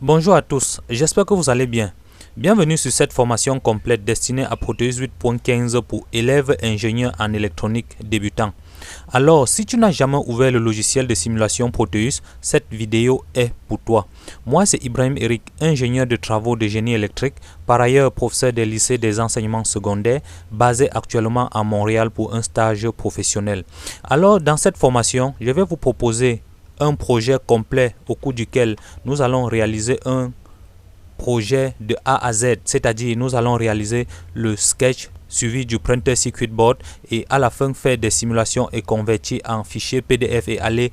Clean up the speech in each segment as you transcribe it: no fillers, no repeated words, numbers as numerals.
Bonjour à tous, j'espère que vous allez bien. Bienvenue sur cette formation complète destinée à Proteus 8.15 pour élèves ingénieurs en électronique débutants. Alors, si tu n'as jamais ouvert le logiciel de simulation Proteus, cette vidéo est pour toi. Moi, c'est Ibrahim Eric, ingénieur de travaux de génie électrique, par ailleurs professeur des lycées des enseignements secondaires, basé actuellement à Montréal pour un stage professionnel. Alors, dans cette formation, je vais vous proposer un projet complet au cours duquel nous allons réaliser un projet de A à Z, c'est-à-dire nous allons réaliser le sketch suivi du printer circuit board et à la fin faire des simulations et convertir en fichier PDF et aller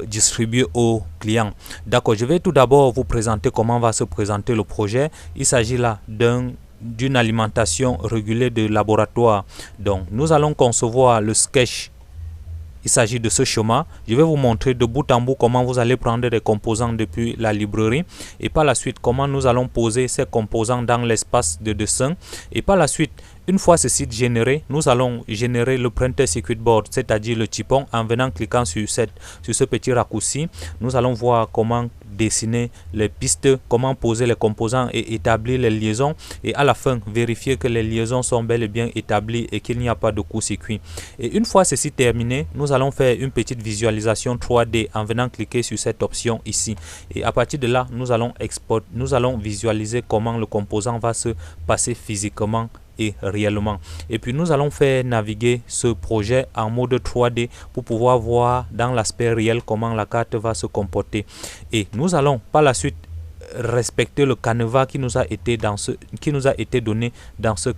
distribuer aux clients. D'accord, je vais tout d'abord vous présenter comment va se présenter le projet. Il s'agit là d'une alimentation régulée de laboratoire. Donc nous allons concevoir le sketch. Il s'agit de ce schéma. Je vais vous montrer de bout en bout comment vous allez prendre des composants depuis la librairie et par la suite comment nous allons poser ces composants dans l'espace de dessin et par la suite, une fois ce site généré, nous allons générer le printer circuit board, c'est-à-dire le typon. En venant cliquant sur ce petit raccourci, nous allons voir comment dessiner les pistes, comment poser les composants et établir les liaisons et à la fin vérifier que les liaisons sont bel et bien établies et qu'il n'y a pas de court-circuit. Et une fois ceci terminé, nous allons faire une petite visualisation 3D en venant cliquer sur cette option ici. Et à partir de là, nous allons visualiser comment le composant va se passer physiquement et réellement. Et puis nous allons faire naviguer ce projet en mode 3D pour pouvoir voir dans l'aspect réel comment la carte va se comporter. Et nous allons par la suite respecter le canevas qui nous a été donné dans ce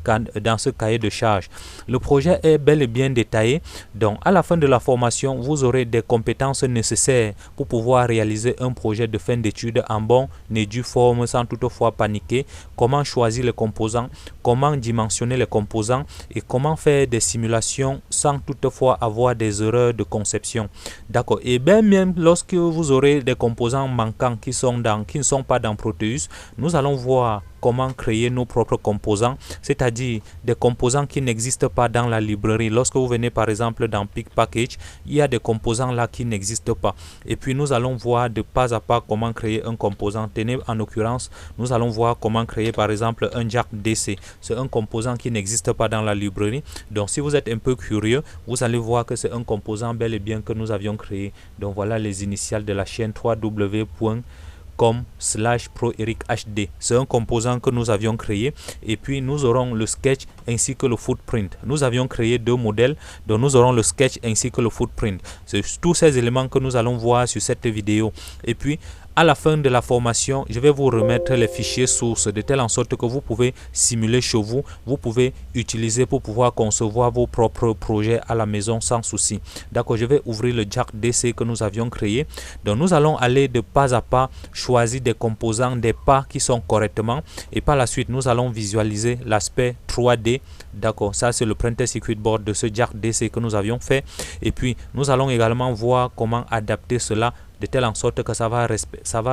cahier de charge. Le projet est bel et bien détaillé. Donc à la fin de la formation, vous aurez des compétences nécessaires pour pouvoir réaliser un projet de fin d'études en bonne et due forme sans toutefois paniquer. Comment choisir les composants, comment dimensionner les composants et comment faire des simulations sans toutefois avoir des erreurs de conception. D'accord. Et bien même lorsque vous aurez des composants manquants qui ne sont pas dans Proteus, nous allons voir comment créer nos propres composants, c'est-à-dire des composants qui n'existent pas dans la librairie. Lorsque vous venez par exemple dans Pick Package, il y a des composants là qui n'existent pas. Et puis nous allons voir de pas à pas comment créer un composant. Tenez, en l'occurrence, nous allons voir comment créer par exemple un jack DC. C'est un composant qui n'existe pas dans la librairie. Donc si vous êtes un peu curieux, vous allez voir que c'est un composant bel et bien que nous avions créé. Donc voilà les initiales de la chaîne www.com/ProEricHD. C'est un composant que nous avions créé et puis nous aurons le sketch ainsi que le footprint. Nous avions créé deux modèles, donc nous aurons le sketch ainsi que le footprint. C'est tous ces éléments que nous allons voir sur cette vidéo. Et puis à la fin de la formation, je vais vous remettre les fichiers sources de telle en sorte que vous pouvez simuler chez vous, vous pouvez utiliser pour pouvoir concevoir vos propres projets à la maison sans souci. D'accord, je vais ouvrir le jack DC que nous avions créé. Donc nous allons aller de pas à pas choisir des composants, des pas qui sont correctement et par la suite nous allons visualiser l'aspect 3D. D'accord, ça c'est le printer circuit board de ce jack DC que nous avions fait et puis nous allons également voir comment adapter cela de telle en sorte que ça va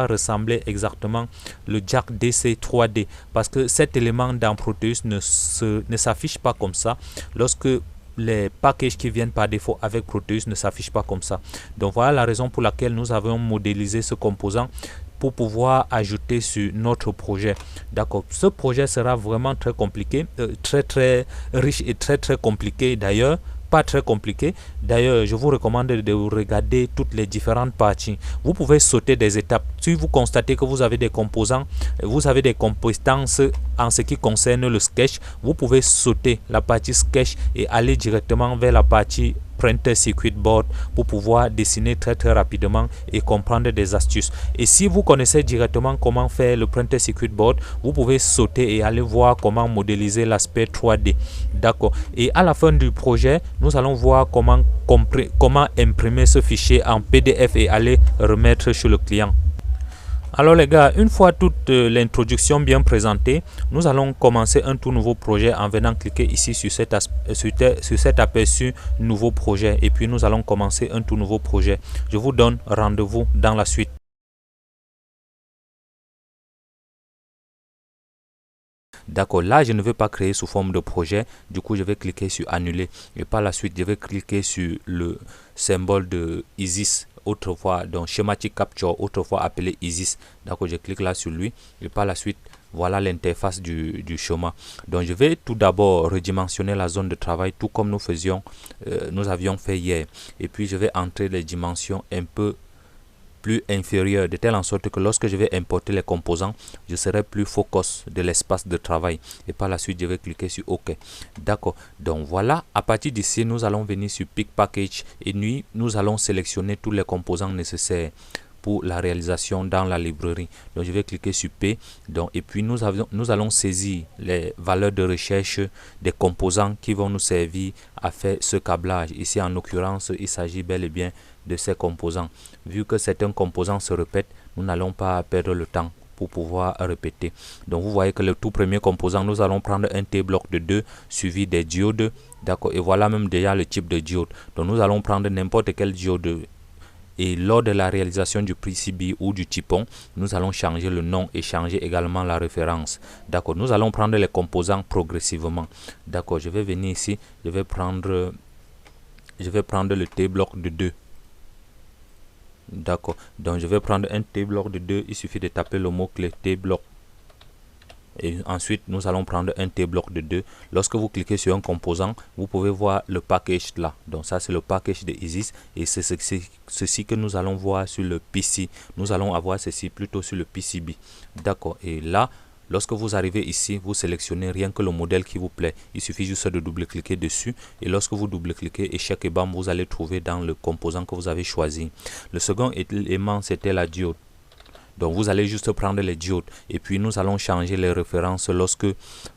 ressembler exactement le jack DC 3D parce que cet élément dans Proteus ne s'affiche pas comme ça lorsque les packages qui viennent par défaut avec Proteus ne s'affichent pas comme ça. Donc voilà la raison pour laquelle nous avons modélisé ce composant pour pouvoir ajouter sur notre projet. D'accord, ce projet sera vraiment très compliqué, très riche et très compliqué d'ailleurs. Pas très compliqué. D'ailleurs, je vous recommande de regarder toutes les différentes parties. Vous pouvez sauter des étapes. Si vous constatez que vous avez des composants, vous avez des compétences en ce qui concerne le sketch, vous pouvez sauter la partie sketch et aller directement vers la partie printer circuit board pour pouvoir dessiner très rapidement et comprendre des astuces. Et si vous connaissez directement comment faire le printer circuit board, vous pouvez sauter et aller voir comment modéliser l'aspect 3D. D'accord. Et à la fin du projet, nous allons voir comment imprimer ce fichier en PDF et aller remettre chez le client. Alors les gars, une fois toute l'introduction bien présentée, nous allons commencer un tout nouveau projet en venant cliquer ici sur cet aperçu nouveau projet et puis nous allons commencer un tout nouveau projet. Je vous donne rendez-vous dans la suite. D'accord, là je ne vais pas créer sous forme de projet, du coup je vais cliquer sur annuler et par la suite je vais cliquer sur le symbole de ISIS autrefois, donc Schematic Capture, autrefois appelé ISIS. D'accord, je clique là sur lui et par la suite, voilà l'interface du schéma. Donc je vais tout d'abord redimensionner la zone de travail tout comme nous avions fait hier. Et puis je vais entrer les dimensions un peu plus inférieures de telle en sorte que lorsque je vais importer les composants, je serai plus focus de l'espace de travail. Et par la suite, je vais cliquer sur OK. D'accord. Donc voilà, à partir d'ici, nous allons venir sur Pick Package et nous allons sélectionner tous les composants nécessaires pour la réalisation dans la librairie. Donc je vais cliquer sur P. Donc, et puis nous allons saisir les valeurs de recherche des composants qui vont nous servir à faire ce câblage. Ici en l'occurrence, il s'agit bel et bien de ces composants. Vu que certains composants se répètent, nous n'allons pas perdre le temps pour pouvoir répéter. Donc vous voyez que le tout premier composant, nous allons prendre un T-bloc de 2 suivi des diodes. D'accord. Et voilà même déjà le type de diode. Donc nous allons prendre n'importe quel diode. Et lors de la réalisation du PCB ou du typon, nous allons changer le nom et changer également la référence. D'accord, nous allons prendre les composants progressivement. D'accord, je vais venir ici, je vais prendre le T-bloc de 2. D'accord, donc je vais prendre un T-bloc de 2, il suffit de taper le mot-clé T-bloc. Et ensuite, nous allons prendre un T-bloc de 2. Lorsque vous cliquez sur un composant, vous pouvez voir le package là. Donc ça, c'est le package de ISIS. Et c'est ceci que nous allons voir sur le PC. Nous allons avoir ceci plutôt sur le PCB. D'accord. Et là, lorsque vous arrivez ici, vous sélectionnez rien que le modèle qui vous plaît. Il suffit juste de double-cliquer dessus. Et lorsque vous double-cliquez, échec et bam, vous allez trouver dans le composant que vous avez choisi. Le second élément, c'était la diode. Donc vous allez juste prendre les diodes et puis nous allons changer les références lorsque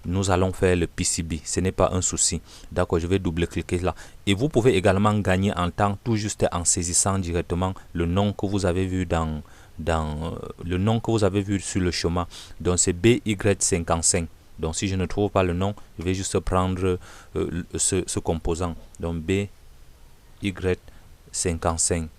nous allons faire le PCB. Ce n'est pas un souci. D'accord, je vais double-cliquer là. Et vous pouvez également gagner en temps tout juste en saisissant directement le nom que vous avez vu le nom que vous avez vu sur le schéma. Donc c'est BY55. Donc si je ne trouve pas le nom, je vais juste prendre ce composant. Donc BY55.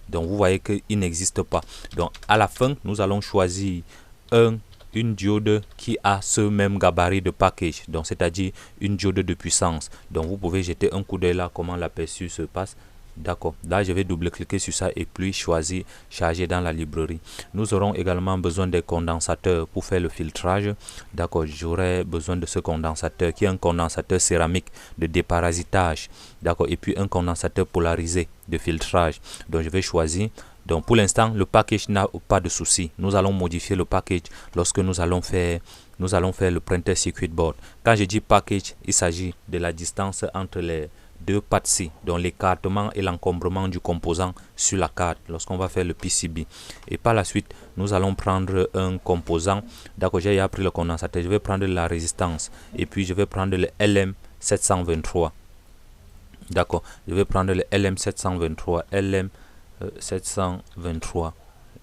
Donc vous voyez qu'il n'existe pas. Donc à la fin, nous allons choisir une diode qui a ce même gabarit de package. Donc c'est-à-dire une diode de puissance. Donc vous pouvez jeter un coup d'œil là comment l'aperçu se passe. D'accord, là je vais double-cliquer sur ça et puis choisir charger dans la librairie. Nous aurons également besoin des condensateurs pour faire le filtrage. D'accord, j'aurai besoin de ce condensateur qui est un condensateur céramique de déparasitage. D'accord, et puis un condensateur polarisé de filtrage. Donc je vais choisir. Donc pour l'instant, le package n'a pas de souci. Nous allons modifier le package lorsque nous allons faire le printer circuit board. Quand je dis package, il s'agit de la distance entre les deux parties, donc l'écartement et l'encombrement du composant sur la carte lorsqu'on va faire le PCB. Et par la suite, nous allons prendre un composant. D'accord, j'ai appris le condensateur. Je vais prendre la résistance et puis je vais prendre le LM723. D'accord, je vais prendre le LM723. LM723.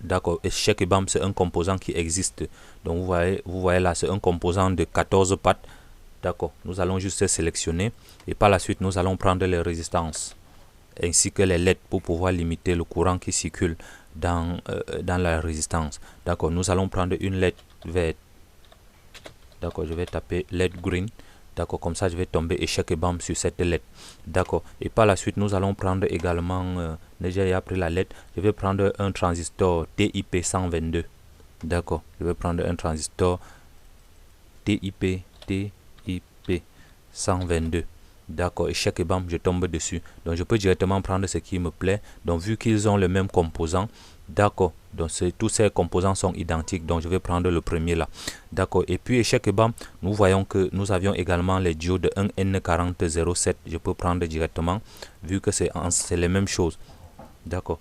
D'accord, et check et bam, c'est un composant qui existe. Donc vous voyez là, c'est un composant de 14 pattes. D'accord, nous allons juste sélectionner et par la suite nous allons prendre les résistances ainsi que les LED pour pouvoir limiter le courant qui circule dans la résistance. D'accord, nous allons prendre une LED verte. D'accord, je vais taper LED green. D'accord, comme ça je vais tomber échec et bam sur cette LED. D'accord, et par la suite nous allons prendre également, déjà après la LED, je vais prendre un transistor TIP 122. D'accord, je vais prendre un transistor TIP 122. D'accord, échec et bam, je tombe dessus. Donc je peux directement prendre ce qui me plaît. Donc vu qu'ils ont le même composant, d'accord, donc tous ces composants sont identiques. Donc je vais prendre le premier là. D'accord, et puis échec et bam, nous voyons que nous avions également les diodes 1N4007. Je peux prendre directement vu que c'est les mêmes choses. D'accord,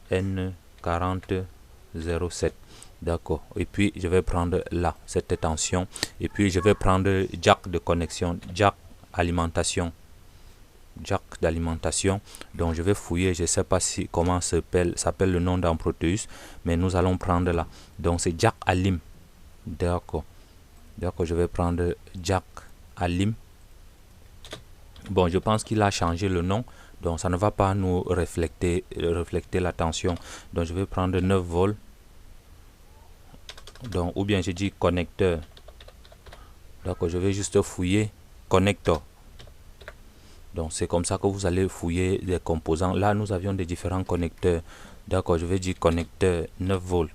1N4007. D'accord, et puis je vais prendre là cette tension et puis je vais prendre jack de connexion, jack d'alimentation. Donc je vais fouiller, je sais pas si comment s'appelle le nom dans Proteus, mais nous allons prendre là. Donc c'est jack alim. D'accord, je vais prendre jack alim. Bon, je pense qu'il a changé le nom, donc ça ne va pas nous refléter la tension. Donc je vais prendre 9 volts. Donc ou bien je dis connecteur. D'accord, je vais juste fouiller connecteur. Donc c'est comme ça que vous allez fouiller les composants. Là nous avions des différents connecteurs. D'accord, je vais dire connecteur 9 volts.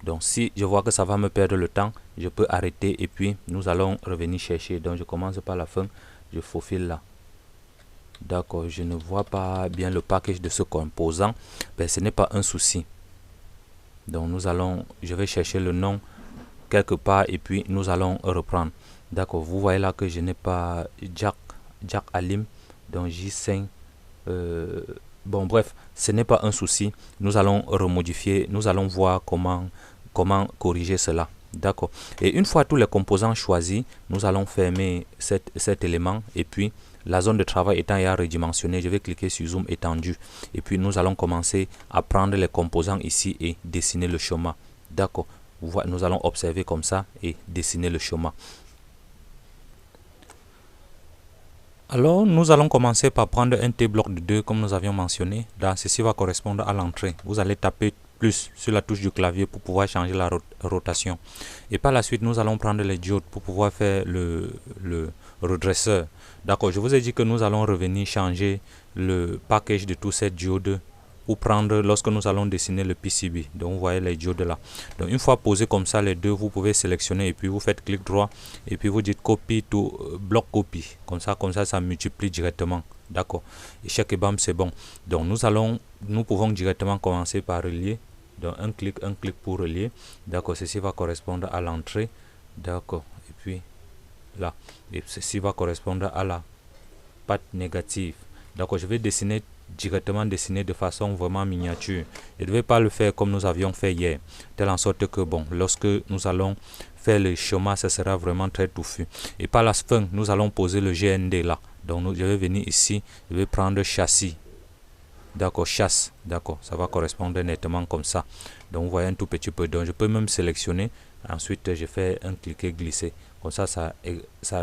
Donc si je vois que ça va me perdre le temps, je peux arrêter et puis nous allons revenir chercher. Donc je commence par la fin, je faufile là. D'accord, je ne vois pas bien le package de ce composant, mais ce n'est pas un souci. Donc je vais chercher le nom quelque part et puis nous allons reprendre. D'accord, vous voyez là que je n'ai pas jack Alim, donc J5. Bon bref, ce n'est pas un souci. Nous allons remodifier, nous allons voir comment corriger cela. D'accord. Et une fois tous les composants choisis, nous allons fermer cet élément et puis la zone de travail étant redimensionnée, je vais cliquer sur zoom étendu et puis nous allons commencer à prendre les composants ici et dessiner le schéma. D'accord. Nous allons observer comme ça et dessiner le schéma. Alors, nous allons commencer par prendre un T-bloc de 2 comme nous avions mentionné. Là, ceci va correspondre à l'entrée. Vous allez taper plus sur la touche du clavier pour pouvoir changer la rotation. Et par la suite, nous allons prendre les diodes pour pouvoir faire le redresseur. D'accord, je vous ai dit que nous allons revenir changer le package de tous ces diodes ou prendre lorsque nous allons dessiner le PCB. Donc vous voyez les diodes là. Donc une fois posé comme ça les deux, vous pouvez sélectionner et puis vous faites clic droit et puis vous dites copie to bloc copie. Comme ça ça multiplie directement. D'accord. Et chaque bam c'est bon. Donc nous pouvons directement commencer par relier. Donc un clic pour relier. D'accord, ceci va correspondre à l'entrée. D'accord. Et puis là. Et ceci va correspondre à la patte négative. D'accord, je vais directement dessiner de façon vraiment miniature. Je ne vais pas le faire comme nous avions fait hier, telle en sorte que bon, lorsque nous allons faire le schéma, ça sera vraiment très touffu. Et par la fin, nous allons poser le GND là. Donc je vais venir ici, je vais prendre châssis. D'accord, chasse. D'accord, ça va correspondre nettement comme ça. Donc vous voyez un tout petit peu. Donc je peux même sélectionner. Ensuite, je fais un cliquer glisser. Comme ça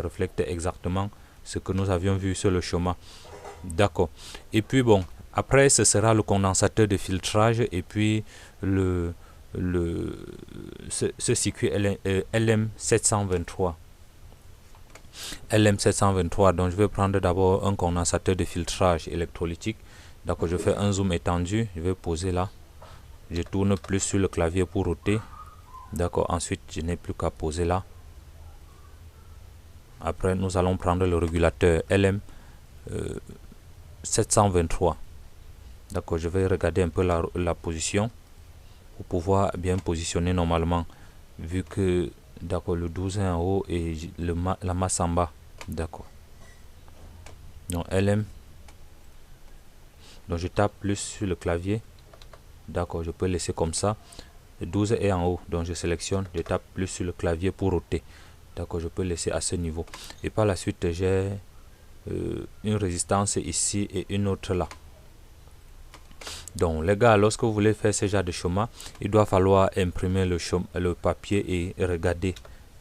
reflète exactement ce que nous avions vu sur le schéma. D'accord. Et puis bon, après ce sera le condensateur de filtrage et puis ce circuit LM723. LM723. Donc je vais prendre d'abord un condensateur de filtrage électrolytique. D'accord, je fais un zoom étendu, je vais poser là. Je tourne plus sur le clavier pour ôter. D'accord, ensuite je n'ai plus qu'à poser là. Après nous allons prendre le régulateur LM 723. D'accord, je vais regarder un peu la position pour pouvoir bien positionner normalement, vu que d'accord, le 12 est en haut et la masse en bas. D'accord. Donc LM. Donc je tape plus sur le clavier. D'accord, je peux laisser comme ça. Le 12 est en haut, donc je sélectionne, je tape plus sur le clavier pour ôter. D'accord, je peux laisser à ce niveau. Et par la suite, j'ai une résistance ici et une autre là. Donc les gars, lorsque vous voulez faire ce genre de schéma, il doit falloir imprimer le papier et regarder,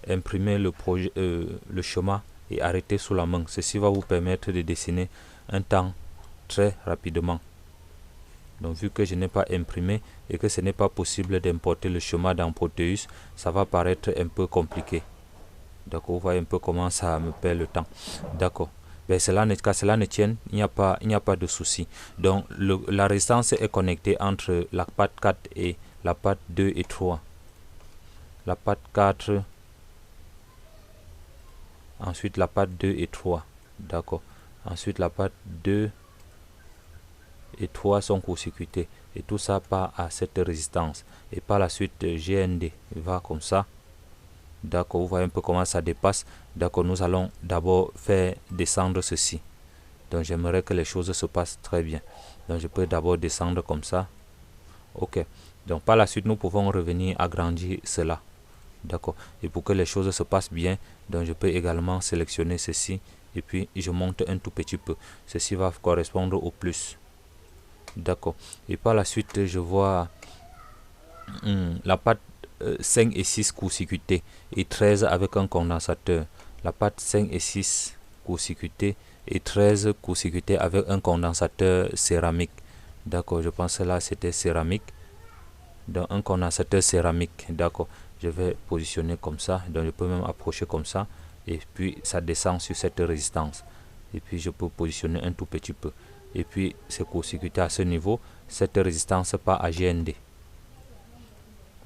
imprimer le schéma et arrêter sous la main. Ceci va vous permettre de dessiner un temps très rapidement. Donc vu que je n'ai pas imprimé et que ce n'est pas possible d'importer le schéma dans Proteus, ça va paraître un peu compliqué. D'accord, vous voyez un peu comment ça me perd le temps. D'accord. Ben, cela ne tienne, il n'y a pas de souci. Donc la résistance est connectée entre la patte 4 et la patte 2 et 3. La patte 4, ensuite la patte 2 et 3. D'accord. Ensuite la patte 2 et 3 sont court-circuités. Et tout ça part à cette résistance. Et par la suite, GND va comme ça. D'accord, vous voyez un peu comment ça dépasse. D'accord, nous allons d'abord faire descendre ceci. Donc j'aimerais que les choses se passent très bien. Donc je peux d'abord descendre comme ça. Ok. Donc par la suite, nous pouvons revenir agrandir cela. D'accord. Et pour que les choses se passent bien, donc je peux également sélectionner ceci. Et puis je monte un tout petit peu. Ceci va correspondre au plus. D'accord. Et par la suite, je vois la patte 5 et 6 court-circuité et 13 avec un condensateur. La patte 5 et 6 court-circuité et 13 court-circuité avec un condensateur céramique. D'accord, je pense que là c'était céramique. Donc un condensateur céramique. D'accord, je vais positionner comme ça. Donc je peux même approcher comme ça. Et puis ça descend sur cette résistance. et puis je peux positionner un tout petit peu. Et puis c'est court-circuité à ce niveau, cette résistance pas à GND.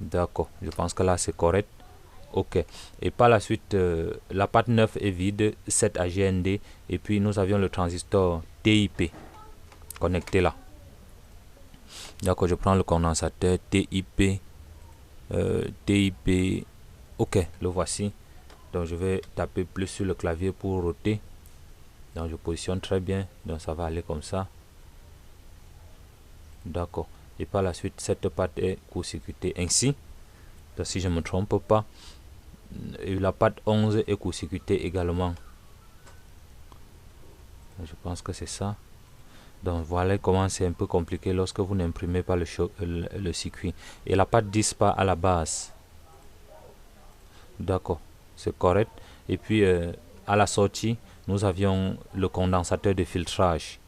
D'accord, je pense que là c'est correct. Ok, et par la suite, la patte 9 est vide, 7 à GND, et puis nous avions le transistor TIP connecté là. D'accord, je prends le condensateur TIP, TIP, ok, le voici. Donc je vais taper plus sur le clavier pour roter. Donc je positionne très bien, donc ça va aller comme ça. D'accord, et par la suite, cette patte est court-circuitée ainsi. Donc si je ne me trompe pas, et la patte 11 est court-circuitée également. Je pense que c'est ça. Donc voilà comment c'est un peu compliqué lorsque vous n'imprimez pas le circuit. Et la patte 10 pas à la base. D'accord, c'est correct. Et puis à la sortie, nous avions le condensateur de filtrage.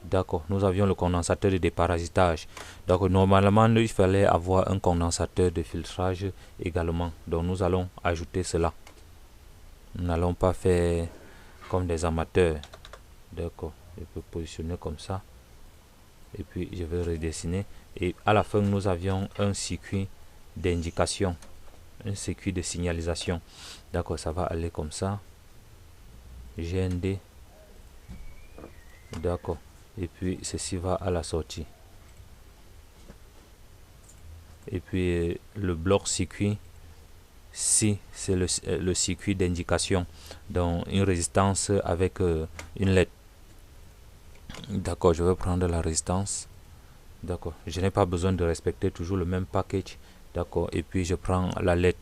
D'accord, nous avions le condensateur de déparasitage. Donc normalement, il fallait avoir un condensateur de filtrage également. Donc nous allons ajouter cela. Nous n'allons pas faire comme des amateurs. D'accord, je peux positionner comme ça. Et puis je vais redessiner. Et à la fin, nous avions un circuit d'indication, un circuit de signalisation. D'accord, ça va aller comme ça. GND. D'accord. Et puis ceci va à la sortie. Et puis le bloc circuit, si c'est le circuit d'indication, donc une résistance avec une LED. D'accord, je vais prendre la résistance. D'accord, je n'ai pas besoin de respecter toujours le même package. D'accord, et puis je prends la LED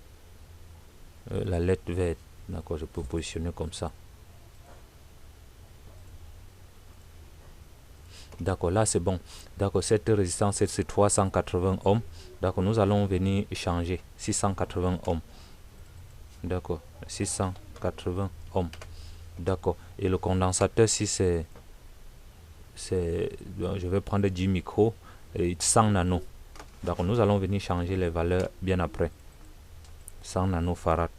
verte. D'accord, je peux positionner comme ça. D'accord, là c'est bon. D'accord, cette résistance c'est 380 ohms. D'accord, nous allons venir changer 680 ohms. D'accord, 680 ohms. D'accord, et le condensateur, si je vais prendre 10 micros et 100 nano. D'accord, nous allons venir changer les valeurs bien après. 100 nanofarad.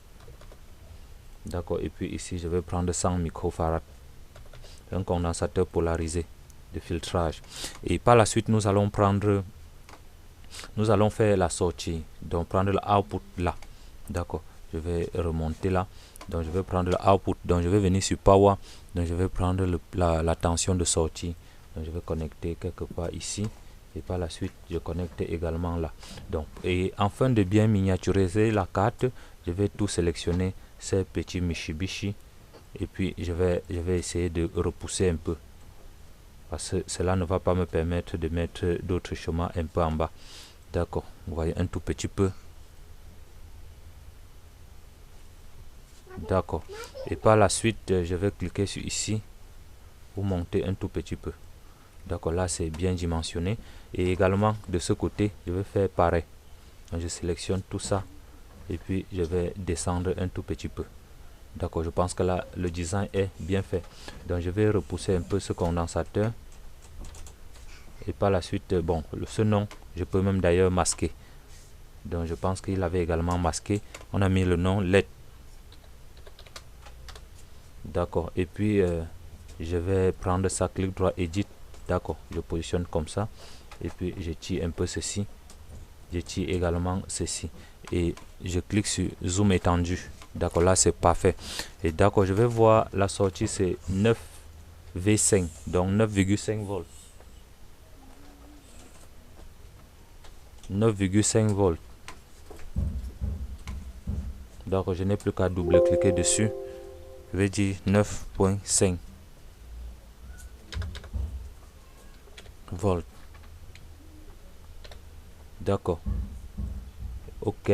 D'accord, et puis ici je vais prendre 100 microfarad. Un condensateur polarisé de filtrage. Et par la suite, nous allons faire la sortie. Donc prendre le output là. D'accord, je vais remonter là. Donc je vais prendre le output. Donc je vais venir sur power. Donc je vais prendre la tension de sortie. Donc je vais connecter quelque part ici. Et par la suite, je connecte également là. Donc, et afin de bien miniaturiser la carte, je vais tout sélectionner ces petits Mitsubishi. Et puis je vais essayer de repousser un peu, parce que cela ne va pas me permettre de mettre d'autres chemins un peu en bas. D'accord, vous voyez un tout petit peu. D'accord, et par la suite je vais cliquer sur ici pour monter un tout petit peu. D'accord, là c'est bien dimensionné. Et également de ce côté je vais faire pareil. Donc, je sélectionne tout ça et puis je vais descendre un tout petit peu. D'accord, je pense que là le design est bien fait. Donc je vais repousser un peu ce condensateur. Et par la suite, bon, ce nom, je peux même d'ailleurs masquer. Donc je pense qu'il avait également masqué. On a mis le nom LED. D'accord, et puis je vais prendre ça, clic droit, edit. D'accord, je positionne comme ça. Et puis je tire un peu ceci. Je tire également ceci. Et je clique sur zoom étendu. D'accord, là c'est parfait. Et d'accord, je vais voir la sortie, c'est 9V5, donc 9,5 volts. 9,5 volts. Donc je n'ai plus qu'à double-cliquer dessus. Je vais dire 9,5 volts. D'accord. Ok.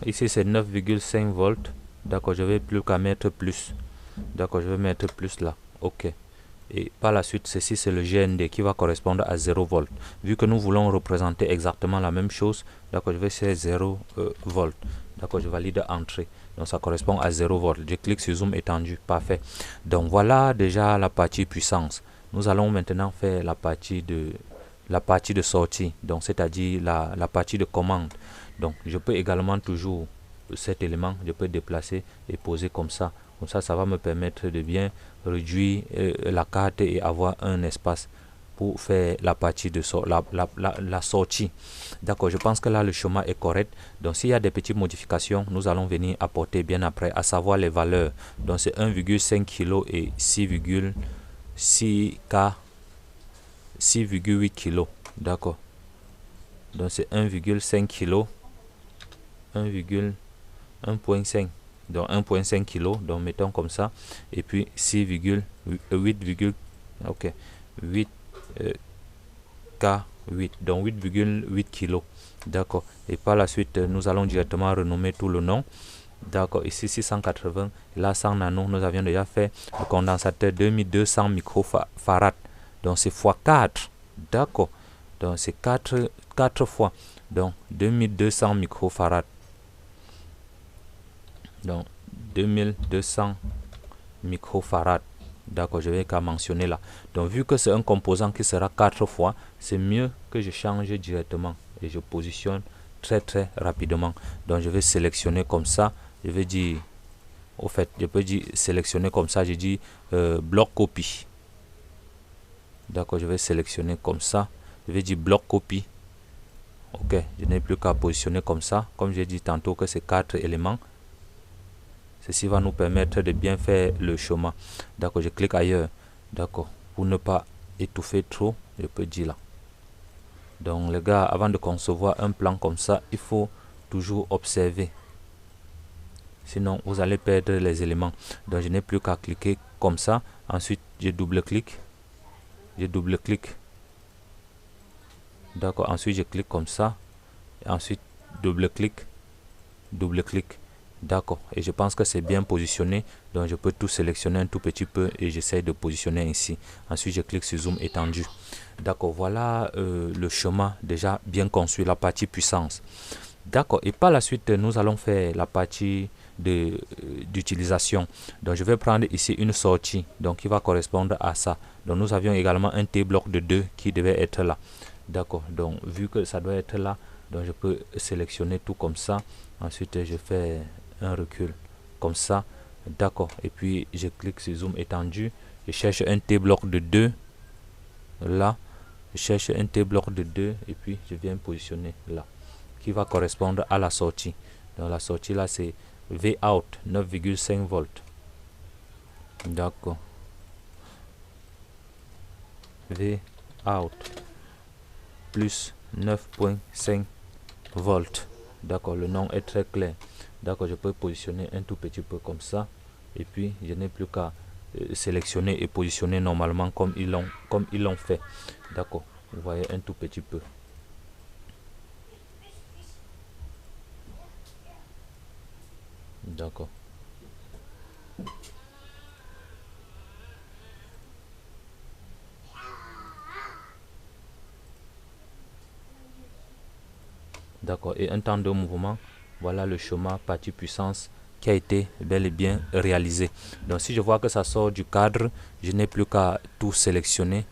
Ici c'est 9,5 volts. D'accord, je vais plus qu'à mettre plus. D'accord, je vais mettre plus là. Ok. Et par la suite, ceci c'est le GND qui va correspondre à 0 volts. Vu que nous voulons représenter exactement la même chose, d'accord, je vais faire 0 volts. D'accord, je valide entrée. Donc ça correspond à 0 volts. Je clique sur zoom étendu. Parfait. Donc voilà déjà la partie puissance. Nous allons maintenant faire la partie de sortie. Donc c'est-à-dire la partie de commande. Donc je peux également toujours cet élément, je peux déplacer et poser comme ça Comme ça va me permettre de bien réduire la carte et avoir un espace pour faire la partie de la sortie. D'accord, je pense que là le schéma est correct. Donc s'il y a des petites modifications, nous allons venir apporter bien après, à savoir les valeurs. Donc c'est 1,5 kg et 6,6 K, 6,8 kg. D'accord. Donc c'est 1,5 kg, 1,5, donc 1,5 kg, donc mettons comme ça, et puis 6,8, ok, 8 K8, donc 8,8 kg. D'accord. Et par la suite, nous allons directement renommer tout le nom. D'accord. Ici 680, là 100 nano, nous avions déjà fait le condensateur 2200 microfarad. Donc c'est x4. D'accord. Donc c'est 4 fois. Donc 2200 microfarad. Donc 2200 microfarad. D'accord, je vais qu'à mentionner là. Donc vu que c'est un composant qui sera 4 fois, c'est mieux que je change directement et je positionne très rapidement. Donc je vais sélectionner comme ça. Je vais dire, au fait, je peux dire sélectionner comme ça. Je dis bloc copie. D'accord, je vais sélectionner comme ça. Je vais dire bloc copie. Ok, je n'ai plus qu'à positionner comme ça. Comme j'ai dit tantôt que c'est 4 éléments. Ceci va nous permettre de bien faire le chemin. D'accord, je clique ailleurs. D'accord, pour ne pas étouffer trop, je peux dire là. Donc les gars, avant de concevoir un plan comme ça, il faut toujours observer. Sinon, vous allez perdre les éléments. Donc je n'ai plus qu'à cliquer comme ça. Ensuite, je double-clique. Je double-clique. D'accord, ensuite je clique comme ça. Et ensuite, double-clique. Double-clique. D'accord, et je pense que c'est bien positionné, donc je peux tout sélectionner un tout petit peu et j'essaie de positionner ici. Ensuite je clique sur zoom étendu. D'accord, voilà le schéma déjà bien conçu, la partie puissance. D'accord, et par la suite nous allons faire la partie d'utilisation. Donc je vais prendre ici une sortie, donc qui va correspondre à ça. Donc nous avions également un T-bloc de 2 qui devait être là. D'accord, donc vu que ça doit être là, donc je peux sélectionner tout comme ça. Ensuite je fais un recul comme ça. D'accord, et puis je clique sur zoom étendu. Je cherche un T-bloc de 2 là. Je cherche un T-bloc de 2 et puis je viens positionner là, qui va correspondre à la sortie. Donc la sortie là c'est V out 9,5 volts. D'accord, V out plus 9,5 volts. D'accord, le nom est très clair. D'accord, je peux positionner un tout petit peu comme ça et puis je n'ai plus qu'à sélectionner et positionner normalement comme ils l'ont fait. D'accord, vous voyez un tout petit peu. D'accord. D'accord, et un temps de mouvement, voilà le schéma partie puissance qui a été bel et bien réalisé. Donc si je vois que ça sort du cadre, je n'ai plus qu'à tout sélectionner.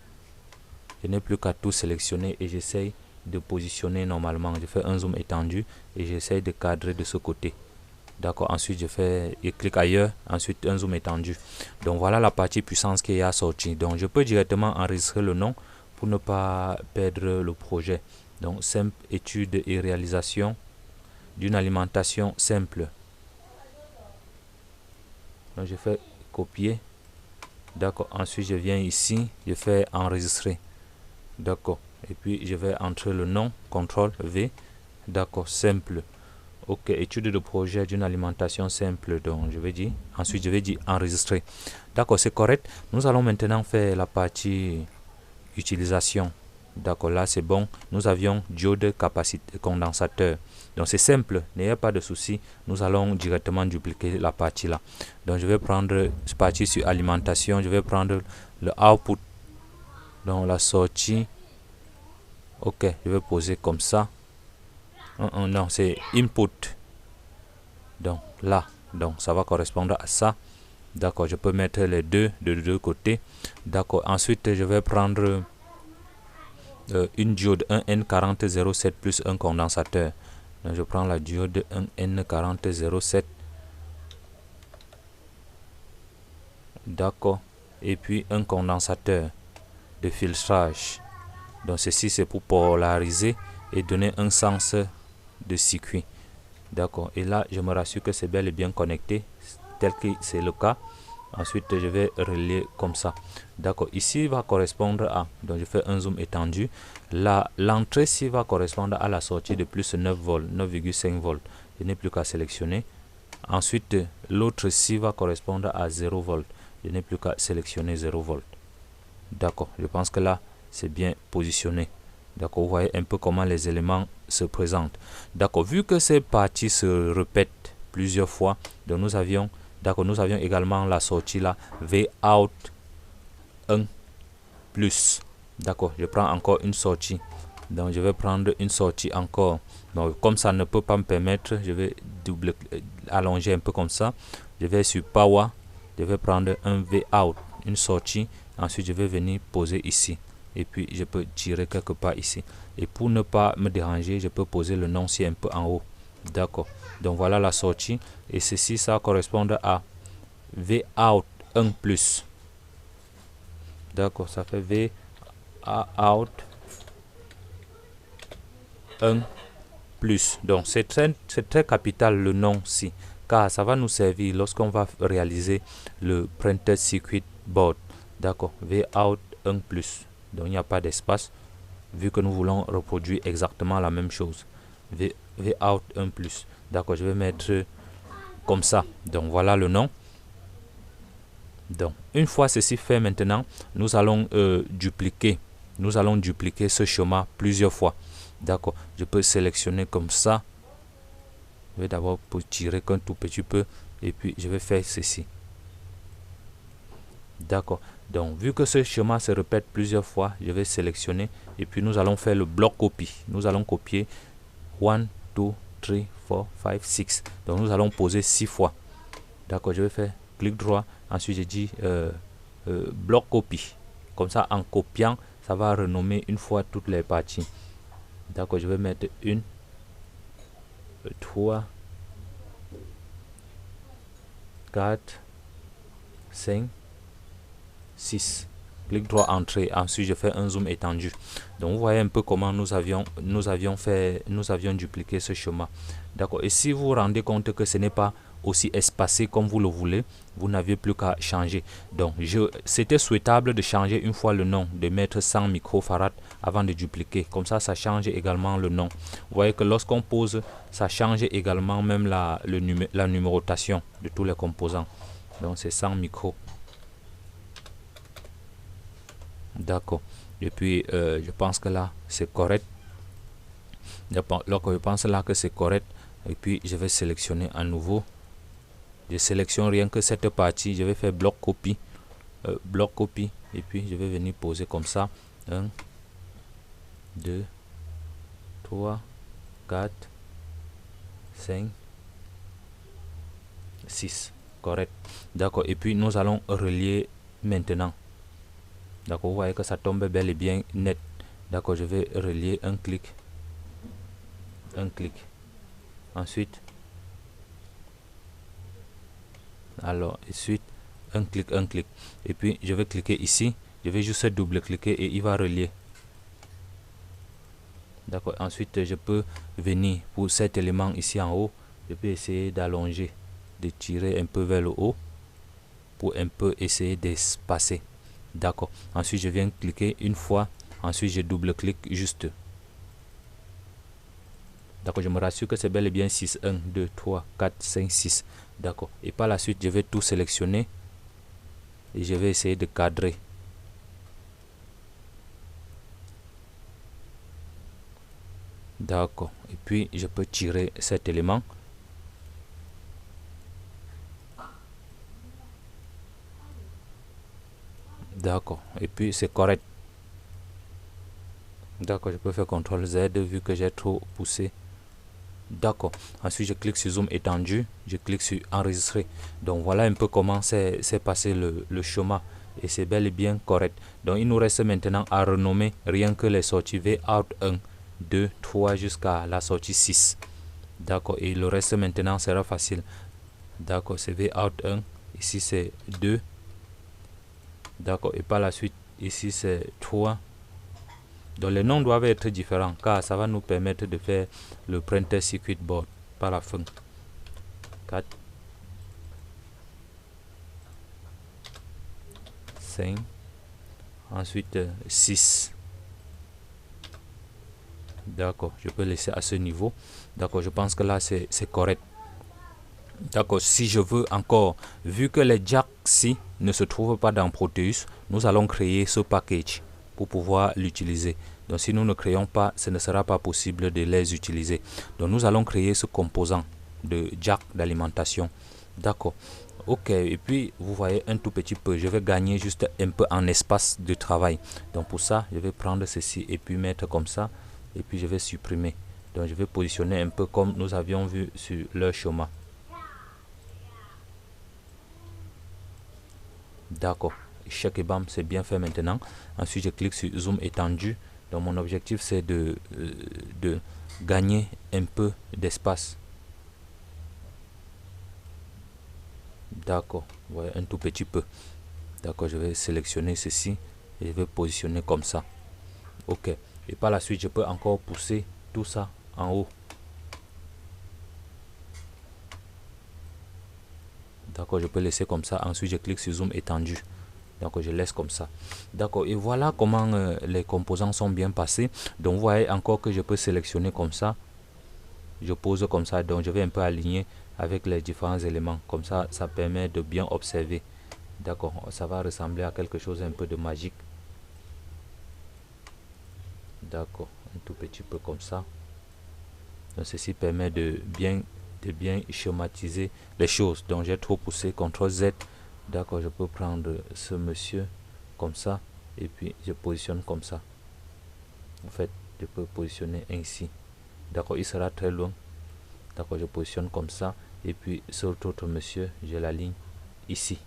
Je n'ai plus qu'à tout sélectionner et j'essaye de positionner normalement. Je fais un zoom étendu et j'essaye de cadrer de ce côté. D'accord, ensuite je clique ailleurs, ensuite un zoom étendu. Donc voilà la partie puissance qui est sortie. Donc je peux directement enregistrer le nom pour ne pas perdre le projet. Donc simple étude et réalisation d'une alimentation simple. Donc je fais copier. D'accord, ensuite je viens ici, je fais enregistrer. D'accord, et puis je vais entrer le nom, CTRL V. D'accord, simple. Ok, étude de projet d'une alimentation simple. Donc je vais dire, ensuite je vais dire enregistrer. D'accord, c'est correct. Nous allons maintenant faire la partie utilisation. D'accord, là c'est bon. Nous avions diode capacité condensateur. Donc c'est simple, n'ayez pas de souci. Nous allons directement dupliquer la partie là. Donc je vais prendre cette partie sur alimentation. Je vais prendre le output. Donc la sortie. Ok, je vais poser comme ça. Non, c'est input. Donc là, donc ça va correspondre à ça. D'accord, je peux mettre les deux de deux côtés. D'accord, ensuite je vais prendre une diode 1N4007 plus un condensateur. Donc je prends la diode 1N4007 d'accord, et puis un condensateur de filtrage. Donc ceci c'est pour polariser et donner un sens de circuit, d'accord. Et là je me rassure que c'est bel et bien connecté tel que c'est le cas. Ensuite je vais relier comme ça, d'accord. Ici va correspondre à, donc je fais un zoom étendu, là l'entrée ici va correspondre à la sortie de plus 9 volts, 9,5 volts. Je n'ai plus qu'à sélectionner. Ensuite l'autre ici va correspondre à 0 volts. Je n'ai plus qu'à sélectionner 0 volts, d'accord. Je pense que là c'est bien positionné, d'accord. Vous voyez un peu comment les éléments se présentent, d'accord. Vu que ces parties se répètent plusieurs fois, donc nous avions, d'accord, nous avions également la sortie là, Vout 1 plus, d'accord. Je prends encore une sortie, donc je vais prendre une sortie encore. Donc comme ça ne peut pas me permettre, je vais allonger un peu comme ça. Je vais sur Power, je vais prendre un Vout, une sortie. Ensuite je vais venir poser ici et puis je peux tirer quelque part ici, et pour ne pas me déranger je peux poser le nom aussi un peu en haut, d'accord. Donc voilà la sortie, et ceci ça correspond à Vout 1 plus, d'accord. Ça fait Vout 1 plus. Donc c'est très capital le nom-ci, car ça va nous servir lorsqu'on va réaliser le printed circuit board, d'accord. Vout 1 plus, donc il n'y a pas d'espace vu que nous voulons reproduire exactement la même chose. Vout 1 plus, d'accord. Je vais mettre comme ça, donc voilà le nom. Donc une fois ceci fait, maintenant nous allons dupliquer ce schéma plusieurs fois, d'accord. Je peux sélectionner comme ça. Je vais d'abord tirer qu'un tout petit peu et puis je vais faire ceci, d'accord. Donc vu que ce schéma se répète plusieurs fois, je vais sélectionner et puis nous allons faire le bloc copie. Nous allons copier 1 2 3 4 5 6, donc nous allons poser 6 fois, d'accord. Je vais faire clic droit, ensuite je dis bloc copie, comme ça en copiant ça va renommer une fois toutes les parties, d'accord. Je vais mettre 1 3 4 5 6, clic droit, entrée. Ensuite je fais un zoom étendu. Donc vous voyez un peu comment nous avions dupliqué ce schéma, d'accord. Et si vous vous rendez compte que ce n'est pas aussi espacé comme vous le voulez, vous n'avez plus qu'à changer. Donc c'était souhaitable de changer une fois le nom, de mettre 100 microfarad avant de dupliquer, comme ça change également le nom. Vous voyez que lorsqu'on pose, ça change également même la numérotation de tous les composants. Donc c'est 100 micro, d'accord. Et puis je pense que là c'est correct. Je pense là que c'est correct. Et puis je vais sélectionner à nouveau. Je sélectionne rien que cette partie. Je vais faire bloc copie, et puis je vais venir poser comme ça. 1 2 3 4 5 6, correct, d'accord. Et puis nous allons relier maintenant, d'accord. Vous voyez que ça tombe bel et bien net, d'accord. Je vais relier un clic, ensuite ensuite un clic, et puis je vais cliquer ici. Je vais juste double cliquer et il va relier, d'accord. Ensuite je peux venir pour cet élément ici en haut. Je peux essayer d'allonger, de tirer un peu vers le haut pour un peu essayer d'espacer, d'accord. Ensuite je viens cliquer une fois, ensuite je double clique juste, d'accord. Je me rassure que c'est bel et bien 6, 1 2 3 4 5 6, d'accord. Et par la suite je vais tout sélectionner et je vais essayer de cadrer, d'accord. Et puis je peux tirer cet élément, d'accord. Et puis c'est correct, d'accord. Je peux faire CTRL Z vu que j'ai trop poussé, d'accord. Ensuite je clique sur zoom étendu, je clique sur enregistrer. Donc voilà un peu comment s'est passé le schéma, et c'est bel et bien correct. Donc il nous reste maintenant à renommer rien que les sorties Vout 1 2 3 jusqu'à la sortie 6, d'accord. Et le reste maintenant sera facile, d'accord. C'est Vout 1, ici c'est 2, D'accord, et par la suite, ici c'est 3. Donc les noms doivent être différents car ça va nous permettre de faire le printer circuit board par la fin. 4, 5, ensuite 6. D'accord, je peux laisser à ce niveau. D'accord, je pense que là c'est correct. D'accord, si je veux encore, vu que les jacks-ci ne se trouvent pas dans Proteus, nous allons créer ce package pour pouvoir l'utiliser. Donc si nous ne créons pas, ce ne sera pas possible de les utiliser. Donc nous allons créer ce composant de jack d'alimentation. D'accord. Ok, et puis vous voyez un tout petit peu, je vais gagner juste un peu en espace de travail. Donc pour ça, je vais prendre ceci et puis mettre comme ça. Et puis je vais supprimer. Donc je vais positionner un peu comme nous avions vu sur leur schéma. D'accord, check et bam, c'est bien fait maintenant. Ensuite je clique sur zoom étendu. Donc mon objectif c'est de gagner un peu d'espace. D'accord, ouais, un tout petit peu. D'accord, je vais sélectionner ceci et je vais positionner comme ça. Ok, et par la suite je peux encore pousser tout ça en haut. D'accord, je peux laisser comme ça. Ensuite je clique sur zoom étendu. Donc je laisse comme ça. D'accord, et voilà comment les composants sont bien passés. Donc vous voyez encore que je peux sélectionner comme ça. Je pose comme ça, donc je vais un peu aligner avec les différents éléments. Comme ça, ça permet de bien observer. D'accord, ça va ressembler à quelque chose un peu de magique. D'accord, un tout petit peu comme ça. Donc ceci permet de bien schématiser les choses. Donc j'ai trop poussé, CTRL Z. D'accord, je peux prendre ce monsieur comme ça et puis je positionne comme ça. En fait, je peux positionner ainsi. D'accord, il sera très loin. D'accord, je positionne comme ça et puis ce autre monsieur, je l'aligne ici.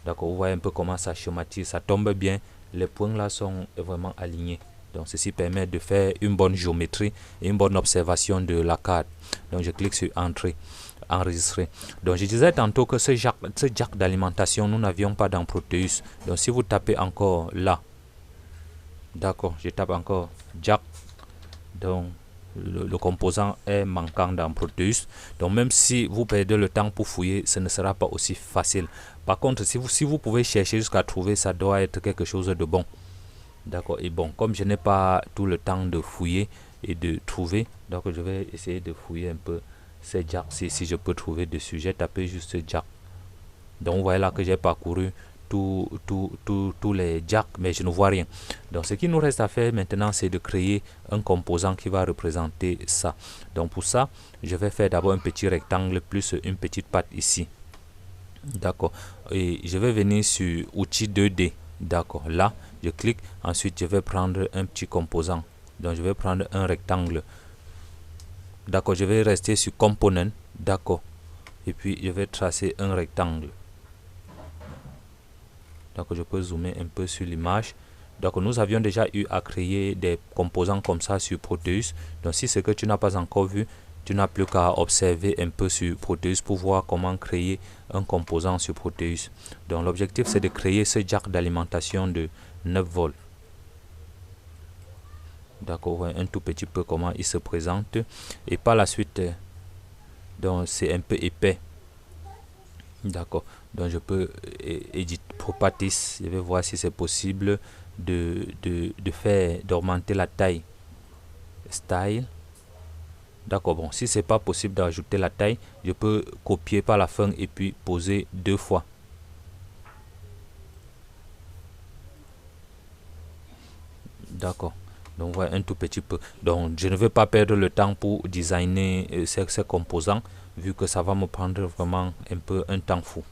D'accord, vous voyez un peu comment ça schématise, ça tombe bien. Les points là sont vraiment alignés. Donc ceci permet de faire une bonne géométrie et une bonne observation de la carte. Donc je clique sur entrée, enregistrer. Donc je disais tantôt que ce jack d'alimentation, nous n'avions pas dans Proteus. Donc si vous tapez encore là, d'accord, je tape encore jack. Donc le composant est manquant dans Proteus. Donc même si vous perdez le temps pour fouiller, ce ne sera pas aussi facile. Par contre, si vous pouvez chercher jusqu'à trouver, ça doit être quelque chose de bon. D'accord, et bon, comme je n'ai pas tout le temps de fouiller et de trouver, donc je vais essayer de fouiller un peu ces jacks si je peux trouver dessus. J'ai tapé juste jack. Donc vous voyez là que j'ai parcouru tous les jacks, mais je ne vois rien. Donc ce qui nous reste à faire maintenant, c'est de créer un composant qui va représenter ça. Donc pour ça, je vais faire d'abord un petit rectangle plus une petite patte ici. D'accord, et je vais venir sur outil 2D. D'accord, là je clique, ensuite je vais prendre un petit composant. Donc je vais prendre un rectangle. D'accord, je vais rester sur component. D'accord, et puis je vais tracer un rectangle. Donc je peux zoomer un peu sur l'image. Donc nous avions déjà eu à créer des composants comme ça sur Proteus. Donc si c'est que tu n'as pas encore vu, tu n'as plus qu'à observer un peu sur Proteus pour voir comment créer un composant sur Proteus. Donc l'objectif c'est de créer ce jack d'alimentation de 9 volts. D'accord, un tout petit peu comment il se présente. Et par la suite, donc c'est un peu épais. D'accord, donc je peux éditer properties. Je vais voir si c'est possible de faire d'augmenter la taille. Style. D'accord, bon, si c'est pas possible d'ajouter la taille, je peux copier par la fin et puis poser 2 fois. D'accord, donc voilà un tout petit peu. Donc je ne veux pas perdre le temps pour designer ces composants vu que ça va me prendre vraiment un peu un temps fou.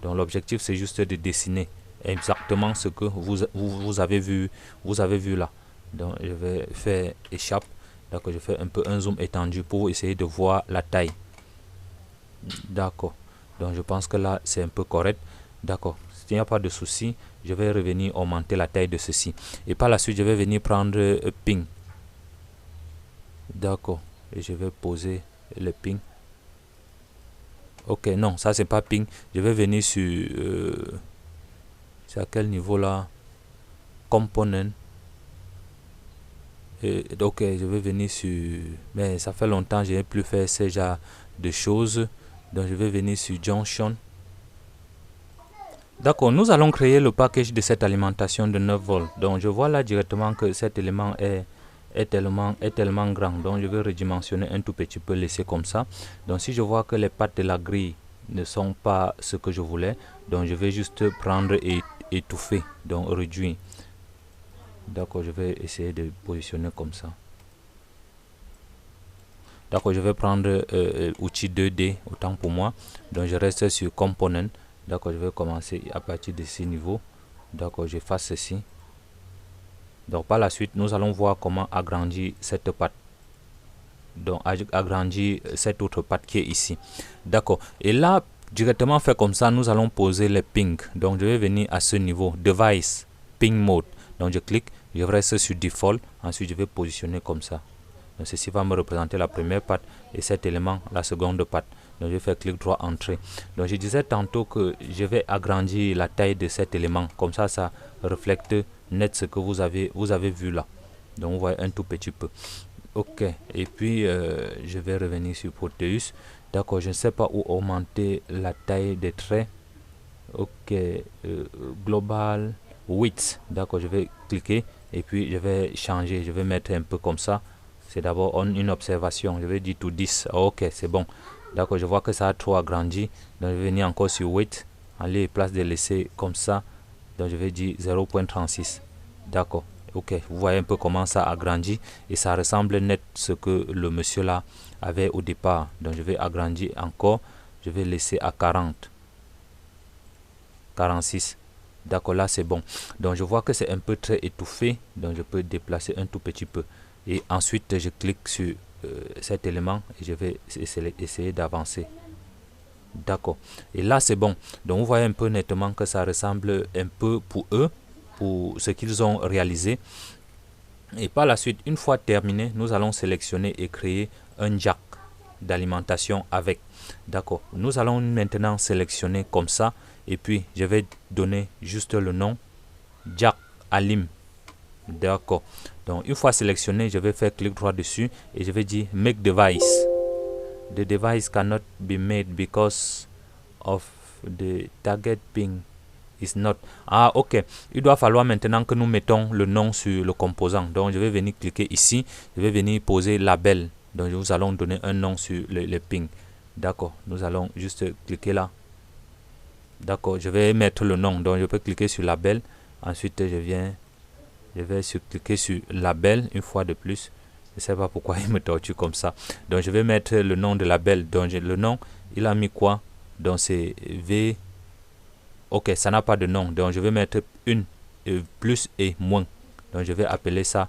Donc l'objectif c'est juste de dessiner exactement ce que vous avez vu là. Donc je vais faire échappe. D'accord, je fais un peu un zoom étendu pour essayer de voir la taille. D'accord, donc je pense que là c'est un peu correct. D'accord, s'il n'y a pas de souci, je vais revenir augmenter la taille de ceci et par la suite je vais venir prendre ping. D'accord, et je vais poser le ping. Ok, non, ça c'est pas ping. Je vais venir sur C'est à quel niveau là? Component. Ok, je vais venir sur... Mais ça fait longtemps que je n'ai plus fait ce genre de choses. Donc je vais venir sur Junction. D'accord, nous allons créer le package de cette alimentation de 9 volts. Donc je vois là directement que cet élément est tellement grand. Donc je vais redimensionner un tout petit peu, laisser comme ça. Donc si je vois que les pattes de la grille ne sont pas ce que je voulais, donc je vais juste prendre et étouffer, donc réduire. D'accord, je vais essayer de positionner comme ça. D'accord, je vais prendre outil 2D, autant pour moi. Donc je reste sur Component. D'accord, je vais commencer à partir de ce niveau. D'accord, je fasse ceci. Donc par la suite, nous allons voir comment agrandir cette patte. Donc agrandir cette autre patte qui est ici. D'accord, et là, directement fait comme ça, nous allons poser les pings. Donc je vais venir à ce niveau, Device, Ping Mode. Donc je clique, je reste sur Default. Ensuite, je vais positionner comme ça. Donc ceci va me représenter la première patte et cet élément la seconde patte. Donc je vais faire clic droit entrée. Donc je disais tantôt que je vais agrandir la taille de cet élément. Comme ça, ça reflète net ce que vous avez vu là. Donc vous voyez un tout petit peu. Ok. Et puis je vais revenir sur Proteus. D'accord. Je ne sais pas où augmenter la taille des traits. Ok. Global width. D'accord. Je vais cliquer et puis je vais changer. Je vais mettre un peu comme ça. C'est d'abord une observation. Je vais dire to 10. Ok, c'est bon. D'accord, je vois que ça a trop agrandi. Donc je vais venir encore sur weight. Aller place de laisser comme ça. Donc je vais dire 0.36. D'accord. Ok, vous voyez un peu comment ça agrandit. Et ça ressemble net ce que le monsieur là avait au départ. Donc je vais agrandir encore. Je vais laisser à 40. 46. D'accord, là c'est bon. Donc je vois que c'est un peu très étouffé. Donc je peux déplacer un tout petit peu. Et ensuite je clique sur cet élément et je vais essayer d'avancer. D'accord, et là c'est bon. Donc vous voyez un peu nettement que ça ressemble un peu pour eux, pour ce qu'ils ont réalisé. Et par la suite, une fois terminé, nous allons sélectionner et créer un jack d'alimentation avec. D'accord, nous allons maintenant sélectionner comme ça et puis je vais donner juste le nom jack alim. D'accord. Donc, une fois sélectionné, je vais faire clic droit dessus et je vais dire Make device. The device cannot be made because of the target ping is not. Ah, ok. Il doit falloir maintenant que nous mettons le nom sur le composant. Donc, je vais venir cliquer ici. Je vais venir poser label. Donc, nous allons donner un nom sur le ping. D'accord. Nous allons juste cliquer là. D'accord. Je vais mettre le nom. Donc, je peux cliquer sur label. Ensuite, je vais cliquer sur label une fois de plus. Je ne sais pas pourquoi il me torture comme ça. Donc je vais mettre le nom de label. Donc le nom, il a mis quoi? Donc c'est V. Ok, ça n'a pas de nom. Donc je vais mettre une, plus et moins. Donc je vais appeler ça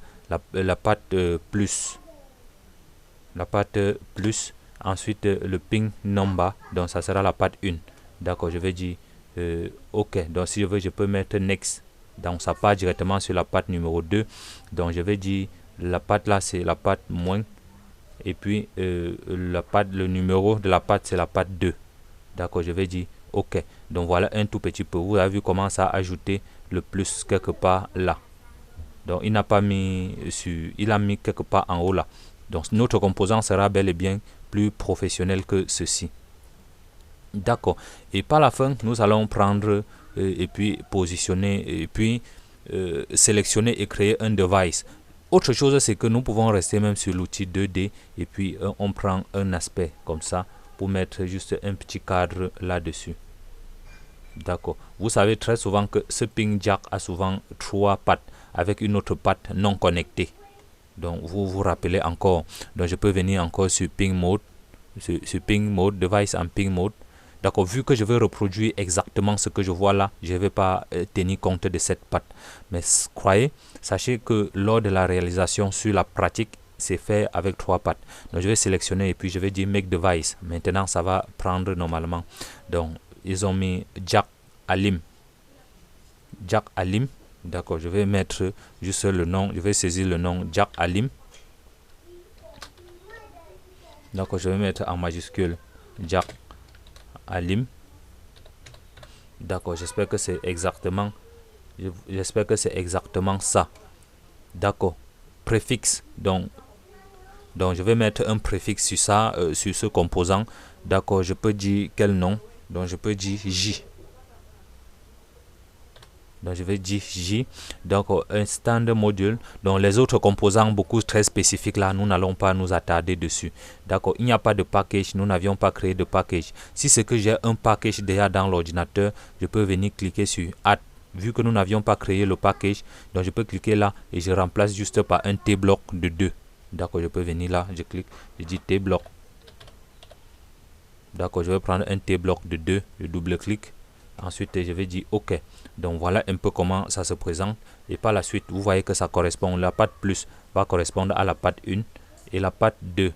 la patte plus. La patte plus. Ensuite le ping number. Donc ça sera la patte 1. D'accord, je vais dire ok. Donc si je veux, je peux mettre next. Donc ça part directement sur la patte numéro 2. Donc je vais dire la patte là c'est la patte moins. Et puis le numéro de la patte c'est la patte 2. D'accord, je vais dire ok. Donc voilà un tout petit peu. Vous avez vu comment ça a ajouté le plus quelque part là. Donc il n'a pas mis sur, il a mis quelque part en haut là. Donc notre composant sera bel et bien plus professionnel que ceci. D'accord. Et par la fin, nous allons prendre et puis positionner et puis sélectionner et créer un device. Autre chose, c'est que nous pouvons rester même sur l'outil 2D et puis on prend un aspect comme ça pour mettre juste un petit cadre là-dessus. D'accord. Vous savez très souvent que ce ping jack a souvent 3 pattes avec une autre patte non connectée. Donc vous vous rappelez encore. Donc je peux venir encore sur ping mode, sur ping mode, device en ping mode. D'accord, vu que je vais reproduire exactement ce que je vois là, je ne vais pas tenir compte de cette patte. Mais sachez que lors de la réalisation sur la pratique, c'est fait avec 3 pattes. Donc je vais sélectionner et puis je vais dire Make Device. Maintenant, ça va prendre normalement. Donc, ils ont mis Jack Alim. Jack Alim. D'accord, je vais mettre juste le nom. Je vais saisir le nom Jack Alim. D'accord, je vais mettre en majuscule Jack Alim. D'accord, j'espère que c'est exactement J'espère que c'est exactement ça. D'accord. Préfixe. Donc, je vais mettre un préfixe sur ça, sur ce composant. D'accord. Je peux dire quel nom. Donc, je peux dire J. Donc, je vais dire J. Donc, un standard module. Donc, les autres composants, beaucoup très spécifiques là, nous n'allons pas nous attarder dessus. D'accord. Il n'y a pas de package. Nous n'avions pas créé de package. Si c'est que j'ai un package déjà dans l'ordinateur, je peux venir cliquer sur Add. Vu que nous n'avions pas créé le package, donc je peux cliquer là et je remplace juste par un T-block de 2. D'accord. Je peux venir là. Je clique. Je dis T-block. D'accord. Je vais prendre un T-block de 2. Je double-clique. Ensuite, je vais dire OK. Donc, voilà un peu comment ça se présente. Et par la suite, vous voyez que ça correspond. La patte plus va correspondre à la patte 1 et la patte 2.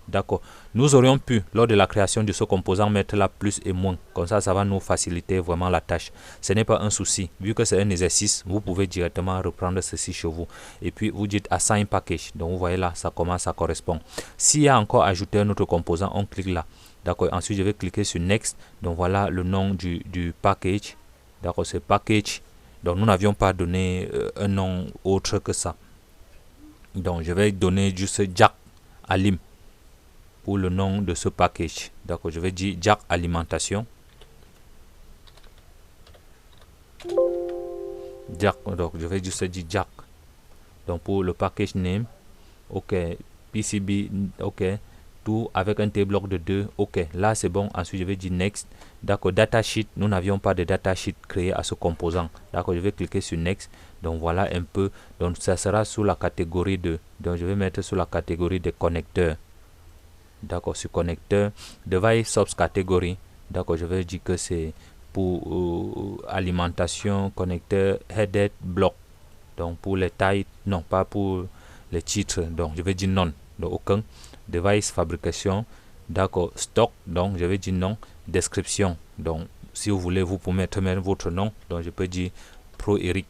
D'accord. Nous aurions pu, lors de la création de ce composant, mettre la plus et moins. Comme ça va nous faciliter vraiment la tâche. Ce n'est pas un souci. Vu que c'est un exercice, vous pouvez directement reprendre ceci chez vous. Et puis, vous dites Assign Package. Donc, vous voyez là, ça commence, ça correspond. S'il y a encore ajouté un autre composant, on clique là. D'accord. Ensuite, je vais cliquer sur Next. Donc, voilà le nom du package. D'accord. C'est package. Donc, nous n'avions pas donné un nom autre que ça. Donc, je vais donner juste Jack Alim pour le nom de ce package. D'accord. Je vais dire Jack Alimentation. Jack. Donc, je vais juste dire Jack. Donc, pour le package name. OK. PCB. OK. Tout avec un T-block de 2. OK, là c'est bon. Ensuite, je vais dire Next. D'accord, Datasheet. Nous n'avions pas de datasheet créé à ce composant. D'accord, je vais cliquer sur Next. Donc, voilà un peu. Donc, ça sera sous la catégorie de. Donc, je vais mettre sous la catégorie des connecteurs. D'accord, sur connecteur. Device Subcategory. D'accord, je vais dire que c'est pour alimentation, connecteur, headed, block. Donc, pour les tailles, non, pas pour les titres. Donc, je vais dire non. Donc, aucun. Device fabrication, d'accord, stock, donc je vais dire non. Description, donc si vous voulez vous pouvez mettre même votre nom, donc je peux dire Pro Eric.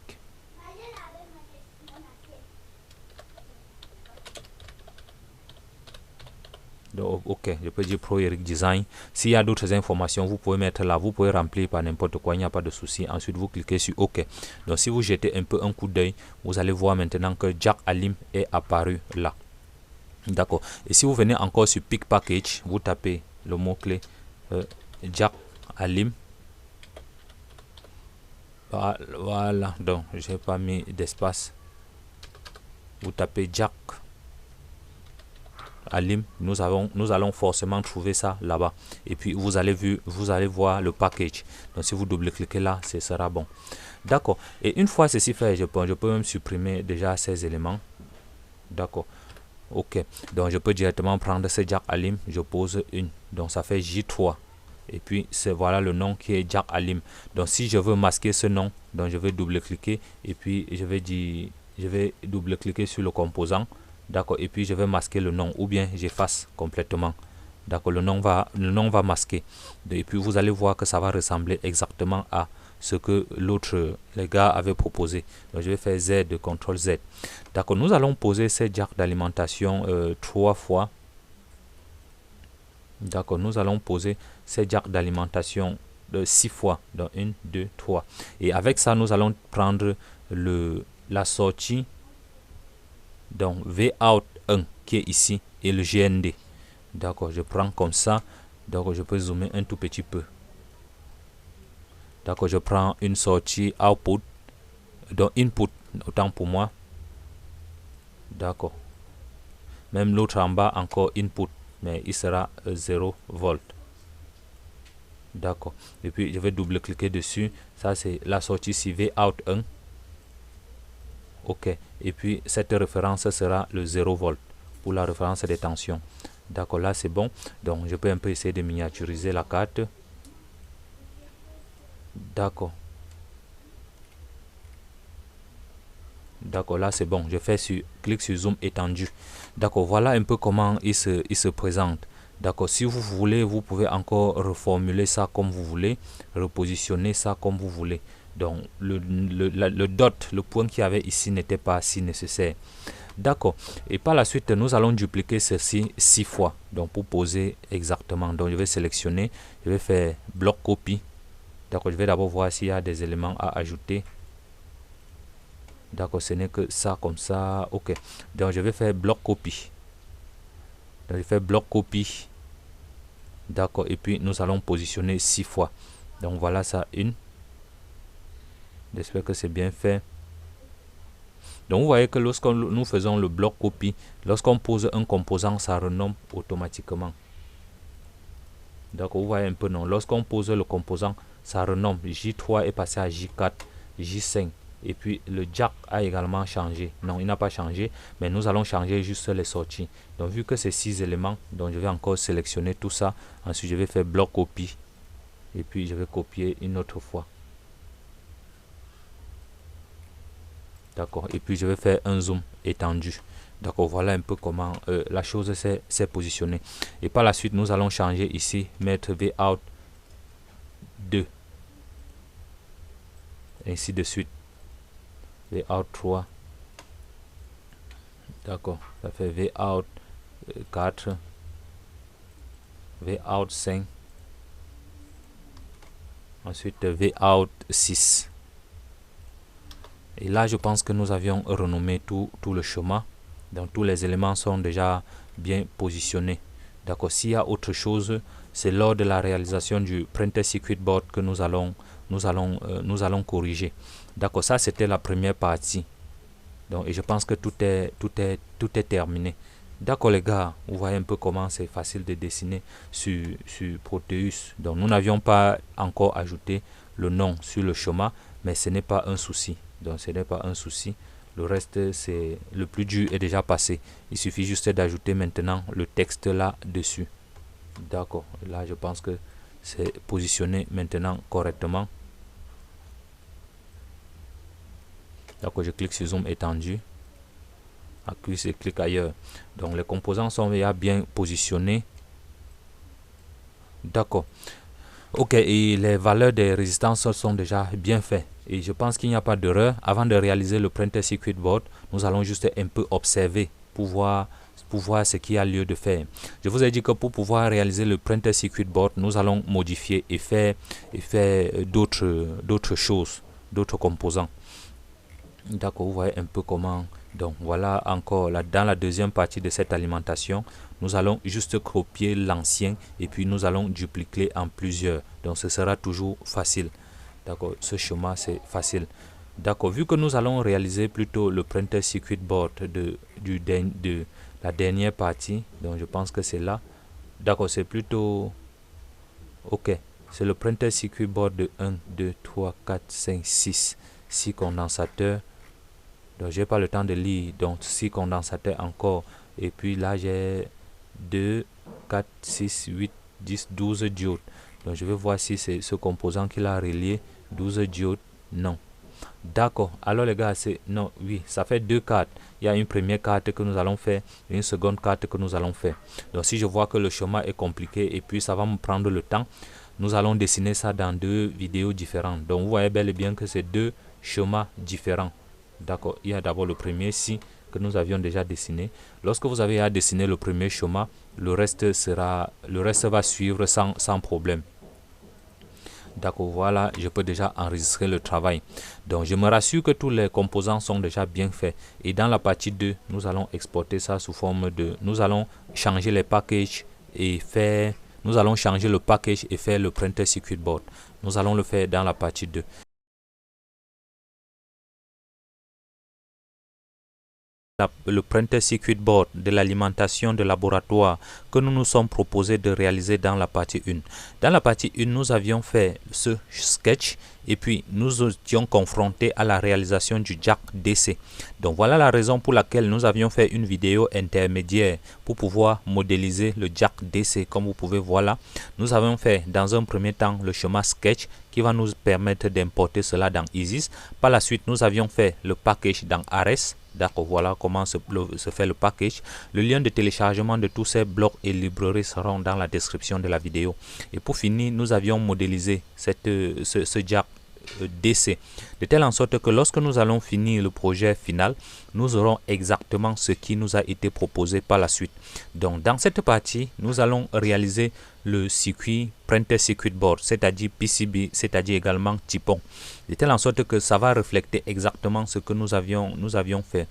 Donc, OK, je peux dire Pro Eric Design. S'il y a d'autres informations, vous pouvez mettre là, vous pouvez remplir par n'importe quoi, il n'y a pas de souci. Ensuite, vous cliquez sur OK. Donc, si vous jetez un peu un coup d'œil, vous allez voir maintenant que Jack Alim est apparu là. D'accord. Et si vous venez encore sur Pick Package, vous tapez le mot-clé Jack Alim. Voilà. Donc, je n'ai pas mis d'espace. Vous tapez Jack Alim. Nous allons forcément trouver ça là-bas. Et puis, vous allez voir le package. Donc, si vous double-cliquez là, ce sera bon. D'accord. Et une fois ceci fait, je peux même supprimer déjà ces éléments. D'accord. OK, donc je peux directement prendre ce Jack Alim, je pose une, donc ça fait J3 et puis c'est voilà le nom qui est Jack Alim. Donc si je veux masquer ce nom, donc je vais double cliquer et puis je vais double cliquer sur le composant, d'accord, et puis je vais masquer le nom ou bien j'efface complètement. D'accord, le nom va masquer et puis vous allez voir que ça va ressembler exactement à ce que les gars avaient proposé. Donc je vais faire Z de CTRL Z. D'accord, nous allons poser ces jacks d'alimentation 3 fois. D'accord, nous allons poser ces jacks d'alimentation 6 fois. Donc 1, 2, 3. Et avec ça, nous allons prendre la sortie. Donc Vout 1 qui est ici et le GND. D'accord, je prends comme ça. Donc je peux zoomer un tout petit peu. D'accord, je prends une sortie output, donc input, autant pour moi. D'accord. Même l'autre en bas, encore input, mais il sera 0 volt. D'accord. Et puis, je vais double-cliquer dessus. Ça, c'est la sortie CV out 1. OK. Et puis, cette référence sera le 0 volt pour la référence des tensions. D'accord, là, c'est bon. Donc, je peux un peu essayer de miniaturiser la carte. D'accord. D'accord, là c'est bon. Je fais clic sur zoom étendu. D'accord, voilà un peu comment il se présente. D'accord, si vous voulez, vous pouvez encore reformuler ça comme vous voulez, repositionner ça comme vous voulez. Donc, le dot, le point qu'il y avait ici n'était pas si nécessaire. D'accord, et par la suite, nous allons dupliquer ceci 6 fois. Donc, pour poser exactement. Donc, je vais sélectionner, je vais faire bloc copie. D'accord, je vais d'abord voir s'il y a des éléments à ajouter. D'accord, ce n'est que ça comme ça. Ok, donc je vais faire bloc copie. Donc je fais bloc copie. D'accord, et puis nous allons positionner 6 fois. Donc voilà ça, une. J'espère que c'est bien fait. Donc vous voyez que lorsque nous faisons le bloc copie, lorsqu'on pose un composant, ça renomme automatiquement. D'accord, vous voyez un peu, non? Lorsqu'on pose le composant, ça renomme. J3 est passé à J4, J5. Et puis le jack a également changé. Non, il n'a pas changé, mais nous allons changer juste les sorties. Donc vu que c'est 6 éléments, donc je vais encore sélectionner tout ça. Ensuite, je vais faire bloc copie. Et puis je vais copier une autre fois. D'accord, et puis je vais faire un zoom étendu. D'accord, voilà un peu comment la chose s'est positionnée. Et par la suite, nous allons changer ici, mettre vout 2. Ainsi de suite. vout 3. D'accord, ça fait vout 4. vout 5. Ensuite, vout 6. Et là, je pense que nous avions renommé tout le schéma. Donc, tous les éléments sont déjà bien positionnés. D'accord. S'il y a autre chose, c'est lors de la réalisation du printer circuit board que nous allons corriger. D'accord. Ça, c'était la première partie. Donc, et je pense que tout est terminé. D'accord, les gars. Vous voyez un peu comment c'est facile de dessiner sur Proteus. Donc, nous n'avions pas encore ajouté le nom sur le schéma, mais ce n'est pas un souci. Donc ce n'est pas un souci. Le reste, c'est le plus dur est déjà passé. Il suffit juste d'ajouter maintenant le texte là dessus. D'accord. Là, je pense que c'est positionné maintenant correctement. D'accord. Je clique sur zoom étendu. Appuie et clique ailleurs. Donc les composants sont déjà bien positionnés. D'accord. Ok, et les valeurs des résistances sont déjà bien faites. Et je pense qu'il n'y a pas d'erreur. Avant de réaliser le printer circuit board, nous allons juste un peu observer pour voir ce qu'il y a lieu de faire. Je vous ai dit que pour pouvoir réaliser le printer circuit board, nous allons modifier et faire d'autres choses, d'autres composants. D'accord, vous voyez un peu comment. Donc voilà encore là, dans la deuxième partie de cette alimentation, nous allons juste copier l'ancien et puis nous allons dupliquer en plusieurs. Donc ce sera toujours facile. D'accord, ce schéma c'est facile. D'accord, vu que nous allons réaliser plutôt le printer circuit board de la dernière partie, donc je pense que c'est là. D'accord, c'est plutôt. Ok, c'est le printer circuit board de 1, 2, 3, 4, 5, 6. 6 condensateurs. Donc j'ai pas le temps de lire, donc 6 condensateurs encore, et puis là j'ai 2, 4, 6, 8, 10, 12 diodes. Donc je vais voir si c'est ce composant qu'il a relié. 12 diodes, non. D'accord, alors les gars, c'est non, oui, ça fait deux cartes. Il y a une première carte que nous allons faire et une seconde carte que nous allons faire. Donc si je vois que le schéma est compliqué et puis ça va me prendre le temps, nous allons dessiner ça dans deux vidéos différentes. Donc vous voyez bel et bien que c'est deux schémas différents. D'accord, il y a d'abord le premier ici que nous avions déjà dessiné. Lorsque vous avez à dessiner le premier schéma, le reste va suivre sans problème. D'accord, voilà, je peux déjà enregistrer le travail. Donc je me rassure que tous les composants sont déjà bien faits. Et dans la partie 2, nous allons exporter ça sous forme de. Nous allons changer les packages et faire. Nous allons changer le package et faire le printer circuit board. Nous allons le faire dans la partie 2. Le printer circuit board de l'alimentation de laboratoire que nous nous sommes proposés de réaliser dans la partie 1. Dans la partie 1, nous avions fait ce sketch et puis nous étions confrontés à la réalisation du jack DC. Donc voilà la raison pour laquelle nous avions fait une vidéo intermédiaire pour pouvoir modéliser le jack DC. Comme vous pouvez voir là, nous avons fait dans un premier temps le schéma sketch qui va nous permettre d'importer cela dans Isis. Par la suite, nous avions fait le package dans Ares. D'accord, voilà comment se fait le package. Le lien de téléchargement de tous ces blocs et librairies seront dans la description de la vidéo. Et pour finir, nous avions modélisé ce jack DC, de telle en sorte que lorsque nous allons finir le projet final, nous aurons exactement ce qui nous a été proposé par la suite. Donc dans cette partie, nous allons réaliser le circuit Printed Circuit Board, c'est-à-dire PCB, c'est-à-dire également Typon, de telle en sorte que ça va refléter exactement ce que nous avions fait.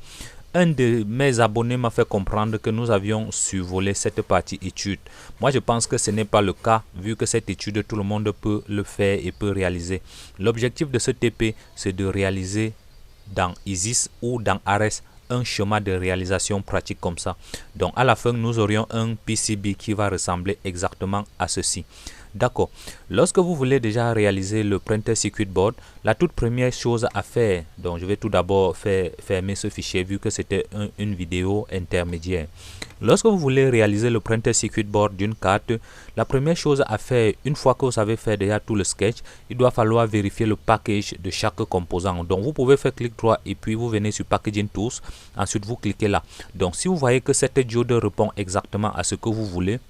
Un de mes abonnés m'a fait comprendre que nous avions survolé cette partie étude. Moi, je pense que ce n'est pas le cas, vu que cette étude, tout le monde peut le faire et peut réaliser. L'objectif de ce TP, c'est de réaliser dans ISIS ou dans ARES un schéma de réalisation pratique comme ça. Donc, à la fin, nous aurions un PCB qui va ressembler exactement à ceci. D'accord. Lorsque vous voulez déjà réaliser le Printed Circuit Board, la toute première chose à faire, donc je vais tout d'abord fermer ce fichier vu que c'était une vidéo intermédiaire. Lorsque vous voulez réaliser le Printed Circuit Board d'une carte, la première chose à faire, une fois que vous avez fait déjà tout le sketch, il doit falloir vérifier le package de chaque composant. Donc vous pouvez faire clic droit et puis vous venez sur Packaging Tools, ensuite vous cliquez là. Donc si vous voyez que cette diode répond exactement à ce que vous voulez,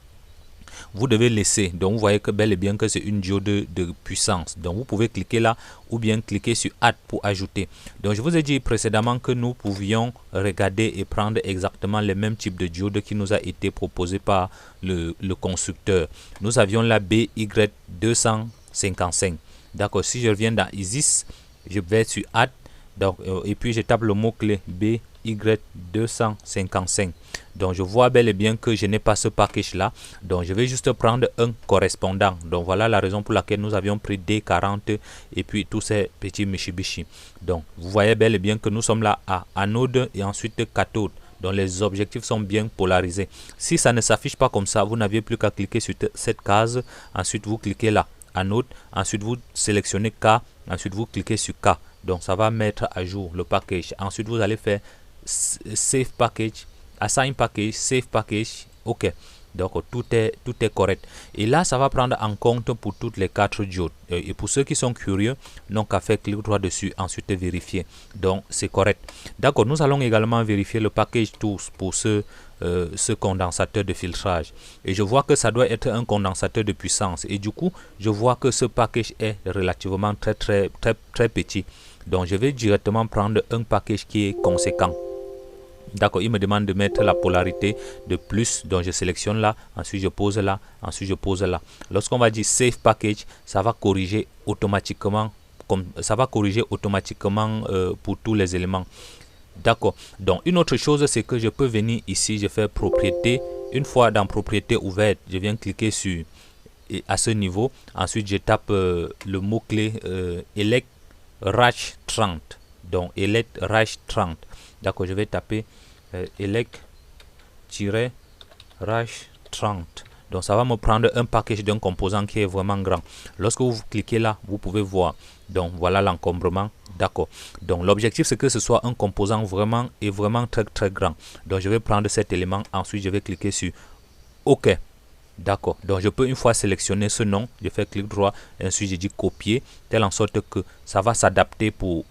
vous devez laisser. Donc vous voyez que bel et bien que c'est une diode de puissance. Donc vous pouvez cliquer là ou bien cliquer sur Add pour ajouter. Donc je vous ai dit précédemment que nous pouvions regarder et prendre exactement les mêmes types de diodes qui nous a été proposé par le constructeur. Nous avions la BY255. D'accord, si je reviens dans ISIS, je vais sur Add. Donc, et puis je tape le mot-clé BY255. Donc je vois bel et bien que je n'ai pas ce package là. Donc je vais juste prendre un correspondant. Donc voilà la raison pour laquelle nous avions pris D40 et puis tous ces petits Mitsubishi. Donc vous voyez bel et bien que nous sommes là à anode et ensuite cathode. Donc les objectifs sont bien polarisés. Si ça ne s'affiche pas comme ça, vous n'aviez plus qu'à cliquer sur cette case. Ensuite vous cliquez là, anode. Ensuite vous sélectionnez K. Ensuite vous cliquez sur K. Donc ça va mettre à jour le package. Ensuite vous allez faire Save Package, Assign Package, Save Package. OK. Donc tout est correct. Et là ça va prendre en compte pour toutes les 4 diodes. Et pour ceux qui sont curieux, n'ont qu'à faire clic droit dessus, ensuite vérifier. Donc c'est correct. D'accord. Nous allons également vérifier le package Tools pour ce condensateur de filtrage. Et je vois que ça doit être un condensateur de puissance. Et du coup, je vois que ce package est relativement très petit. Donc je vais directement prendre un package qui est conséquent. D'accord, il me demande de mettre la polarité de plus, donc je sélectionne là, ensuite je pose là, ensuite je pose là. Lorsqu'on va dire Save Package, ça va corriger automatiquement, pour tous les éléments. D'accord, donc une autre chose, c'est que je peux venir ici, je fais propriété. Une fois dans propriété ouverte, je viens cliquer sur, et à ce niveau, ensuite je tape le mot-clé Elect Rach 30. Donc Elect Rach 30. D'accord, je vais taper Elect-Rach 30. Donc ça va me prendre un package d'un composant qui est vraiment grand. Lorsque vous cliquez là, vous pouvez voir. Donc voilà l'encombrement. D'accord. Donc l'objectif c'est que ce soit un composant vraiment très grand. Donc je vais prendre cet élément. Ensuite je vais cliquer sur OK. D'accord. Donc je peux une fois sélectionner ce nom, je fais clic droit. Et ensuite je dis copier. Telle en sorte que ça va s'adapter pour...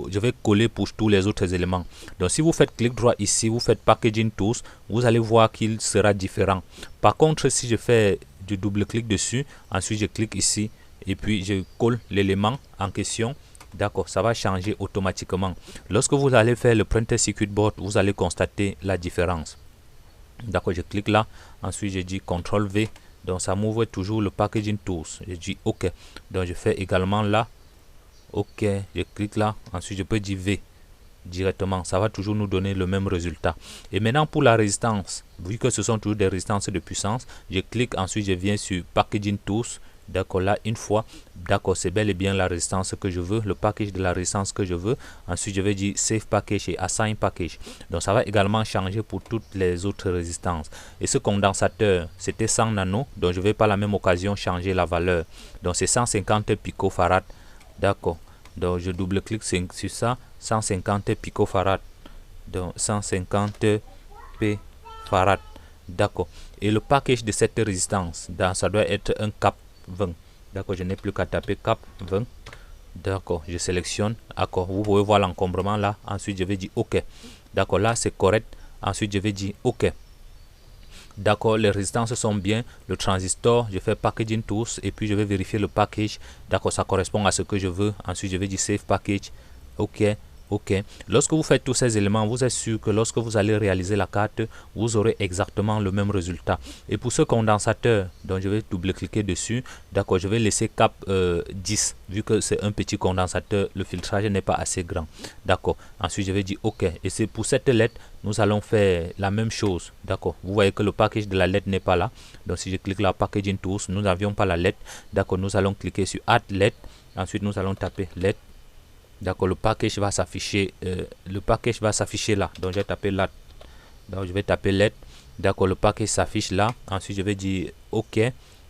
Je vais coller pour tous les autres éléments. Donc si vous faites clic droit ici, vous faites Packaging Tools, vous allez voir qu'il sera différent. Par contre, si je fais du double-clic dessus, ensuite je clique ici et puis je colle l'élément en question. D'accord, ça va changer automatiquement. Lorsque vous allez faire le Printed Circuit Board, vous allez constater la différence. D'accord, je clique là, ensuite je dis CTRL V. Donc ça m'ouvre toujours le Packaging Tools. Je dis OK. Donc je fais également là. OK, je clique là, ensuite je peux dire V directement, ça va toujours nous donner le même résultat. Et maintenant pour la résistance, vu que ce sont toujours des résistances de puissance, je clique, ensuite je viens sur Packaging Tools. D'accord, là une fois, d'accord, c'est bel et bien la résistance que je veux, le package de la résistance que je veux. Ensuite je vais dire Save Package et Assign Package. Donc ça va également changer pour toutes les autres résistances. Et ce condensateur, c'était 100 nano, donc je vais par la même occasion changer la valeur. Donc c'est 150 picofarad. D'accord, donc je double-clique sur ça, 150 picofarad, donc 150 p farad. D'accord, et le package de cette résistance, ça doit être un cap 20. D'accord, je n'ai plus qu'à taper cap 20. D'accord, je sélectionne. D'accord, vous pouvez voir l'encombrement là. Ensuite je vais dire OK. D'accord, là c'est correct. Ensuite je vais dire OK. D'accord, les résistances sont bien. Le transistor, je fais packaging tools et puis je vais vérifier le package. D'accord, ça correspond à ce que je veux. Ensuite, je vais dire save package. OK. OK. Lorsque vous faites tous ces éléments, vous êtes sûr que lorsque vous allez réaliser la carte, vous aurez exactement le même résultat. Et pour ce condensateur, donc je vais double-cliquer dessus. D'accord, je vais laisser cap 10, vu que c'est un petit condensateur, le filtrage n'est pas assez grand. D'accord. Ensuite, je vais dire OK. Et c'est pour cette lettre, nous allons faire la même chose. D'accord. Vous voyez que le package de la lettre n'est pas là. Donc, si je clique là, Packaging Tools, nous n'avions pas la lettre. D'accord. Nous allons cliquer sur Add lettre. Ensuite, nous allons taper lettre. D'accord, le package va s'afficher là. Donc je vais taper là. Donc je vais taper lettre. D'accord, le package s'affiche là. Ensuite je vais dire OK.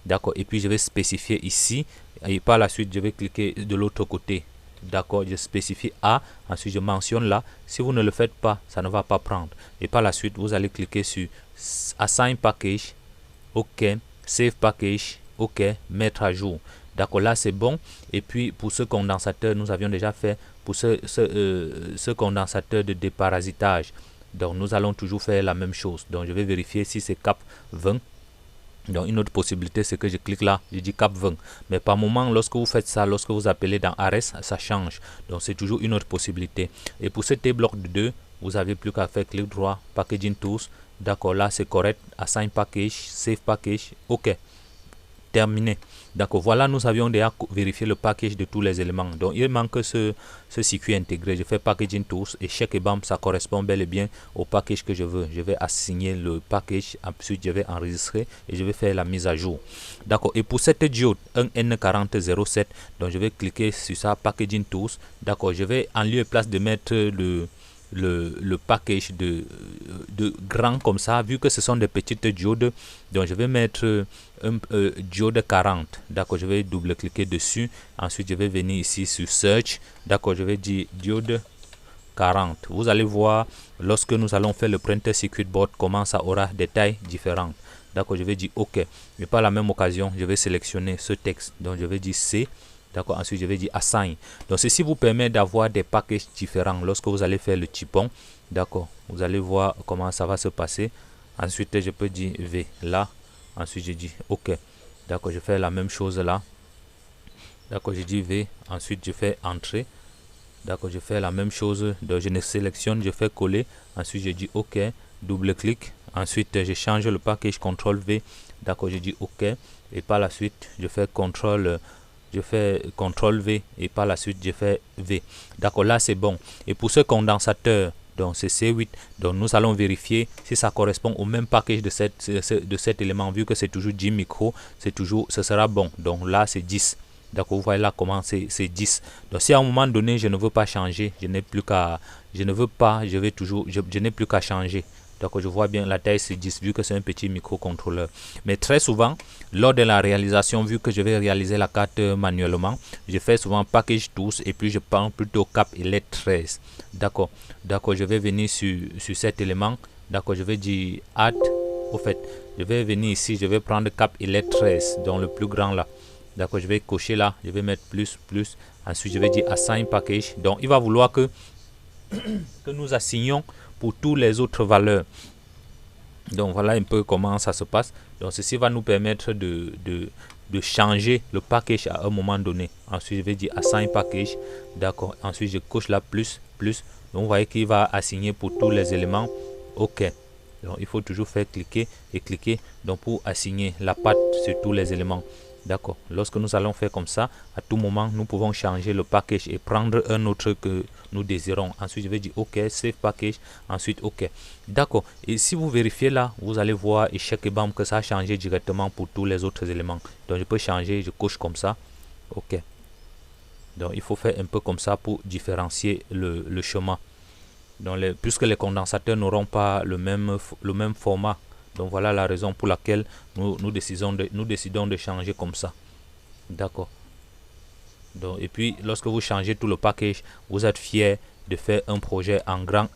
D'accord, et puis je vais spécifier ici. Et par la suite je vais cliquer de l'autre côté. D'accord, je spécifie A. Ensuite je mentionne là. Si vous ne le faites pas, ça ne va pas prendre. Et par la suite vous allez cliquer sur Assign Package. OK, Save Package. OK, mettre à jour. D'accord, là c'est bon. Et puis pour ce condensateur, nous avions déjà fait pour ce condensateur de déparasitage. Donc nous allons toujours faire la même chose. Donc je vais vérifier si c'est cap 20. Donc une autre possibilité, c'est que je clique là, je dis cap 20. Mais par moment, lorsque vous faites ça, lorsque vous appelez dans ARES, ça change. Donc c'est toujours une autre possibilité. Et pour ce T-bloc de 2, vous n'avez plus qu'à faire clic droit, Packaging Tools. D'accord, là c'est correct. Assign Package, Save Package, OK. Terminé. D'accord, voilà, nous avions déjà vérifié le package de tous les éléments. Donc, il manque ce circuit intégré. Je fais Packaging Tools et check et bam, ça correspond bel et bien au package que je veux. Je vais assigner le package, ensuite je vais enregistrer et je vais faire la mise à jour. D'accord, et pour cette diode, un N4007, donc je vais cliquer sur ça, Packaging Tools. D'accord, je vais en lieu et place de mettre le package de grand comme ça, vu que ce sont des petites diodes, donc je vais mettre un diode 40. D'accord, je vais double cliquer dessus, ensuite je vais venir ici sur search. D'accord, je vais dire diode 40. Vous allez voir lorsque nous allons faire le printer circuit board comment ça aura des tailles différentes. D'accord, je vais dire OK, mais par la même occasion je vais sélectionner ce texte, donc je vais dire C. D'accord, ensuite je vais dire assign. Donc ceci vous permet d'avoir des packages différents lorsque vous allez faire le chipon. D'accord, vous allez voir comment ça va se passer. Ensuite je peux dire V là. Ensuite je dis OK. D'accord, je fais la même chose là. D'accord, je dis V. Ensuite je fais entrer. D'accord, je fais la même chose. Donc je ne sélectionne, je fais coller. Ensuite je dis OK. Double clic. Ensuite je change le package CTRL V. D'accord, je dis OK. Et par la suite je fais CTRL V et par la suite je fais V. D'accord, là c'est bon. Et pour ce condensateur, donc c'est C8, donc nous allons vérifier si ça correspond au même package de cet élément. Vu que c'est toujours 10 micros, ce sera bon. Donc là c'est 10. D'accord, vous voyez là comment c'est 10. Donc si à un moment donné je ne veux pas changer, je n'ai plus qu'à changer. Donc je vois bien la taille c'est 10 vu que c'est un petit microcontrôleur. Mais très souvent, lors de la réalisation, vu que je vais réaliser la carte manuellement, je fais souvent package tools et puis je prends plutôt cap et lettre 13. D'accord, je vais venir sur cet élément. D'accord, je vais dire add. Au fait, je vais venir ici, je vais prendre cap et lettre 13, donc le plus grand là. D'accord, je vais cocher là, je vais mettre plus. Ensuite, je vais dire assign package. Donc, il va vouloir que nous assignions pour toutes les autres valeurs. Donc voilà un peu comment ça se passe. Donc ceci va nous permettre de changer le package à un moment donné. Ensuite je vais dire assign package. D'accord, ensuite je coche là plus. Donc vous voyez qu'il va assigner pour tous les éléments. OK, donc il faut toujours faire cliquer et cliquer donc pour assigner la patte sur tous les éléments. D'accord, lorsque nous allons faire comme ça, à tout moment nous pouvons changer le package et prendre un autre que nous désirons. Ensuite je vais dire OK, save package, ensuite OK. D'accord, et si vous vérifiez là, vous allez voir et check et bam que ça a changé directement pour tous les autres éléments. Donc je peux changer, je coche comme ça. OK, donc il faut faire un peu comme ça pour différencier le chemin. Donc puisque les condensateurs n'auront pas le même format. Donc voilà la raison pour laquelle nous décidons de changer comme ça. D'accord. Donc et puis lorsque vous changez tout le package, vous êtes fier de faire un projet en grand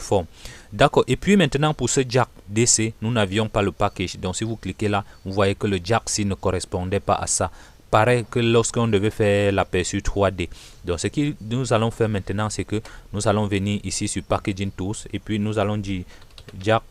forme. D'accord. Et puis maintenant pour ce jack DC, nous n'avions pas le package. Donc si vous cliquez là, vous voyez que le jack ci ne correspondait pas à ça. Pareil que lorsqu'on devait faire l'aperçu 3D. Donc ce que nous allons faire maintenant, c'est que nous allons venir ici sur Packaging Tools et puis nous allons dire jack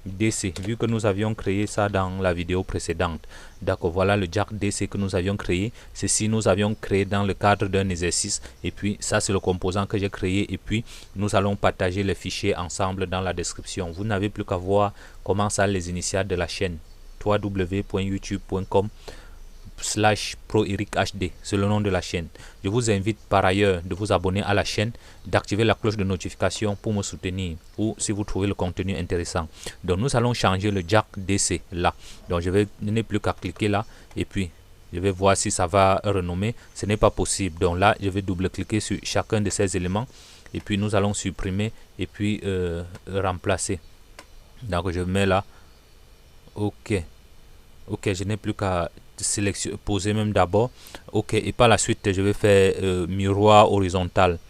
DC, vu que nous avions créé ça dans la vidéo précédente. D'accord, voilà le jack DC que nous avions créé. Ceci, nous avions créé dans le cadre d'un exercice. Et puis, ça, c'est le composant que j'ai créé. Et puis, nous allons partager les fichiers ensemble dans la description. Vous n'avez plus qu'à voir comment ça, les initiales de la chaîne. www.youtube.com/ProEricHD, c'est le nom de la chaîne. Je vous invite par ailleurs de vous abonner à la chaîne, d'activer la cloche de notification pour me soutenir ou si vous trouvez le contenu intéressant. Donc nous allons changer le jack DC là. Donc je n'ai plus qu'à cliquer là et puis je vais voir si ça va renommer. Ce n'est pas possible. Donc là je vais double-cliquer sur chacun de ces éléments et puis nous allons supprimer et puis remplacer. Donc je mets là. Ok, je n'ai plus qu'à sélectionner, poser même d'abord. Ok, et par la suite je vais faire miroir horizontal.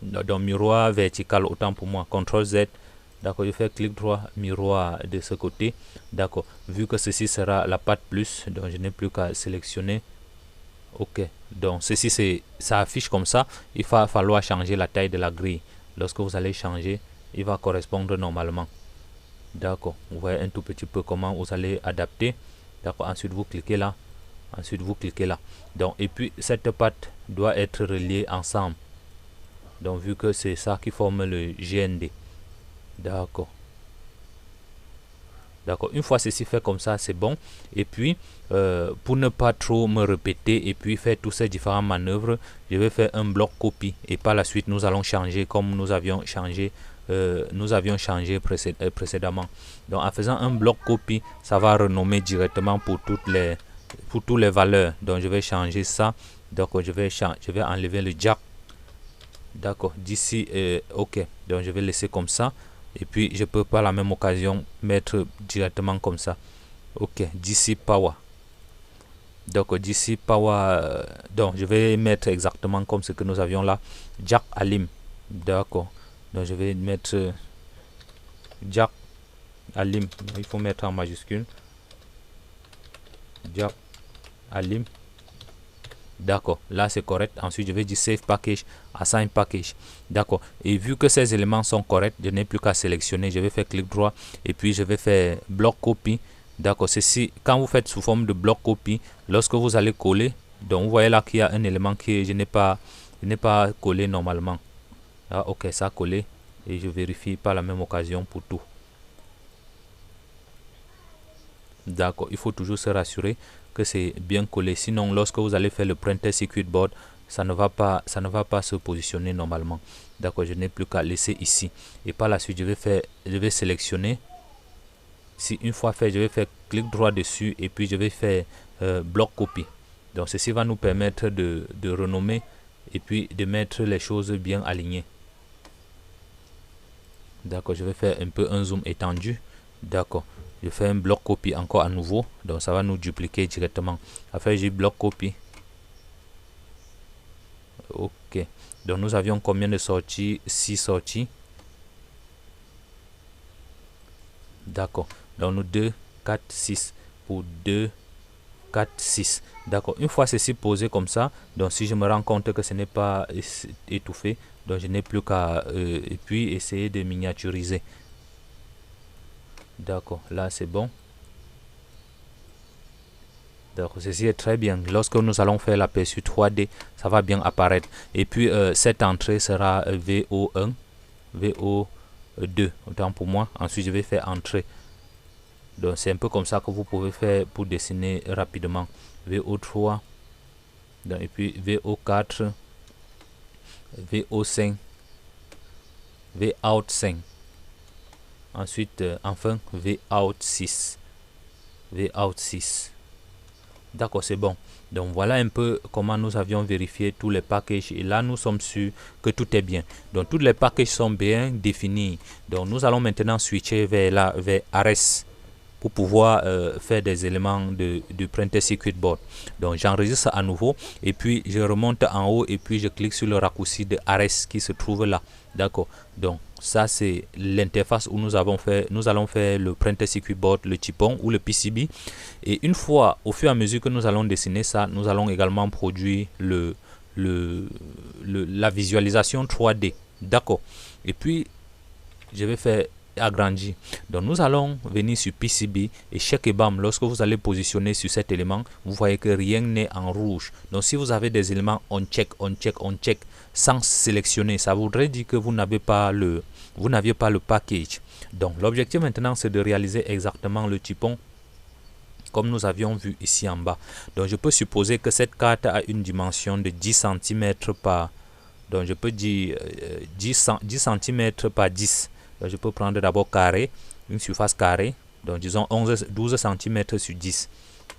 Donc miroir vertical, autant pour moi. CTRL Z. D'accord, je fais clic droit, miroir de ce côté. D'accord, vu que ceci sera la patte plus, donc je n'ai plus qu'à sélectionner. Ok, donc ceci ça affiche comme ça. Il va falloir changer la taille de la grille. Lorsque vous allez changer, il va correspondre normalement. D'accord, vous voyez un tout petit peu comment vous allez adapter. D'accord, ensuite vous cliquez là, ensuite vous cliquez là. Donc et puis cette patte doit être reliée ensemble. Donc vu que c'est ça qui forme le GND. D'accord. D'accord, une fois ceci fait comme ça, c'est bon. Et puis pour ne pas trop me répéter et puis faire tous ces différentes manœuvres, je vais faire un bloc copie et par la suite nous allons changer comme nous avions changé précédemment. Donc en faisant un bloc copie, ça va renommer directement pour toutes les valeurs. Donc je vais changer ça. Donc je vais enlever le jack. D'accord, d'ici ok, donc je vais laisser comme ça et puis je peux par la même occasion mettre directement comme ça. Ok, DC power. Donc DC power, donc je vais mettre exactement comme ce que nous avions là, jack alim. D'accord, donc je vais mettre jack alim, il faut mettre en majuscule jack alim. D'accord, là c'est correct. Ensuite je vais dire save package, assign package. D'accord, et vu que ces éléments sont corrects, je n'ai plus qu'à sélectionner. Je vais faire clic droit et puis je vais faire bloc copie. D'accord, ceci quand vous faites sous forme de bloc copie, lorsque vous allez coller, donc vous voyez là qu'il y a un élément que je n'ai pas collé normalement. Ah, ok, ça a collé et je vérifie par la même occasion pour tout. D'accord, il faut toujours se rassurer que c'est bien collé, sinon lorsque vous allez faire le printer circuit board, ça ne va pas se positionner normalement. D'accord, je n'ai plus qu'à laisser ici et par la suite je vais sélectionner. Si une fois fait, je vais faire clic droit dessus et puis je vais faire bloc copie. Donc ceci va nous permettre de renommer et puis de mettre les choses bien alignées. D'accord, je vais faire un peu un zoom étendu. D'accord, je fais un bloc copie encore à nouveau, donc ça va nous dupliquer directement. Après j'ai bloc copie. Ok, donc nous avions combien de sorties? 6 sorties. D'accord, donc nous 2 4 6 pour 2 4 6. D'accord, une fois ceci posé comme ça, donc si je me rends compte que ce n'est pas étouffé, donc je n'ai plus qu'à et puis essayer de miniaturiser. D'accord, là c'est bon. Donc ceci est très bien. Lorsque nous allons faire l'aperçu 3D, ça va bien apparaître. Et puis cette entrée sera VO1, VO2, autant pour moi. Ensuite je vais faire entrée. Donc c'est un peu comme ça que vous pouvez faire pour dessiner rapidement. VO3, donc, et puis VO4, VO5, VOUT5. Ensuite, enfin, VOUT6. VOUT6. D'accord, c'est bon. Donc, voilà un peu comment nous avions vérifié tous les packages. Et là, nous sommes sûrs que tout est bien. Donc, tous les packages sont bien définis. Donc, nous allons maintenant switcher vers ARES pour pouvoir faire des éléments de printer circuit board. Donc j'enregistre à nouveau et puis je remonte en haut et puis je clique sur le raccourci de ARES qui se trouve là. D'accord, donc ça c'est l'interface où nous allons faire le printer circuit board, le chipon ou le PCB. Et une fois, au fur et à mesure que nous allons dessiner ça, nous allons également produire la visualisation 3D. D'accord. Et puis, je vais faire agrandir. Donc, nous allons venir sur PCB et check et bam. Lorsque vous allez positionner sur cet élément, vous voyez que rien n'est en rouge. Donc, si vous avez des éléments on check, sans sélectionner, ça voudrait dire que vous n'aviez pas le package. Donc, l'objectif maintenant, c'est de réaliser exactement le typon comme nous avions vu ici en bas. Donc, je peux supposer que cette carte a une dimension de 10 cm par... Donc, je peux dire 10 cm par 10. Donc, je peux prendre d'abord carré, une surface carrée. Donc, disons 12 cm sur 10.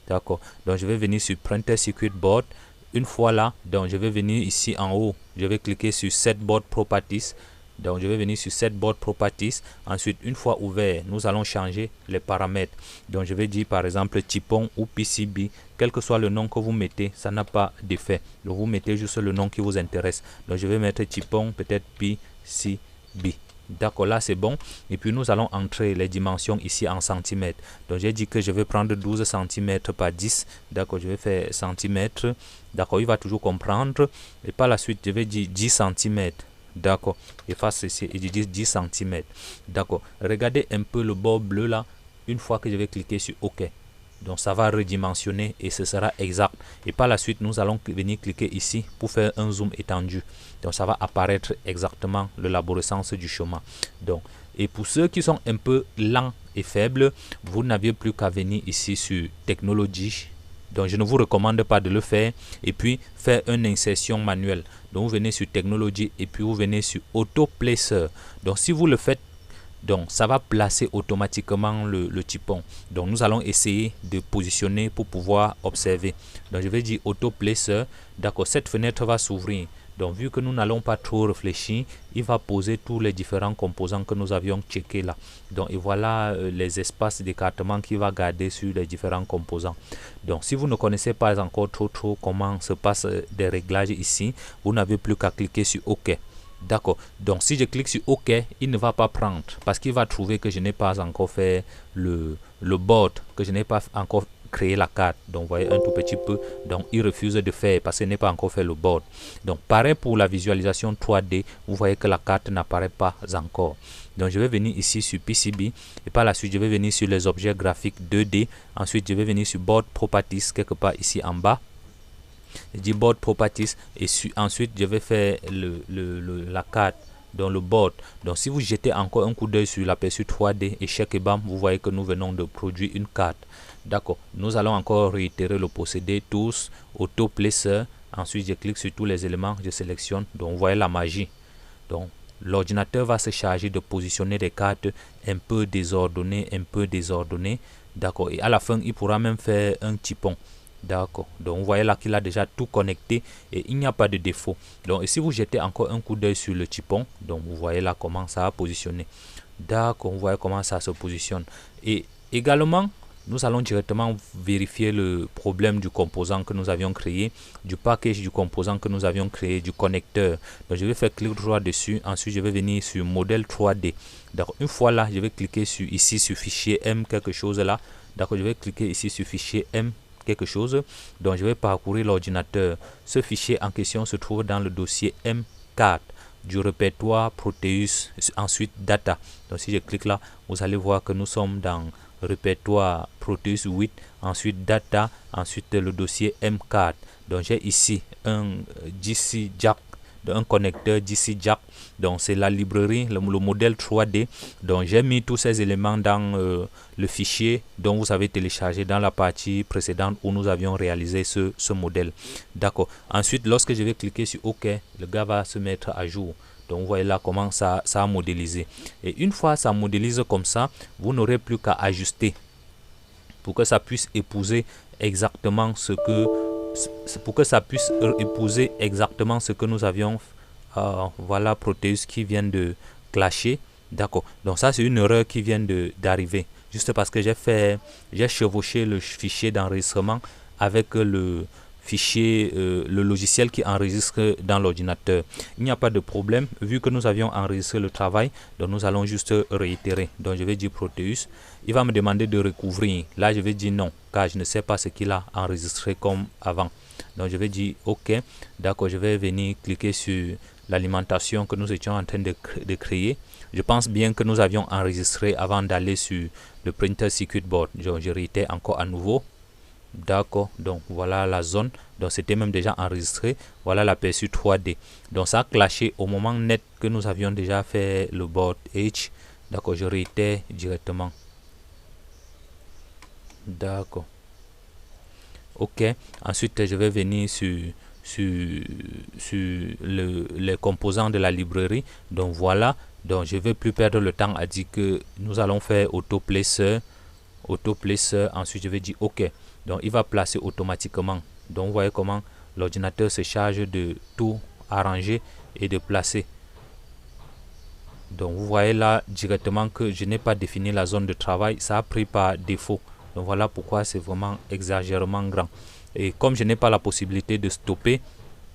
D'accord. Donc, je vais venir sur Printed Circuit Board. Une fois là, donc je vais venir ici en haut. Je vais cliquer sur Set Board Properties. Donc, je vais venir sur Set Board Properties. Ensuite, une fois ouvert, nous allons changer les paramètres. Donc, je vais dire par exemple typon ou PCB. Quel que soit le nom que vous mettez, ça n'a pas d'effet. Donc, vous mettez juste le nom qui vous intéresse. Donc, je vais mettre typon, peut-être PCB. D'accord, là c'est bon. Et puis nous allons entrer les dimensions ici en centimètres. Donc j'ai dit que je vais prendre 12 cm par 10. D'accord, je vais faire centimètres. D'accord, il va toujours comprendre. Et par la suite, je vais dire 10 cm. D'accord, efface ici et je dis 10 cm. D'accord, regardez un peu le bord bleu là. Une fois que je vais cliquer sur OK. Donc ça va redimensionner et ce sera exact. Et par la suite, nous allons venir cliquer ici pour faire un zoom étendu. Donc ça va apparaître exactement le l'arborescence du chemin. Donc, et pour ceux qui sont un peu lents et faibles, vous n'avez plus qu'à venir ici sur technologie. Donc je ne vous recommande pas de le faire. Et puis faire une insertion manuelle. Donc vous venez sur technologie et puis vous venez sur auto placer. Donc si vous le faites, donc ça va placer automatiquement le typon. Donc nous allons essayer de positionner pour pouvoir observer. Donc je vais dire auto placer. D'accord, cette fenêtre va s'ouvrir. Donc vu que nous n'allons pas trop réfléchir, il va poser tous les différents composants que nous avions checkés là. Donc et voilà les espaces d'écartement qu'il va garder sur les différents composants. Donc si vous ne connaissez pas encore trop comment se passent des réglages ici, vous n'avez plus qu'à cliquer sur OK. D'accord. Donc si je clique sur OK, il ne va pas prendre parce qu'il va trouver que je n'ai pas encore fait le board, que je n'ai pas encore créé la carte. Donc vous voyez un tout petit peu. Donc il refuse de faire parce qu'il n'est pas encore fait le board. Donc pareil pour la visualisation 3D, vous voyez que la carte n'apparaît pas encore. Donc je vais venir ici sur PCB et par la suite je vais venir sur les objets graphiques 2D. Ensuite je vais venir sur Board Properties quelque part ici en bas. Je dis Board Properties et ensuite je vais faire la carte dans le board. Donc si vous jetez encore un coup d'œil sur l'aperçu 3D et check et bam, vous voyez que nous venons de produire une carte. D'accord, nous allons encore réitérer le procédé tous, auto placer. Ensuite je clique sur tous les éléments, je sélectionne. Donc vous voyez la magie. Donc l'ordinateur va se charger de positionner des cartes un peu désordonnées, D'accord, et à la fin il pourra même faire un typon. D'accord, donc vous voyez là qu'il a déjà tout connecté et il n'y a pas de défaut. Donc et si vous jetez encore un coup d'œil sur le typon, donc vous voyez là comment ça a positionné. D'accord, vous voyez comment ça se positionne. Et également, nous allons directement vérifier le problème du composant que nous avions créé, du package du composant que nous avions créé, du connecteur. Donc je vais faire clic droit dessus, ensuite je vais venir sur modèle 3D. Donc une fois là, je vais cliquer ici sur fichier M quelque chose là. D'accord, je vais cliquer ici sur fichier M quelque chose. Donc je vais parcourir l'ordinateur. Ce fichier en question se trouve dans le dossier M4 du répertoire Proteus, ensuite data. Donc si je clique là, vous allez voir que nous sommes dans répertoire Proteus 8, ensuite data, ensuite le dossier M4. Donc j'ai ici un DC jack, un connecteur DC jack. Donc c'est la librairie, le modèle 3D. Donc j'ai mis tous ces éléments dans le fichier dont vous avez téléchargé dans la partie précédente où nous avions réalisé ce modèle. D'accord. Ensuite, lorsque je vais cliquer sur OK, le gars va se mettre à jour. Donc vous voyez là comment ça a modélisé. Et une fois ça modélise comme ça, vous n'aurez plus qu'à ajuster pour que ça puisse épouser exactement ce que nous avions. Voilà Proteus qui vient de clasher. D'accord. Donc ça c'est une erreur qui vient d'arriver. Juste parce que j'ai chevauché le fichier d'enregistrement avec le fichier, le logiciel qui enregistre dans l'ordinateur. Il n'y a pas de problème. Vu que nous avions enregistré le travail, donc nous allons juste réitérer. Donc je vais dire Proteus. Il va me demander de recouvrir. Là je vais dire non, car je ne sais pas ce qu'il a enregistré comme avant. Donc je vais dire OK. D'accord, je vais venir cliquer sur l'alimentation que nous étions en train de créer. Je pense bien que nous avions enregistré avant d'aller sur le printer circuit board. Je réitère encore à nouveau. D'accord, donc voilà la zone. Donc c'était même déjà enregistré. Voilà l'aperçu 3D. Donc ça a clashé au moment net que nous avions déjà fait le board H. D'accord, je réitère directement. D'accord. Ok, ensuite je vais venir sur les composants de la librairie. Donc voilà, donc je ne vais plus perdre le temps à dire que nous allons faire auto-placer. Ensuite je vais dire ok. Donc il va placer automatiquement. Donc vous voyez comment l'ordinateur se charge de tout arranger et de placer. Donc vous voyez là directement que je n'ai pas défini la zone de travail, ça a pris par défaut. Donc voilà pourquoi c'est vraiment exagérément grand. Et comme je n'ai pas la possibilité de stopper,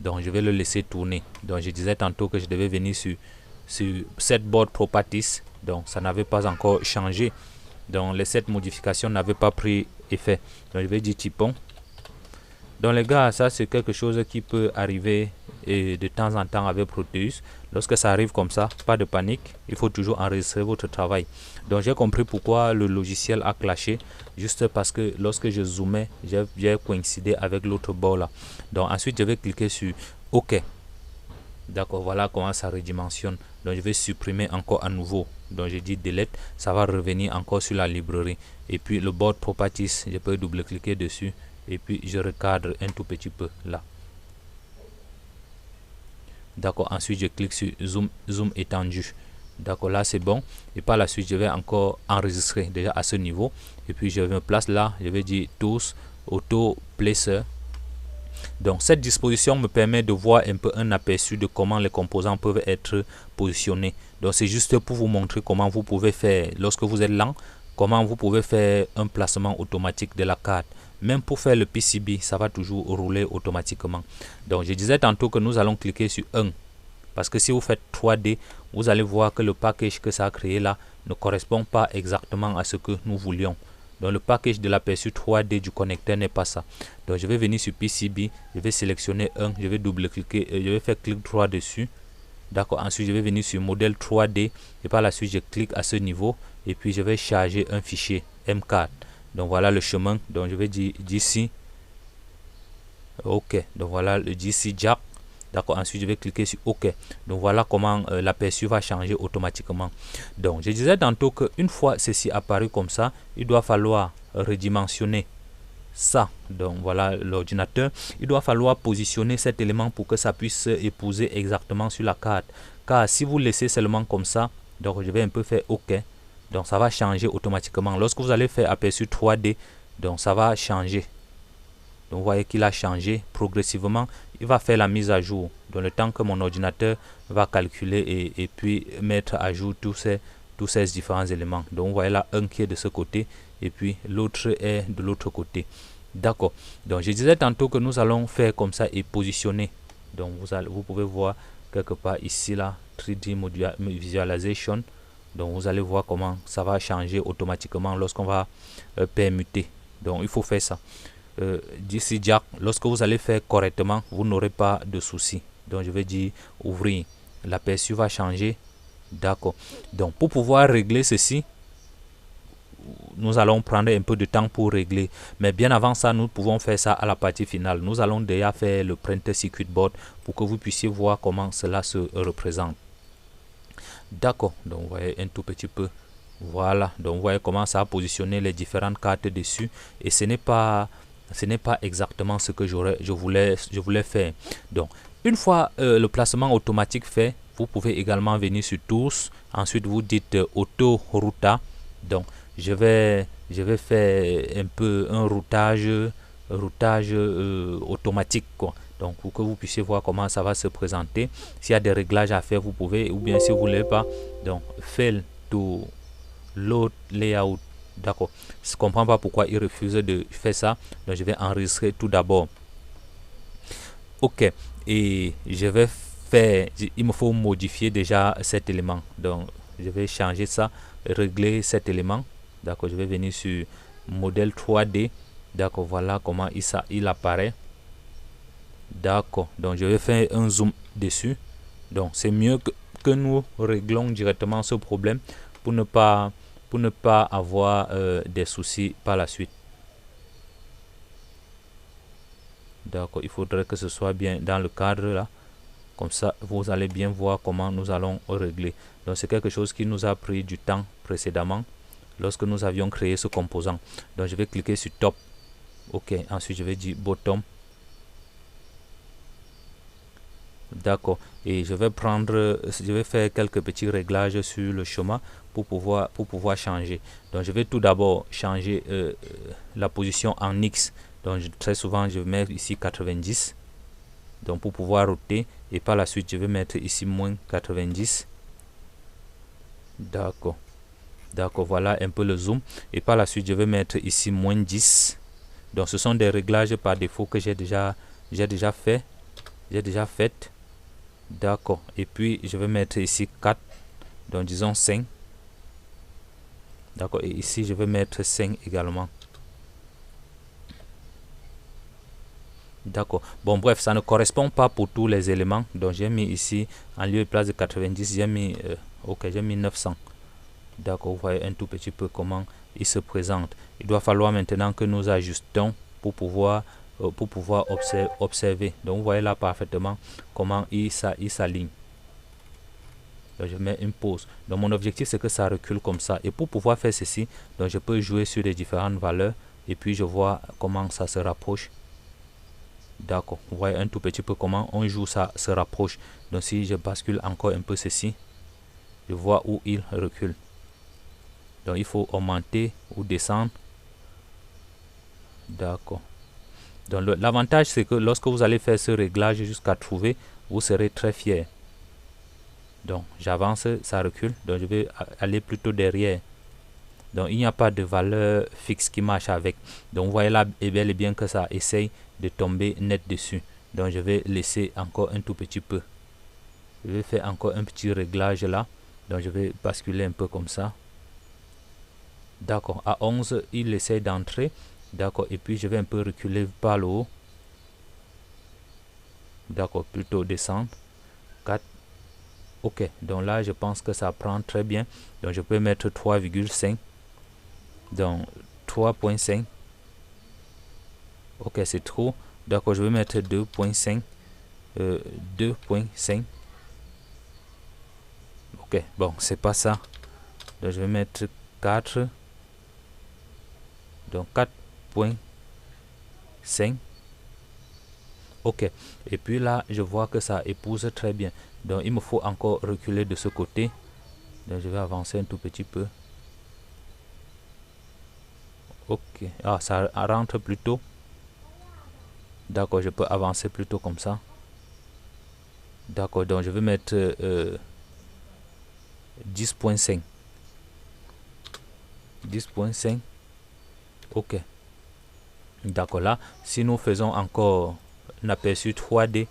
donc je vais le laisser tourner. Donc je disais tantôt que je devais venir sur set board properties. Donc ça n'avait pas encore changé. Donc les 7 modifications n'avaient pas pris effet. Donc je vais dire typon. Donc les gars, ça c'est quelque chose qui peut arriver et de temps en temps avec Proteus. Lorsque ça arrive comme ça, pas de panique, il faut toujours enregistrer votre travail. Donc j'ai compris pourquoi le logiciel a clashé, juste parce que lorsque je zoomais, j'ai coïncidé avec l'autre bord là. Donc ensuite je vais cliquer sur OK. D'accord, voilà comment ça redimensionne. Donc je vais supprimer encore à nouveau. Donc je dis delete, ça va revenir encore sur la librairie. Et puis le board properties, je peux double-cliquer dessus. Et puis je recadre un tout petit peu là. D'accord, ensuite je clique sur zoom étendu. D'accord, là c'est bon. Et par la suite je vais encore enregistrer déjà à ce niveau. Et puis je me place là, je vais dire tous auto placer. Donc cette disposition me permet de voir un peu un aperçu de comment les composants peuvent être positionnés. Donc c'est juste pour vous montrer comment vous pouvez faire, lorsque vous êtes lent, comment vous pouvez faire un placement automatique de la carte. Même pour faire le PCB, ça va toujours rouler automatiquement. Donc je disais tantôt que nous allons cliquer sur 1. Parce que si vous faites 3D, vous allez voir que le package que ça a créé là ne correspond pas exactement à ce que nous voulions. Donc le package de l'aperçu 3D du connecteur n'est pas ça. Donc je vais venir sur PCB, je vais sélectionner 1, je vais double-cliquer, je vais faire clic droit dessus. D'accord, ensuite je vais venir sur modèle 3D et par la suite je clique à ce niveau et puis je vais charger un fichier M4. Donc voilà le chemin. Donc je vais dire DC. OK. Donc voilà le DC Jack. D'accord. Ensuite je vais cliquer sur OK. Donc voilà comment l'aperçu va changer automatiquement. Donc je disais tantôt qu'une fois ceci apparu comme ça, il doit falloir redimensionner ça. Donc voilà l'ordinateur. Il doit falloir positionner cet élément pour que ça puisse épouser exactement sur la carte. Car si vous laissez seulement comme ça, donc je vais un peu faire OK. Donc ça va changer automatiquement. Lorsque vous allez faire aperçu 3D, donc ça va changer. Donc vous voyez qu'il a changé progressivement. Il va faire la mise à jour dans le temps que mon ordinateur va calculer et puis mettre à jour tous ces différents éléments. Donc vous voyez là un qui est de ce côté et puis l'autre est de l'autre côté. D'accord. Donc je disais tantôt que nous allons faire comme ça et positionner. Donc vous pouvez voir quelque part ici là 3D Visualization. Donc vous allez voir comment ça va changer automatiquement lorsqu'on va permuter. Donc il faut faire ça. DC Jack, lorsque vous allez faire correctement, vous n'aurez pas de soucis. Donc je vais dire ouvrir. L'aperçu va changer. D'accord. Donc pour pouvoir régler ceci, nous allons prendre un peu de temps pour régler. Mais bien avant ça, nous pouvons faire ça à la partie finale. Nous allons déjà faire le printer circuit board pour que vous puissiez voir comment cela se représente. D'accord, donc vous voyez un tout petit peu. Voilà, donc vous voyez comment ça a positionné les différentes cartes dessus. Et ce n'est pas exactement ce que je voulais faire. Donc, une fois le placement automatique fait, vous pouvez également venir sur Tools. Ensuite, vous dites Auto Routa. Donc, je vais faire un peu un routage automatique, quoi. Donc pour que vous puissiez voir comment ça va se présenter. S'il y a des réglages à faire, vous pouvez, ou bien si vous ne voulez pas, donc fail to load layout. D'accord. Je ne comprends pas pourquoi il refuse de faire ça. Donc je vais enregistrer tout d'abord. OK. Et je vais faire, il me faut modifier déjà cet élément. Donc je vais changer ça, régler cet élément. D'accord. Je vais venir sur modèle 3D. D'accord. Voilà comment il apparaît. D'accord, donc je vais faire un zoom dessus. Donc c'est mieux que nous réglons directement ce problème pour ne pas avoir des soucis par la suite. D'accord, il faudrait que ce soit bien dans le cadre là. Comme ça, vous allez bien voir comment nous allons régler. Donc c'est quelque chose qui nous a pris du temps précédemment lorsque nous avions créé ce composant. Donc je vais cliquer sur top. Ok, ensuite je vais dire bottom. D'accord, et je vais faire quelques petits réglages sur le chemin pour pouvoir changer. Donc je vais tout d'abord changer la position en X. Donc très souvent je vais mettre ici 90. Donc pour pouvoir roter, et par la suite je vais mettre ici moins 90. D'accord. D'accord, voilà un peu le zoom. Et par la suite je vais mettre ici moins 10. Donc ce sont des réglages par défaut que j'ai déjà fait. D'accord, et puis je vais mettre ici 4, donc disons 5. D'accord, et ici je vais mettre 5 également. D'accord, bon bref, ça ne correspond pas pour tous les éléments. Donc j'ai mis ici en lieu et place de 90, j'ai mis j'ai mis 900. D'accord, vous voyez un tout petit peu comment il se présente. Il doit falloir maintenant que nous ajustons pour pouvoir observer. Donc vous voyez là parfaitement comment il s'aligne. Donc je mets une pause. Donc mon objectif c'est que ça recule comme ça. Et pour pouvoir faire ceci, donc je peux jouer sur les différentes valeurs et puis je vois comment ça se rapproche. D'accord, vous voyez un tout petit peu comment on joue, ça se rapproche. Donc si je bascule encore un peu ceci, je vois où il recule. Donc il faut augmenter ou descendre. D'accord. Donc l'avantage c'est que lorsque vous allez faire ce réglage jusqu'à trouver, vous serez très fier. Donc j'avance, ça recule, donc je vais aller plutôt derrière. Donc il n'y a pas de valeur fixe qui marche avec. Donc vous voyez là, et bel et bien que ça essaye de tomber net dessus. Donc je vais laisser encore un tout petit peu. Je vais faire encore un petit réglage là. Donc je vais basculer un peu comme ça. D'accord, à 11, il essaie d'entrer. D'accord, et puis je vais un peu reculer par le haut. D'accord, plutôt descendre. 4. Ok, donc là je pense que ça prend très bien. Donc je peux mettre 3,5. Donc 3,5. Ok, c'est trop. D'accord, je vais mettre 2,5. 2,5. Ok, bon, c'est pas ça. Donc je vais mettre 4. Donc 4,5. Ok, et puis là je vois que ça épouse très bien. Donc il me faut encore reculer de ce côté. Donc je vais avancer un tout petit peu. Ok, ah, ça rentre plutôt. D'accord, je peux avancer plutôt comme ça. D'accord, donc je vais mettre 10,5. 10,5. Ok. D'accord, là, si nous faisons encore un aperçu 3D,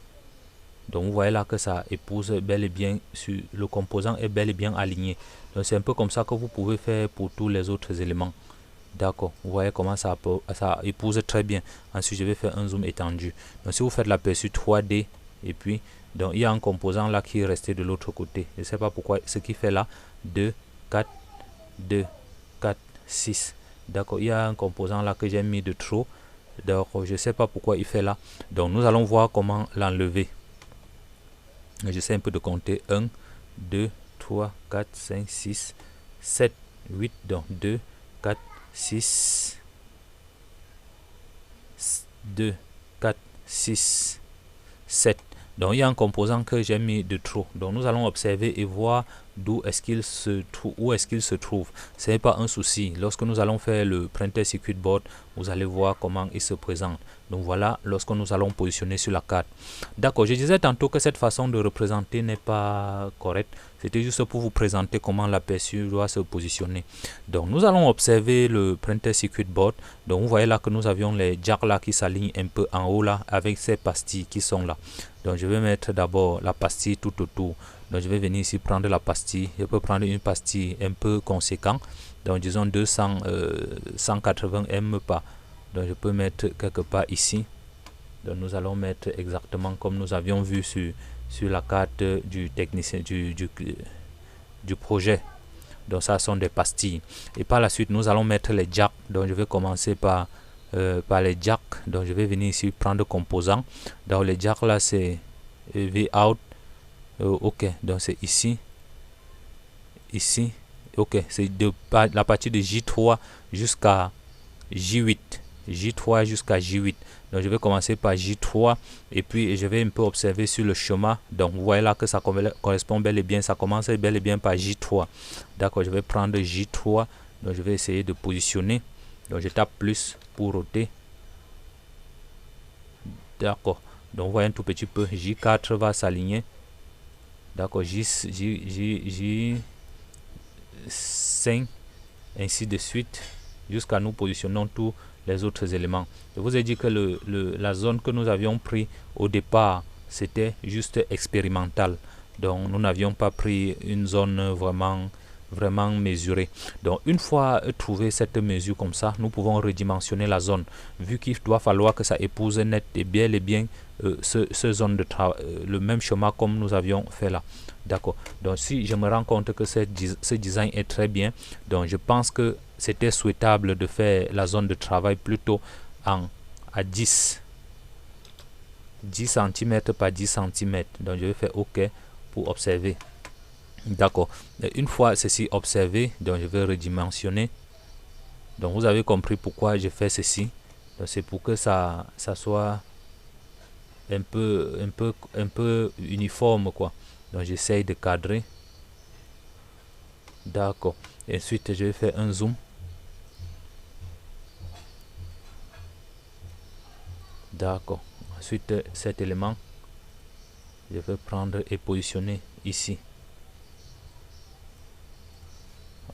donc vous voyez là que ça épouse bel et bien sur le composant est bel et bien aligné. Donc c'est un peu comme ça que vous pouvez faire pour tous les autres éléments. D'accord, vous voyez comment ça épouse très bien. Ensuite je vais faire un zoom étendu. Donc si vous faites l'aperçu 3D et puis donc il y a un composant là qui est resté de l'autre côté. Je ne sais pas pourquoi, ce qui fait là 2, 4, 2, 4, 6. D'accord, il y a un composant là que j'ai mis de trop. Donc je ne sais pas pourquoi il fait là. Donc nous allons voir comment l'enlever. J'essaie un peu de compter 1, 2, 3, 4, 5, 6, 7, 8. Donc 2, 4, 6, 2, 4, 6, 7. Donc il y a un composant que j'ai mis de trop. Donc nous allons observer et voir d'où est-ce qu'il se trouve, où est-ce qu'il se trouve. Ce n'est pas un souci. Lorsque nous allons faire le printer circuit board, vous allez voir comment il se présente. Donc voilà, lorsque nous allons positionner sur la carte. D'accord, je disais tantôt que cette façon de représenter n'est pas correcte. C'était juste pour vous présenter comment l'aperçu doit se positionner. Donc nous allons observer le printer circuit board. Donc vous voyez là que nous avions les jacks là qui s'alignent un peu en haut là avec ces pastilles qui sont là. Donc je vais mettre d'abord la pastille tout autour. Donc je vais venir ici prendre la pastille. Je peux prendre une pastille un peu conséquente. Donc disons 180 m pas. Donc je peux mettre quelque part ici. Donc nous allons mettre exactement comme nous avions vu sur sur la carte du technicien du projet. Donc ça sont des pastilles. Et par la suite, nous allons mettre les jacks. Donc je vais commencer par les jacks. Donc je vais venir ici prendre composants. Dans les jacks là, c'est V out. Ok, donc c'est ici. Ici. Ok, c'est de la partie de J3 jusqu'à J8. J3 jusqu'à J8. Donc je vais commencer par J3 et puis je vais un peu observer sur le schéma. Donc vous voyez là que ça correspond bel et bien, ça commence bel et bien par J3. D'accord, je vais prendre J3. Donc je vais essayer de positionner. Donc je tape plus pour ôter. D'accord, donc vous voyez un tout petit peu, J4 va s'aligner. D'accord, J5, ainsi de suite, jusqu'à nous positionnons tous les autres éléments. Je vous ai dit que la zone que nous avions pris au départ, c'était juste expérimental. Donc nous n'avions pas pris une zone vraiment mesurée. Donc une fois trouvé cette mesure comme ça, nous pouvons redimensionner la zone, vu qu'il doit falloir que ça épouse net et bien ce zone de travail, le même schéma comme nous avions fait là. D'accord, donc si je me rends compte que ce design est très bien, donc je pense que c'était souhaitable de faire la zone de travail plutôt à 10 cm par 10 cm. Donc je vais faire OK pour observer. D'accord, une fois ceci observé, donc je vais redimensionner. Donc vous avez compris pourquoi je fais ceci. C'est pour que ça soit un peu uniforme quoi. Donc j'essaye de cadrer. D'accord, et ensuite je vais faire un zoom. D'accord, ensuite cet élément je vais prendre et positionner ici.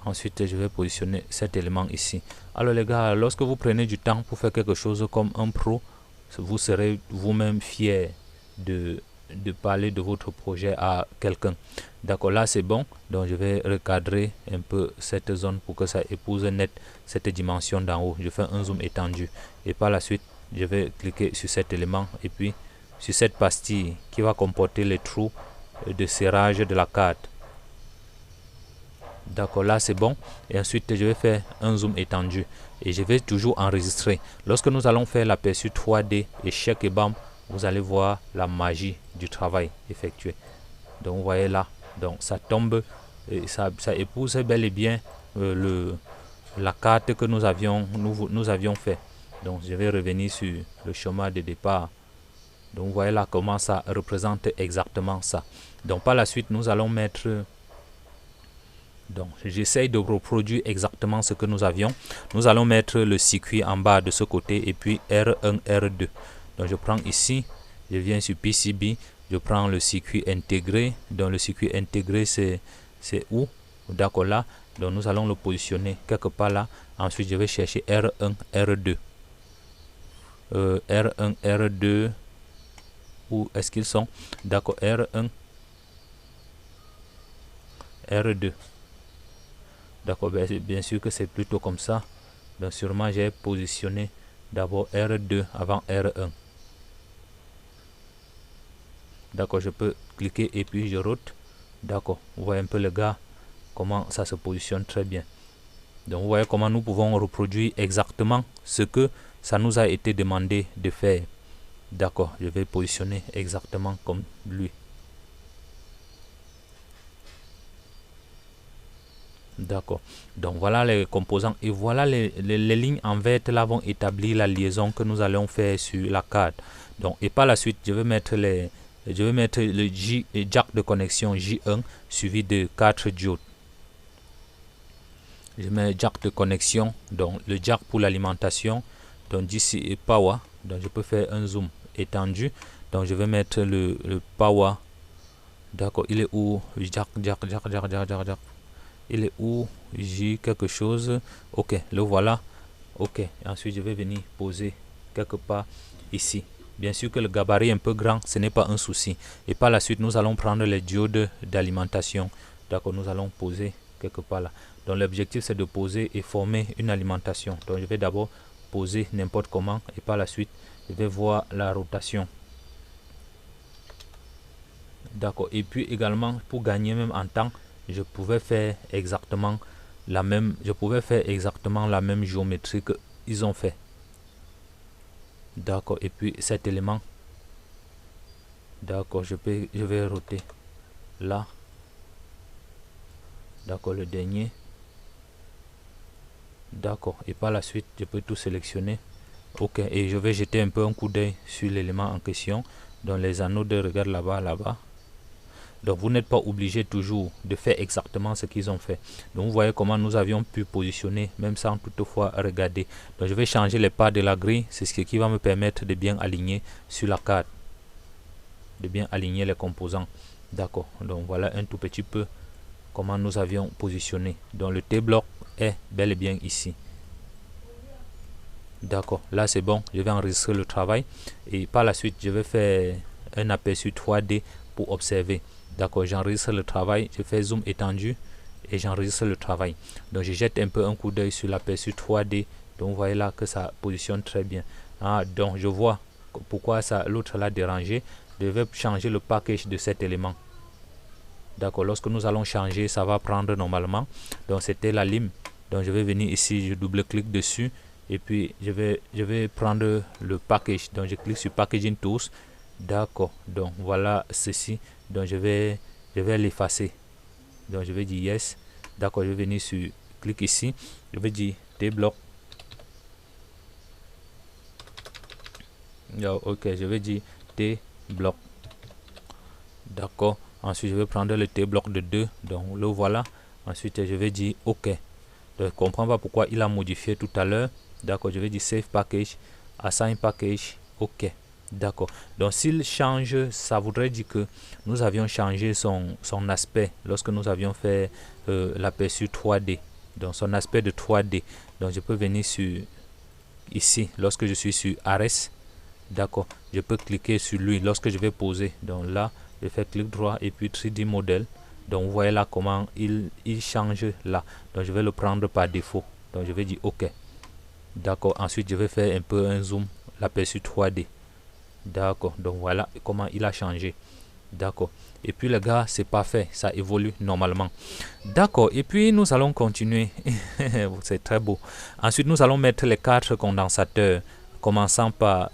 Ensuite je vais positionner cet élément ici. Alors les gars, lorsque vous prenez du temps pour faire quelque chose comme un pro, vous serez vous-même fier de parler de votre projet à quelqu'un. D'accord, là c'est bon. Donc je vais recadrer un peu cette zone pour que ça épouse net cette dimension d'en haut. Je fais un zoom étendu et par la suite je vais cliquer sur cet élément et puis sur cette pastille qui va comporter les trous de serrage de la carte. D'accord, là c'est bon. Et ensuite je vais faire un zoom étendu et je vais toujours enregistrer. Lorsque nous allons faire l'aperçu 3D et check et bam, vous allez voir la magie du travail effectué. Donc vous voyez là, donc ça tombe et ça épouse bel et bien la carte que nous avions fait. Donc je vais revenir sur le schéma de départ. Donc vous voyez là comment ça représente exactement ça. Donc par la suite nous allons mettre, donc j'essaye de reproduire exactement ce que nous avions. Nous allons mettre le circuit en bas de ce côté et puis R1, R2. Donc je prends ici, je viens sur PCB, je prends le circuit intégré. Donc le circuit intégré c'est où? D'accord, là. Donc nous allons le positionner quelque part là. Ensuite je vais chercher R1, R2. R1, R2, où est-ce qu'ils sont? D'accord, R1, R2. D'accord, bien sûr que c'est plutôt comme ça. Donc sûrement j'ai positionné d'abord R2 avant R1. D'accord, je peux cliquer et puis je rote. D'accord, vous voyez un peu le gars, comment ça se positionne très bien. Donc vous voyez comment nous pouvons reproduire exactement ce que ça nous a été demandé de faire. D'accord, je vais positionner exactement comme lui. D'accord, donc voilà les composants et voilà les lignes en vert là vont établir la liaison que nous allons faire sur la carte. Donc et par la suite je vais mettre le jack de connexion J1 suivi de 4 diodes. Je mets jack de connexion, donc le jack pour l'alimentation, donc d'ici et power. Donc je peux faire un zoom étendu. Donc je vais mettre le power. D'accord, il est où? Jack. Il est où? J quelque chose. Ok, le voilà. Ok, ensuite je vais venir poser quelque part ici. Bien sûr que le gabarit est un peu grand, ce n'est pas un souci. Et par la suite, nous allons prendre les diodes d'alimentation. D'accord, nous allons poser quelque part là. Donc l'objectif c'est de poser et former une alimentation. Donc je vais d'abord poser n'importe comment et par la suite, je vais voir la rotation. D'accord. Et puis également, pour gagner même en temps, je pouvais faire exactement la même, géométrie qu'ils ont fait. D'accord. Et puis cet élément, d'accord, je vais roter là. D'accord, le dernier. D'accord. Et par la suite, je peux tout sélectionner. Ok. Et je vais jeter un peu un coup d'œil sur l'élément en question. Dans les anneaux de regard là-bas. Donc vous n'êtes pas obligé toujours de faire exactement ce qu'ils ont fait. Donc vous voyez comment nous avions pu positionner même sans toutefois regarder. Donc je vais changer les pas de la grille. C'est ce qui va me permettre de bien aligner sur la carte. De bien aligner les composants. D'accord. Donc voilà un tout petit peu comment nous avions positionné. Donc le T-bloc est bel et bien ici. D'accord. Là c'est bon. Je vais enregistrer le travail. Et par la suite je vais faire un aperçu 3D pour observer. D'accord, j'enregistre le travail, je fais zoom étendu et j'enregistre le travail. Donc je jette un peu un coup d'œil sur l'aperçu 3D. Donc vous voyez là que ça positionne très bien. Donc je vois pourquoi l'autre l'a dérangé. Je vais changer le package de cet élément. D'accord, lorsque nous allons changer, ça va prendre normalement. Donc c'était la lime. Donc je vais venir ici, je double-clique dessus. Et puis je vais prendre le package. Donc je clique sur Packaging Tools. D'accord, donc voilà ceci. Donc je vais l'effacer. Donc je vais dire yes. D'accord, je vais venir sur clic ici. Je vais dire T-bloc. Ok, je vais dire T-bloc. D'accord. Ensuite, je vais prendre le T-bloc de 2. Donc le voilà. Ensuite, je vais dire OK. Donc, je ne comprends pas pourquoi il a modifié tout à l'heure. D'accord, je vais dire Save Package, Assign Package, OK. D'accord. Donc s'il change, ça voudrait dire que nous avions changé son aspect lorsque nous avions fait l'aperçu 3D. Donc son aspect de 3D. Donc je peux venir sur ici, lorsque je suis sur Ares. D'accord. Je peux cliquer sur lui lorsque je vais poser. Donc là, je fais clic droit et puis 3D modèle. Donc vous voyez là comment il change là. Donc je vais le prendre par défaut. Donc je vais dire OK. D'accord. Ensuite, je vais faire un peu un zoom, l'aperçu 3D. D'accord. Donc voilà comment il a changé. D'accord. Et puis les gars, c'est parfait. Ça évolue normalement. D'accord. Et puis nous allons continuer. C'est très beau. Ensuite, nous allons mettre les 4 condensateurs. Commençant par...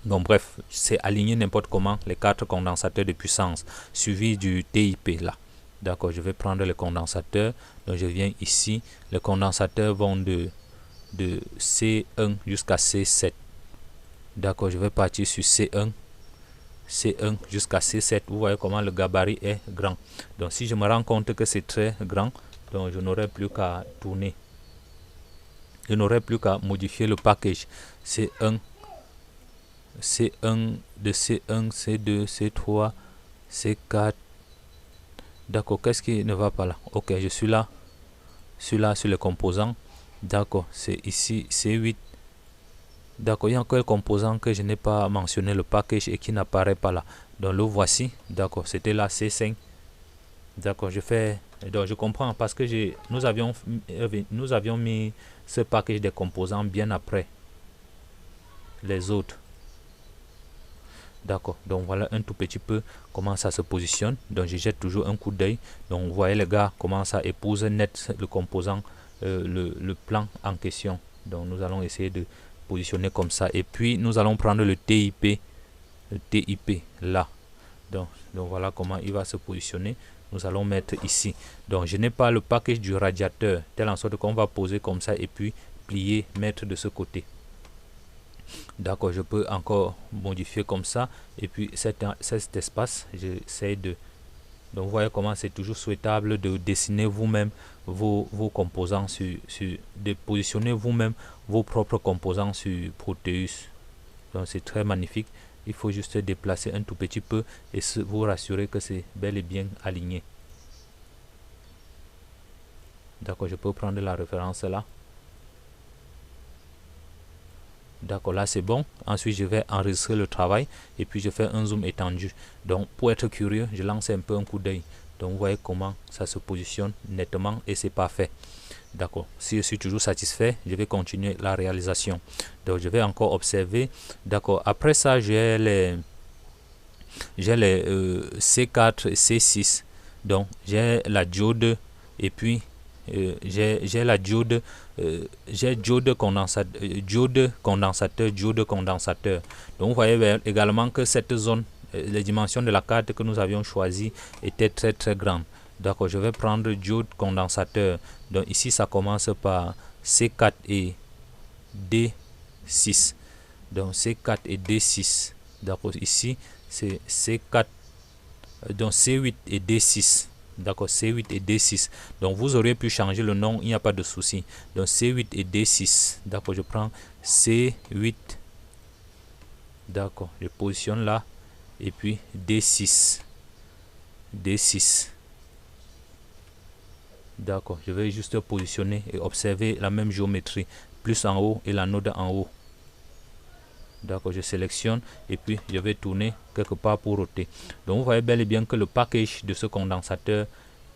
donc bref, c'est aligné n'importe comment les 4 condensateurs de puissance. Suivi du TIP là. D'accord. Je vais prendre les condensateurs. Donc je viens ici. Les condensateurs vont de C1 jusqu'à C7. D'accord, je vais partir sur C1 jusqu'à C7. Vous voyez comment le gabarit est grand. Donc si je me rends compte que c'est très grand, donc je n'aurai plus qu'à tourner. Je n'aurai plus qu'à modifier le package. C1, de C1, C2, C3, C4. D'accord, qu'est-ce qui ne va pas là? Ok, je suis là. Sur les composants. D'accord, c'est ici C8. D'accord, il y a encore un composant que je n'ai pas mentionné, le package, et qui n'apparaît pas là. Donc le voici. D'accord, c'était là C5. D'accord, donc je comprends parce que nous avions mis ce package des composants bien après les autres. D'accord, donc voilà un tout petit peu comment ça se positionne. Donc je jette toujours un coup d'œil. Donc vous voyez les gars comment ça épouse net le composant, le plan en question. Donc nous allons essayer de positionner comme ça. Et puis nous allons prendre le TIP là. Donc voilà comment il va se positionner. Nous allons mettre ici. Donc je n'ai pas le package du radiateur, telle en sorte qu'on va poser comme ça et puis plier, mettre de ce côté. D'accord, je peux encore modifier comme ça. Et puis cet espace, j'essaie de... Donc vous voyez comment c'est toujours souhaitable de dessiner vous-même vos composants de positionner vous-même vos propres composants sur Proteus. Donc c'est très magnifique. Il faut juste déplacer un tout petit peu et vous rassurer que c'est bel et bien aligné. D'accord, je peux prendre la référence là. D'accord, là c'est bon. Ensuite, je vais enregistrer le travail et puis je fais un zoom étendu. Donc, pour être curieux, je lance un peu un coup d'œil. Donc, vous voyez comment ça se positionne nettement et c'est parfait. D'accord, si je suis toujours satisfait, je vais continuer la réalisation. Donc, je vais encore observer. D'accord, après ça, j'ai j'ai les C4 et C6. Donc j'ai la diode et puis j'ai la diode, j'ai diode condensateur, diode condensateur. Donc vous voyez également que cette zone, les dimensions de la carte que nous avions choisie étaient très grandes. D'accord, je vais prendre diode condensateur. Donc ici ça commence par C4 et D6. Donc C4 et D6. D'accord, ici c'est C4, donc C8 et D6. D'accord, C8 et D6. Donc vous auriez pu changer le nom, il n'y a pas de souci. Donc C8 et D6. D'accord, je prends C8. D'accord, je positionne là. Et puis D6. D6. D'accord, je vais juste positionner et observer la même géométrie. Plus en haut et la node en haut. D'accord, je sélectionne et puis je vais tourner quelque part pour roter. Donc vous voyez bel et bien que le package de ce condensateur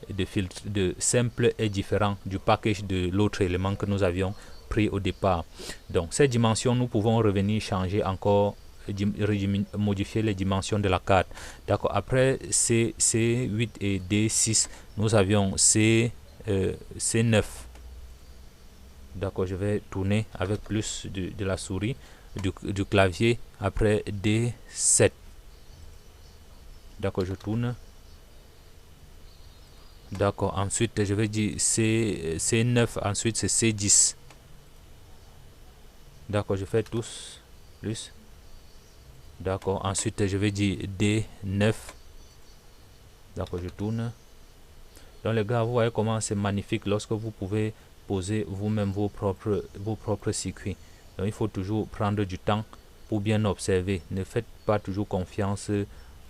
de filtre de simple est différent du package de l'autre élément que nous avions pris au départ. Donc ces dimensions, nous pouvons revenir changer encore, modifier les dimensions de la carte. D'accord, après C8 et D6, nous avions C9. D'accord, je vais tourner avec plus de la souris, du clavier. Après D7. D'accord, je tourne. D'accord, ensuite je vais dire C9, ensuite c'est C10. D'accord, je fais tous plus. D'accord, ensuite je vais dire D9. D'accord, je tourne. Donc les gars, vous voyez comment c'est magnifique lorsque vous pouvez poser vous-même vos propres circuits. Donc il faut toujours prendre du temps pour bien observer. Ne faites pas toujours confiance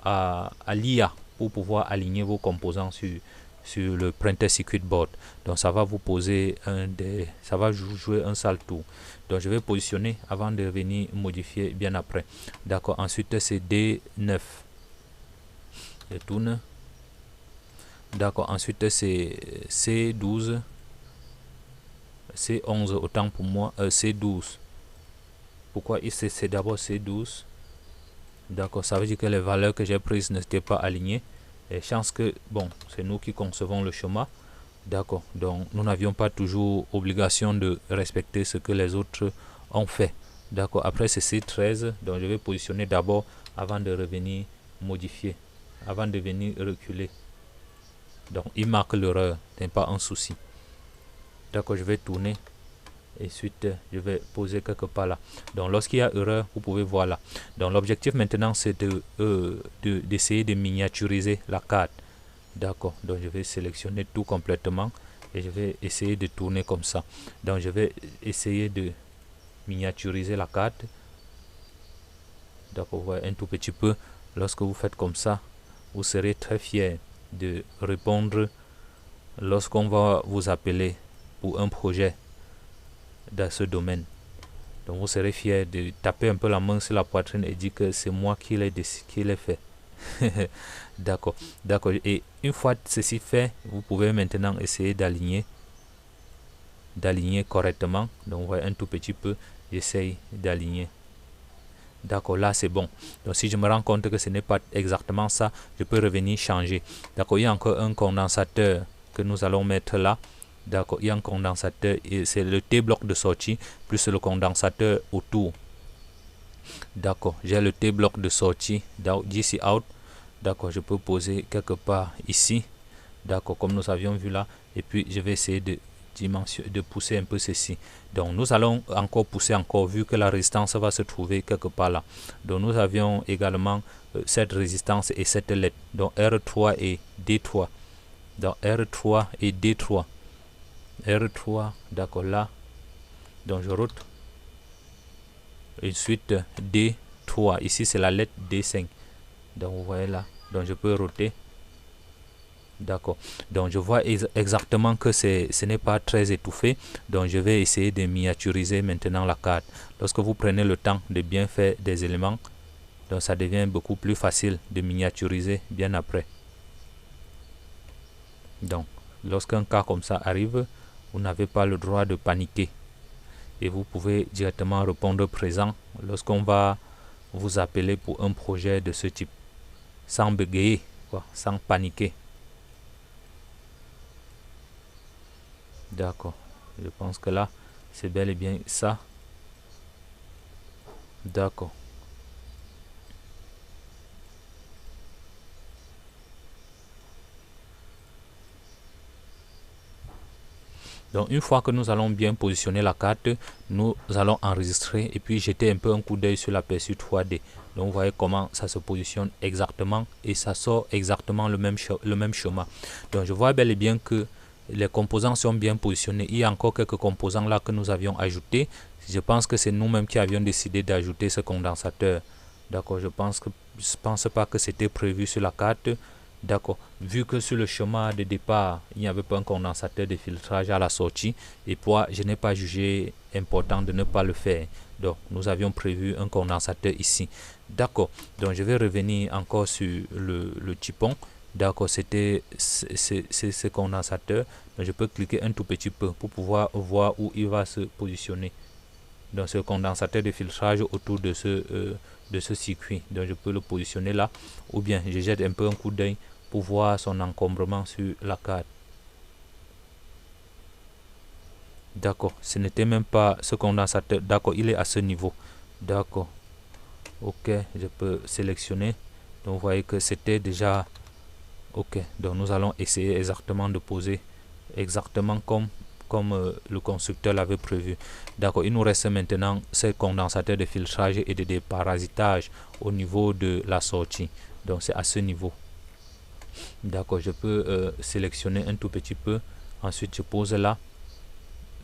à l'IA pour pouvoir aligner vos composants sur le printed circuit board. Donc ça va vous poser ça va jouer un sale tour. Donc je vais positionner avant de venir modifier bien après. D'accord, ensuite c'est D9. Je tourne. D'accord, ensuite c'est C12. C11 autant pour moi, C12. Pourquoi c'est d'abord C12? D'accord, ça veut dire que les valeurs que j'ai prises n'étaient pas alignées. Et chance que, bon, c'est nous qui concevons le schéma. D'accord, donc nous n'avions pas toujours obligation de respecter ce que les autres ont fait. D'accord, après c'est C13, donc je vais positionner d'abord avant de revenir modifier, avant de venir reculer. Donc il marque l'erreur, ce n'est pas un souci. D'accord, je vais tourner. Et ensuite, je vais poser quelque part là. Donc, lorsqu'il y a erreur, vous pouvez voir là. Donc, l'objectif maintenant, c'est d'essayer de miniaturiser la carte. D'accord. Donc, je vais sélectionner tout complètement. Et je vais essayer de tourner comme ça. Donc, je vais essayer de miniaturiser la carte. D'accord. Vous voyez un tout petit peu. Lorsque vous faites comme ça, vous serez très fier de répondre lorsqu'on va vous appeler pour un projet dans ce domaine. Donc vous serez fier de taper un peu la main sur la poitrine et dire que c'est moi qui l'ai fait. D'accord, d'accord. Et une fois ceci fait, vous pouvez maintenant essayer d'aligner correctement. Donc vous voyez un tout petit peu, j'essaye d'aligner. D'accord, là c'est bon. Donc si je me rends compte que ce n'est pas exactement ça, je peux revenir changer. D'accord, il y a encore un condensateur que nous allons mettre là. D'accord, il y a un condensateur et c'est le T-bloc de sortie plus le condensateur autour. D'accord, j'ai le T-bloc de sortie d'ici out. D'accord, je peux poser quelque part ici. D'accord, comme nous avions vu là. Et puis je vais essayer de pousser un peu ceci. Donc nous allons encore pousser encore vu que la résistance va se trouver quelque part là. Donc nous avions également cette résistance et cette LED. Donc R3 et D3. Donc R3 et D3. R3, d'accord, là. Donc je route. Ensuite D3. Ici c'est la lettre D5. Donc vous voyez là. Donc je peux roter. D'accord. Donc je vois exactement que ce n'est pas très étouffé. Donc je vais essayer de miniaturiser maintenant la carte. Lorsque vous prenez le temps de bien faire des éléments, donc ça devient beaucoup plus facile de miniaturiser bien après. Donc lorsqu'un cas comme ça arrive, vous n'avez pas le droit de paniquer. Et vous pouvez directement répondre présent lorsqu'on va vous appeler pour un projet de ce type. sans bégayer, quoi, sans paniquer. D'accord, je pense que là, c'est bel et bien ça. D'accord. Donc une fois que nous allons bien positionner la carte, nous allons enregistrer et puis jeter un peu un coup d'œil sur l'aperçu 3D. Donc vous voyez comment ça se positionne exactement et ça sort exactement le même schéma. Donc je vois bel et bien que les composants sont bien positionnés. Il y a encore quelques composants là que nous avions ajoutés. Je pense que c'est nous-mêmes qui avions décidé d'ajouter ce condensateur. D'accord, je pense pas que c'était prévu sur la carte. D'accord. Vu que sur le chemin de départ, il n'y avait pas un condensateur de filtrage à la sortie, et puis je n'ai pas jugé important de ne pas le faire. Donc, nous avions prévu un condensateur ici. D'accord. Donc, je vais revenir encore sur le typon. D'accord, c'était ce condensateur. Donc, je peux cliquer un tout petit peu pour pouvoir voir où il va se positionner. Donc, ce condensateur de filtrage autour de ce circuit. Donc, je peux le positionner là. Ou bien, je jette un peu un coup d'œil pour voir son encombrement sur la carte. D'accord, ce n'était même pas ce condensateur. D'accord, il est à ce niveau. D'accord. Ok, je peux sélectionner. Donc, vous voyez que c'était déjà... Ok, donc nous allons essayer exactement de poser exactement comme le constructeur l'avait prévu. D'accord, il nous reste maintenant ces condensateurs de filtrage et de déparasitage au niveau de la sortie. Donc, c'est à ce niveau. D'accord, je peux sélectionner un tout petit peu. Ensuite, je pose là.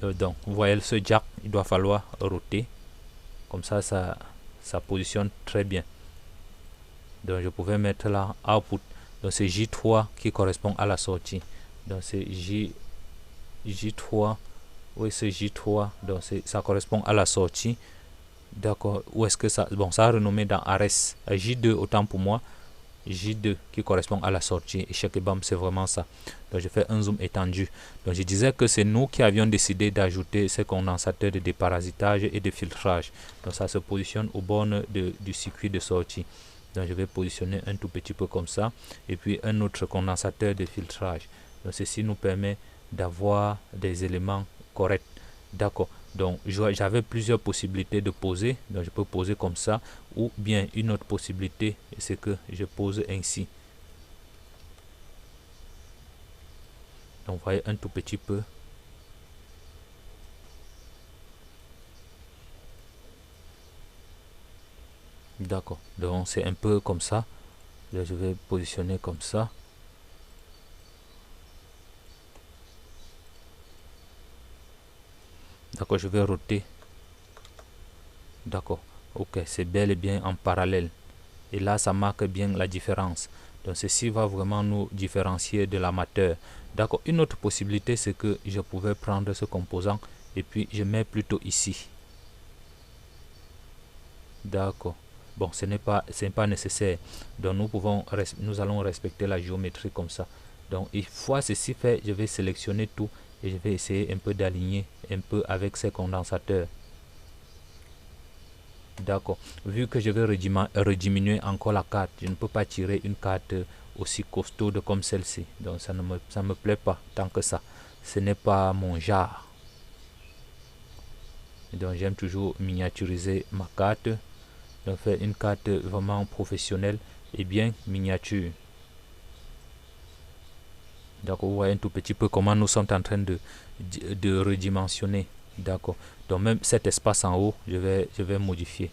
Donc, vous voyez ce jack, il doit falloir roter. Comme ça positionne très bien. Donc, je pouvais mettre là output. Donc, c'est J3 qui correspond à la sortie. Donc, c'est J3. Oui, c'est J3. Donc, ça correspond à la sortie. D'accord. Où est-ce que ça... Bon, ça a renommé dans Ares. J2, autant pour moi. J2 qui correspond à la sortie. Et chaque BAM, c'est vraiment ça. Donc, je fais un zoom étendu. Donc, je disais que c'est nous qui avions décidé d'ajouter ces condensateurs de déparasitage et de filtrage. Donc, ça se positionne au bord du circuit de sortie. Donc, je vais positionner un tout petit peu comme ça. Et puis, un autre condensateur de filtrage. Donc, ceci nous permet d'avoir des éléments corrects. D'accord. Donc, j'avais plusieurs possibilités de poser. Donc, je peux poser comme ça. Ou bien, une autre possibilité, c'est que je pose ainsi. Donc, vous voyez un tout petit peu. D'accord. Donc, c'est un peu comme ça. Là, je vais positionner comme ça. D'accord, je vais roter. D'accord. Ok, c'est bel et bien en parallèle. Et là, ça marque bien la différence. Donc, ceci va vraiment nous différencier de l'amateur. D'accord. Une autre possibilité, c'est que je pouvais prendre ce composant et puis je mets plutôt ici. D'accord. Bon, ce n'est pas nécessaire. Donc, nous allons respecter la géométrie comme ça. Donc, une fois ceci fait, je vais sélectionner tout et je vais essayer un peu d'aligner un peu avec ces condensateurs. D'accord. Vu que je vais rediminuer encore la carte, je ne peux pas tirer une carte aussi costaude comme celle-ci. Donc, ça me plaît pas tant que ça. Ce n'est pas mon genre. Donc, j'aime toujours miniaturiser ma carte. Donc, faire une carte vraiment professionnelle et bien miniature. Donc, vous voyez un tout petit peu comment nous sommes en train de redimensionner. D'accord. Donc, même cet espace en haut, je vais modifier.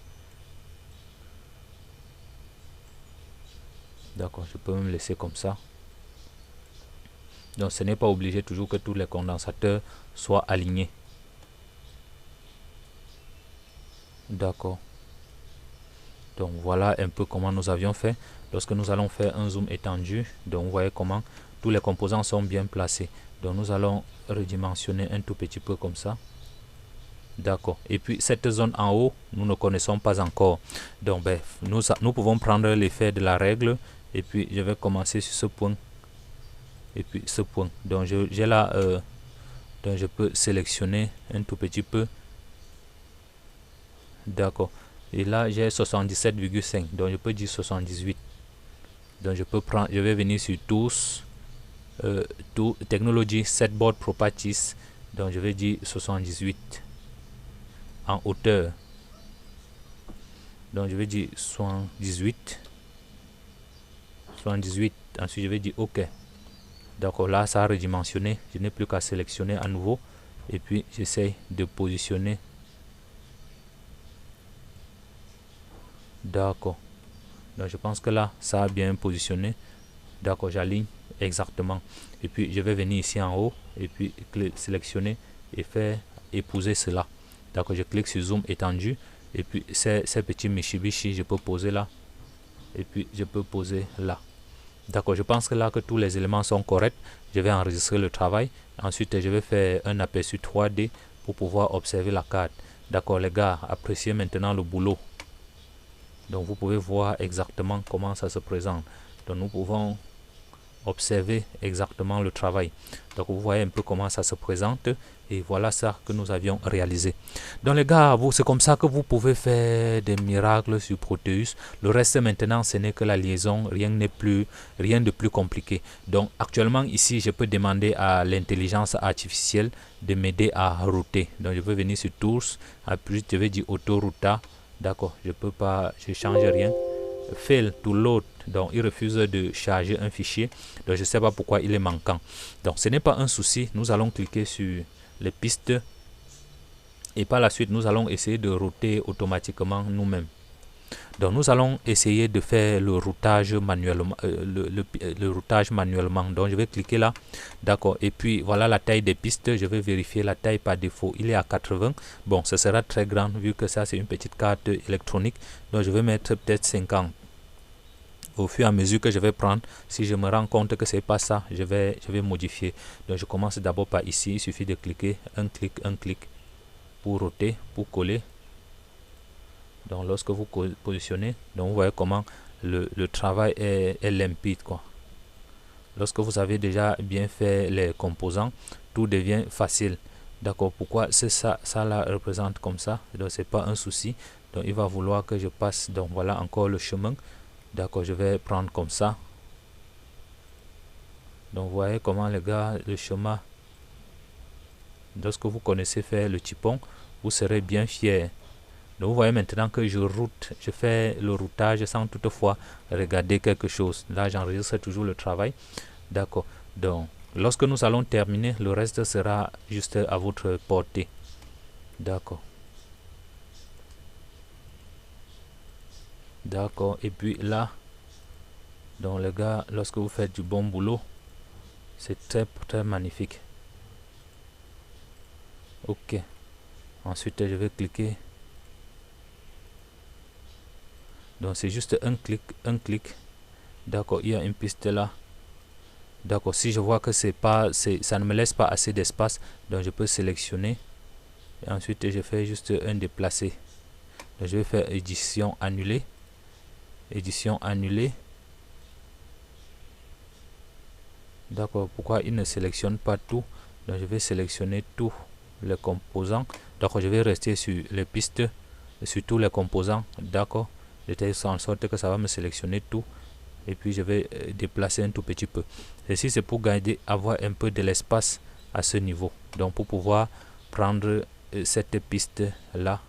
D'accord, je peux même laisser comme ça. Donc, ce n'est pas obligé toujours que tous les condensateurs soient alignés. D'accord. Donc, voilà un peu comment nous avions fait. Lorsque nous allons faire un zoom étendu, donc vous voyez comment tous les composants sont bien placés. Donc, nous allons redimensionner un tout petit peu comme ça. D'accord. Et puis, cette zone en haut, nous ne connaissons pas encore. Donc, nous pouvons prendre l'effet de la règle. Et puis, je vais commencer sur ce point. Et puis, ce point. Donc, j'ai là... donc, je peux sélectionner un tout petit peu. D'accord. Et là, j'ai 77,5. Donc, je peux dire 78. Donc je vais venir sur Tools, Technology, Setboard Properties. Donc je vais dire 78 en hauteur. Donc je vais dire 78. Ensuite je vais dire OK. D'accord, là ça a redimensionné. Je n'ai plus qu'à sélectionner à nouveau. Et puis j'essaie de positionner. D'accord. Donc je pense que là ça a bien positionné. D'accord, j'aligne exactement. Et puis je vais venir ici en haut. Et puis sélectionner et faire épouser cela. D'accord, je clique sur zoom étendu. Et puis ces petits Mitsubishi, je peux poser là. Et puis je peux poser là. D'accord, je pense que là que tous les éléments sont corrects. Je vais enregistrer le travail. Ensuite, je vais faire un aperçu 3D pour pouvoir observer la carte. D'accord, les gars, appréciez maintenant le boulot. Donc, vous pouvez voir exactement comment ça se présente. Donc, nous pouvons observer exactement le travail. Donc, vous voyez un peu comment ça se présente. Et voilà ça que nous avions réalisé. Donc les gars, c'est comme ça que vous pouvez faire des miracles sur Proteus. Le reste maintenant, ce n'est que la liaison. Rien de plus compliqué. Donc actuellement ici, je peux demander à l'intelligence artificielle de m'aider à router. Donc je peux venir sur Tools. Puis je vais dire Autorouta. D'accord, je peux pas, je change rien. Fail to load. Donc il refuse de charger un fichier. Donc je ne sais pas pourquoi il est manquant. Donc ce n'est pas un souci. Nous allons cliquer sur les pistes et par la suite nous allons essayer de router automatiquement nous-mêmes. Donc nous allons essayer de faire le routage manuellement, le routage manuellement. Donc je vais cliquer là, d'accord, et puis voilà la taille des pistes. Je vais vérifier la taille par défaut, il est à 80. Bon, ce sera très grand vu que ça c'est une petite carte électronique. Donc je vais mettre peut-être 50. Au fur et à mesure que je vais prendre, si je me rends compte que c'est pas ça, je vais modifier. Donc je commence d'abord par ici. Il suffit de cliquer, un clic pour router, pour coller. Donc lorsque vous positionnez, donc vous voyez comment le travail est limpide, quoi. Lorsque vous avez déjà bien fait les composants, tout devient facile. D'accord, pourquoi c'est ça la représente comme ça? Donc c'est pas un souci. Donc il va vouloir que je passe. Donc voilà encore le chemin. D'accord, je vais prendre comme ça. Donc vous voyez comment les gars, le chemin, lorsque vous connaissez faire le typon, vous serez bien fier. Donc vous voyez maintenant que je route, je fais le routage sans toutefois regarder quelque chose. Là j'enregistre toujours le travail. D'accord, donc lorsque nous allons terminer, le reste sera juste à votre portée. D'accord. D'accord, et puis là, donc les gars, lorsque vous faites du bon boulot, c'est très magnifique. Ok, ensuite je vais cliquer. Donc c'est juste un clic. D'accord, il y a une piste là. D'accord, si je vois que ça ne me laisse pas assez d'espace, donc je peux sélectionner. Et ensuite je fais juste un déplacer. Donc je vais faire édition annulée. Édition annulée. D'accord, pourquoi il ne sélectionne pas tout? Donc je vais sélectionner tous les composants. Donc je vais rester sur les pistes, sur tous les composants. D'accord, de telle sorte que ça va me sélectionner tout. Et puis je vais déplacer un tout petit peu. Ceci c'est pour garder, avoir un peu de l'espace à ce niveau. Donc pour pouvoir prendre cette piste là.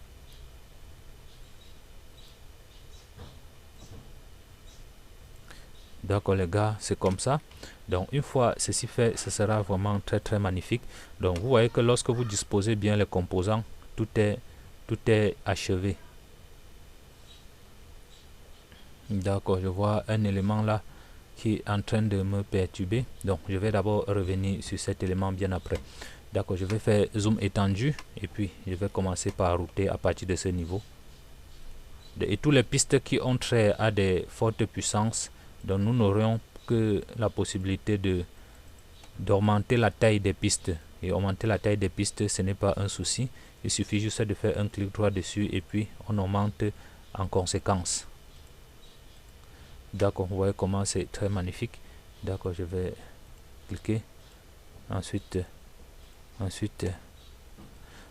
D'accord les gars, c'est comme ça. Donc une fois ceci fait, ce sera vraiment très magnifique. Donc vous voyez que lorsque vous disposez bien les composants, tout est achevé. D'accord, je vois un élément là qui est en train de me perturber. Donc je vais d'abord revenir sur cet élément bien après. D'accord, je vais faire zoom étendu et puis je vais commencer par router à partir de ce niveau. Et toutes les pistes qui ont trait à des fortes puissances, donc nous n'aurions que la possibilité d'augmenter la taille des pistes. Et augmenter la taille des pistes, ce n'est pas un souci. Il suffit juste de faire un clic droit dessus et puis on augmente en conséquence. D'accord, vous voyez comment c'est très magnifique. D'accord, je vais cliquer. Ensuite,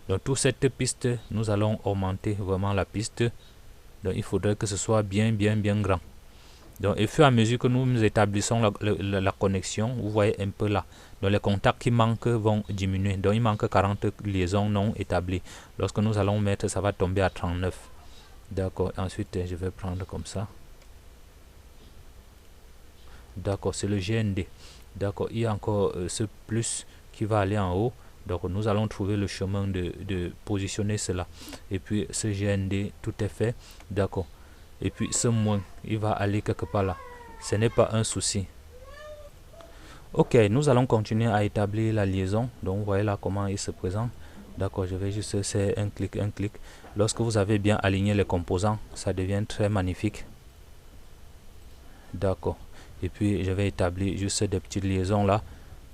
donc toute cette piste, nous allons augmenter vraiment la piste. Donc il faudrait que ce soit bien grand. Donc, au fur et à mesure que nous établissons la connexion, vous voyez un peu là. Donc, les contacts qui manquent vont diminuer. Donc, il manque 40 liaisons non établies. Lorsque nous allons mettre, ça va tomber à 39. D'accord. Ensuite, je vais prendre comme ça. D'accord, c'est le GND. D'accord, il y a encore ce plus qui va aller en haut. Donc, nous allons trouver le chemin de positionner cela. Et puis, ce GND, tout est fait. D'accord. Et puis, ce moins, il va aller quelque part là. Ce n'est pas un souci. Ok, nous allons continuer à établir la liaison. Donc, vous voyez là comment il se présente. D'accord, je vais juste, c'est un clic, un clic. Lorsque vous avez bien aligné les composants, ça devient très magnifique. D'accord. Et puis, je vais établir juste des petites liaisons là.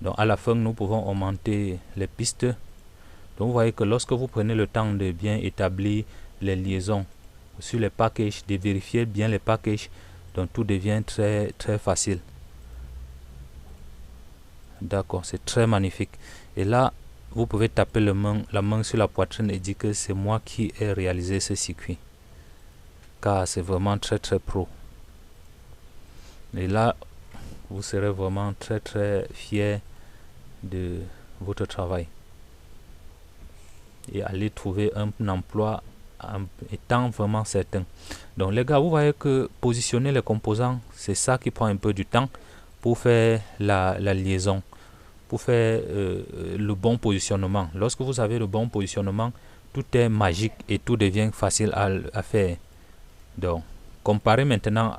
Donc, à la fin, nous pouvons augmenter les pistes. Donc, vous voyez que lorsque vous prenez le temps de bien établir les liaisons sur les packages, de vérifier bien les packages, donc tout devient très, très facile. D'accord, c'est très magnifique. Et là, vous pouvez taper la main sur la poitrine et dire que c'est moi qui ai réalisé ce circuit. Car c'est vraiment très, très pro. Et là, vous serez vraiment très, très fier de votre travail. Et aller trouver un emploi en étant vraiment certain. Donc les gars, vous voyez que positionner les composants, c'est ça qui prend un peu du temps pour faire la liaison, pour faire le bon positionnement. Lorsque vous avez le bon positionnement, tout est magique et tout devient facile à faire. Donc, comparé maintenant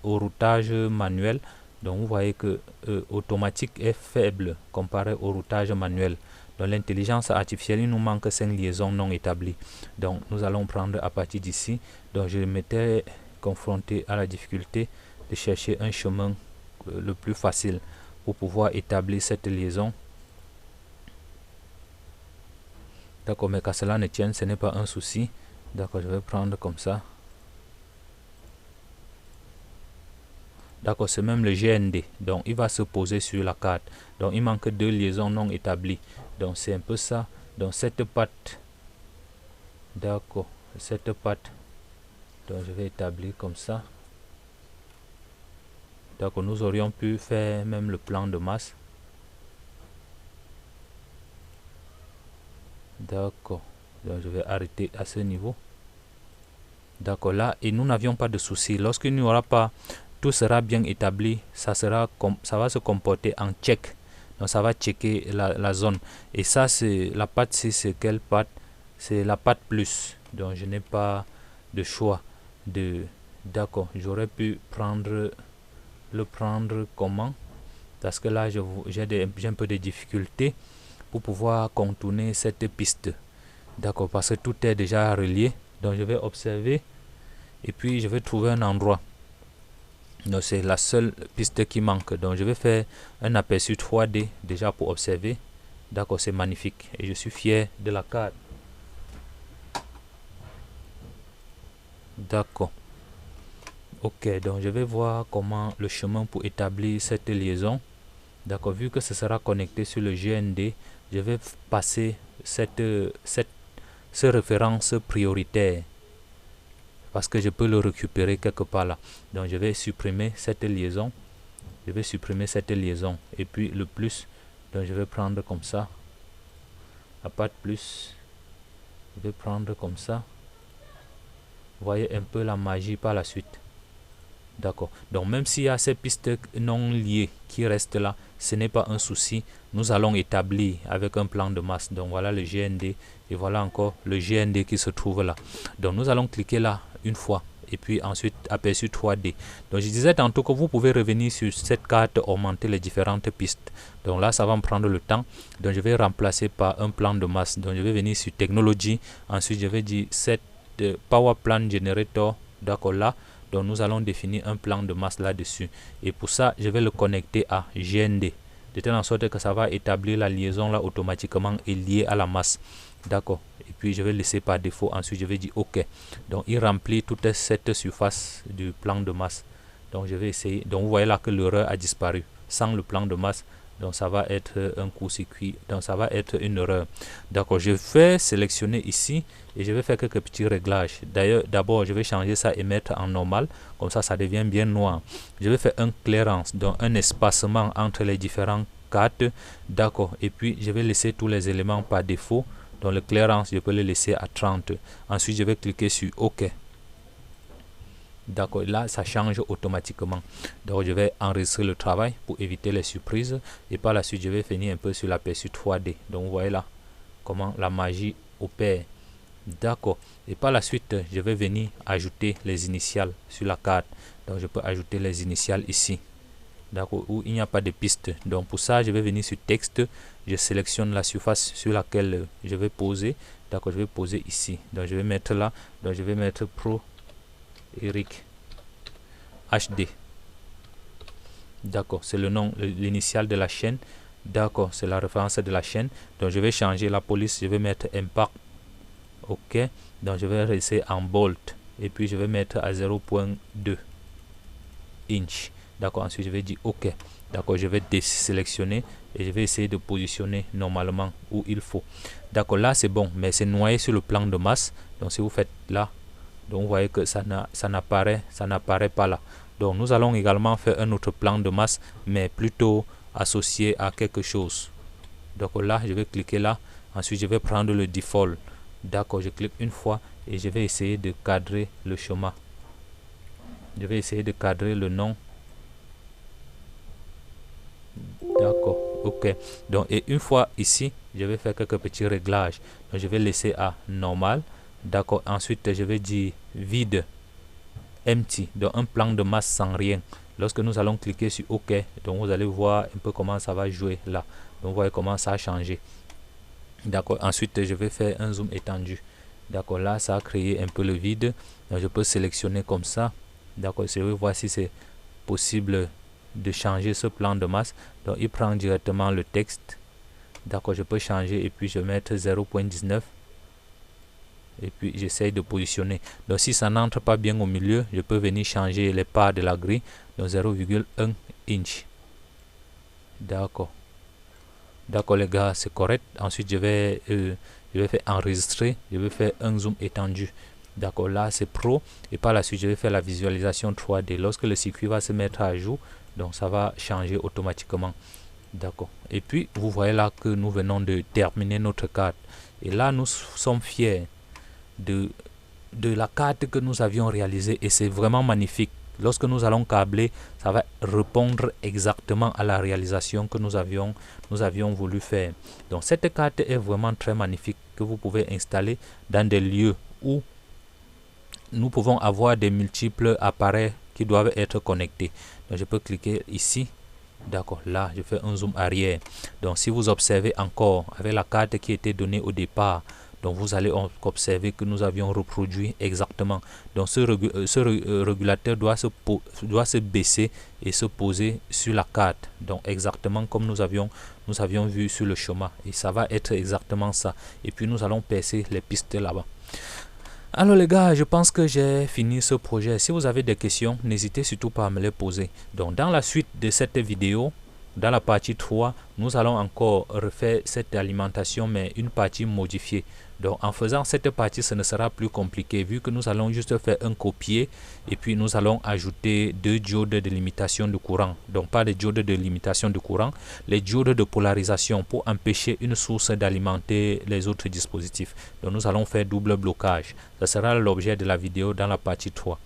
au routage manuel, donc vous voyez que automatique est faible comparé au routage manuel. Dans l'intelligence artificielle, il nous manque 5 liaisons non établies. Donc, nous allons prendre à partir d'ici. Donc, je m'étais confronté à la difficulté de chercher un chemin le plus facile pour pouvoir établir cette liaison. D'accord, mais qu'à cela ne tienne, ce n'est pas un souci. D'accord, je vais prendre comme ça. D'accord, c'est même le GND. Donc, il va se poser sur la carte. Donc, il manque 2 liaisons non établies. Donc, c'est un peu ça. Donc, cette patte. D'accord, cette patte. Donc, je vais établir comme ça. D'accord, nous aurions pu faire même le plan de masse. D'accord, donc je vais arrêter à ce niveau. D'accord, là, et nous n'avions pas de souci. Lorsqu'il n'y aura pas, tout sera bien établi, ça va se comporter en check. Donc ça va checker la zone. Et ça, c'est la patte, c'est quelle patte? C'est la patte plus. Donc je n'ai pas de choix de... D'accord, j'aurais pu le prendre comment? Parce que là, j'ai un peu de difficulté pour pouvoir contourner cette piste. D'accord, parce que tout est déjà relié. Donc je vais observer et puis je vais trouver un endroit. Donc c'est la seule piste qui manque. Donc je vais faire un aperçu 3D déjà pour observer. D'accord, c'est magnifique et je suis fier de la carte. D'accord. Ok, donc je vais voir comment le chemin pour établir cette liaison. D'accord, vu que ce sera connecté sur le GND, je vais passer ce référence prioritaire parce que je peux le récupérer quelque part là. Donc je vais supprimer cette liaison. Je vais supprimer cette liaison et puis le plus. Donc je vais prendre comme ça. La patte plus. Je vais prendre comme ça. Vous voyez un peu la magie par la suite. D'accord. Donc même s'il y a ces pistes non liées qui restent là, ce n'est pas un souci. Nous allons établir avec un plan de masse. Donc voilà le GND et voilà encore le GND qui se trouve là. Donc nous allons cliquer là une fois et puis ensuite aperçu 3D. Donc je disais tantôt que vous pouvez revenir sur cette carte, augmenter les différentes pistes. Donc là ça va me prendre le temps. Donc je vais remplacer par un plan de masse. Donc je vais venir sur technologie. Ensuite je vais dire set power plan generator. D'accord là. Donc nous allons définir un plan de masse là-dessus. Et pour ça, je vais le connecter à GND. De telle sorte que ça va établir la liaison là automatiquement et liée à la masse. D'accord. Et puis je vais laisser par défaut. Ensuite, je vais dire OK. Donc il remplit toute cette surface du plan de masse. Donc je vais essayer. Donc vous voyez là que l'erreur a disparu. Sans le plan de masse, Donc ça va être un court-circuit, donc ça va être une erreur. D'accord, je vais sélectionner ici et je vais faire quelques petits réglages. D'ailleurs, d'abord, je vais changer ça et mettre en normal, comme ça devient bien noir. Je vais faire un clearance, donc un espacement entre les différents cartes. D'accord, et puis je vais laisser tous les éléments par défaut. Donc le clearance, je peux le laisser à 30. Ensuite, je vais cliquer sur OK. D'accord, là ça change automatiquement. Donc je vais enregistrer le travail pour éviter les surprises et par la suite je vais finir un peu sur l'aperçu 3D. Donc vous voyez là comment la magie opère. D'accord, et par la suite je vais venir ajouter les initiales sur la carte. Donc je peux ajouter les initiales ici. D'accord, où il n'y a pas de piste. Donc pour ça je vais venir sur texte, je sélectionne la surface sur laquelle je vais poser. D'accord, je vais poser ici. Donc je vais mettre là, donc je vais mettre Pro Eric HD. D'accord, c'est le nom, l'initial de la chaîne. D'accord, c'est la référence de la chaîne. Donc je vais changer la police, je vais mettre Impact. OK, donc je vais rester en bold et puis je vais mettre à 0.2 inch. D'accord, ensuite je vais dire OK. D'accord, je vais désélectionner et je vais essayer de positionner normalement où il faut. D'accord, là c'est bon, mais c'est noyé sur le plan de masse. Donc si vous faites là, donc vous voyez que ça n'apparaît pas là. Donc nous allons également faire un autre plan de masse, mais plutôt associé à quelque chose. Donc là je vais cliquer là, ensuite je vais prendre le default. D'accord, je clique une fois et je vais essayer de cadrer le schéma. Je vais essayer de cadrer le nom. D'accord, OK. Donc et une fois ici, je vais faire quelques petits réglages. Donc je vais laisser à normal. D'accord, ensuite je vais dire vide, empty, donc un plan de masse sans rien. Lorsque nous allons cliquer sur OK, donc vous allez voir un peu comment ça va jouer là. Donc vous voyez comment ça a changé. D'accord, ensuite je vais faire un zoom étendu. D'accord, là ça a créé un peu le vide. Donc je peux sélectionner comme ça. D'accord, je vais voir si c'est possible de changer ce plan de masse. Donc il prend directement le texte. D'accord, je peux changer et puis je vais mettre 0.19 et puis j'essaye de positionner. Donc si ça n'entre pas bien au milieu, je peux venir changer les parts de la grille. Donc 0,1 inch. D'accord, d'accord les gars, c'est correct. Ensuite je vais faire enregistrer, je vais faire un zoom étendu. D'accord, là c'est pro et par la suite je vais faire la visualisation 3D. Lorsque le circuit va se mettre à jour, donc ça va changer automatiquement. D'accord, et puis vous voyez là que nous venons de terminer notre carte et là nous sommes fiers de la carte que nous avions réalisée et c'est vraiment magnifique. Lorsque nous allons câbler, ça va répondre exactement à la réalisation que nous avions voulu faire. Donc cette carte est vraiment très magnifique que vous pouvez installer dans des lieux où nous pouvons avoir des multiples appareils qui doivent être connectés. Donc je peux cliquer ici. D'accord, là je fais un zoom arrière. Donc si vous observez encore avec la carte qui était donnée au départ, donc vous allez observer que nous avions reproduit exactement. Donc ce régulateur doit se baisser et se poser sur la carte. Donc exactement comme nous avions vu sur le schéma. Et ça va être exactement ça. Et puis nous allons percer les pistes là-bas. Alors les gars, je pense que j'ai fini ce projet. Si vous avez des questions, n'hésitez surtout pas à me les poser. Donc dans la suite de cette vidéo, dans la partie 3, nous allons encore refaire cette alimentation, mais une partie modifiée. Donc en faisant cette partie, ce ne sera plus compliqué vu que nous allons juste faire un copier et puis nous allons ajouter 2 diodes de limitation de courant. Donc pas de diodes de limitation de courant, les diodes de polarisation pour empêcher une source d'alimenter les autres dispositifs. Donc nous allons faire double blocage. Ce sera l'objet de la vidéo dans la partie 3.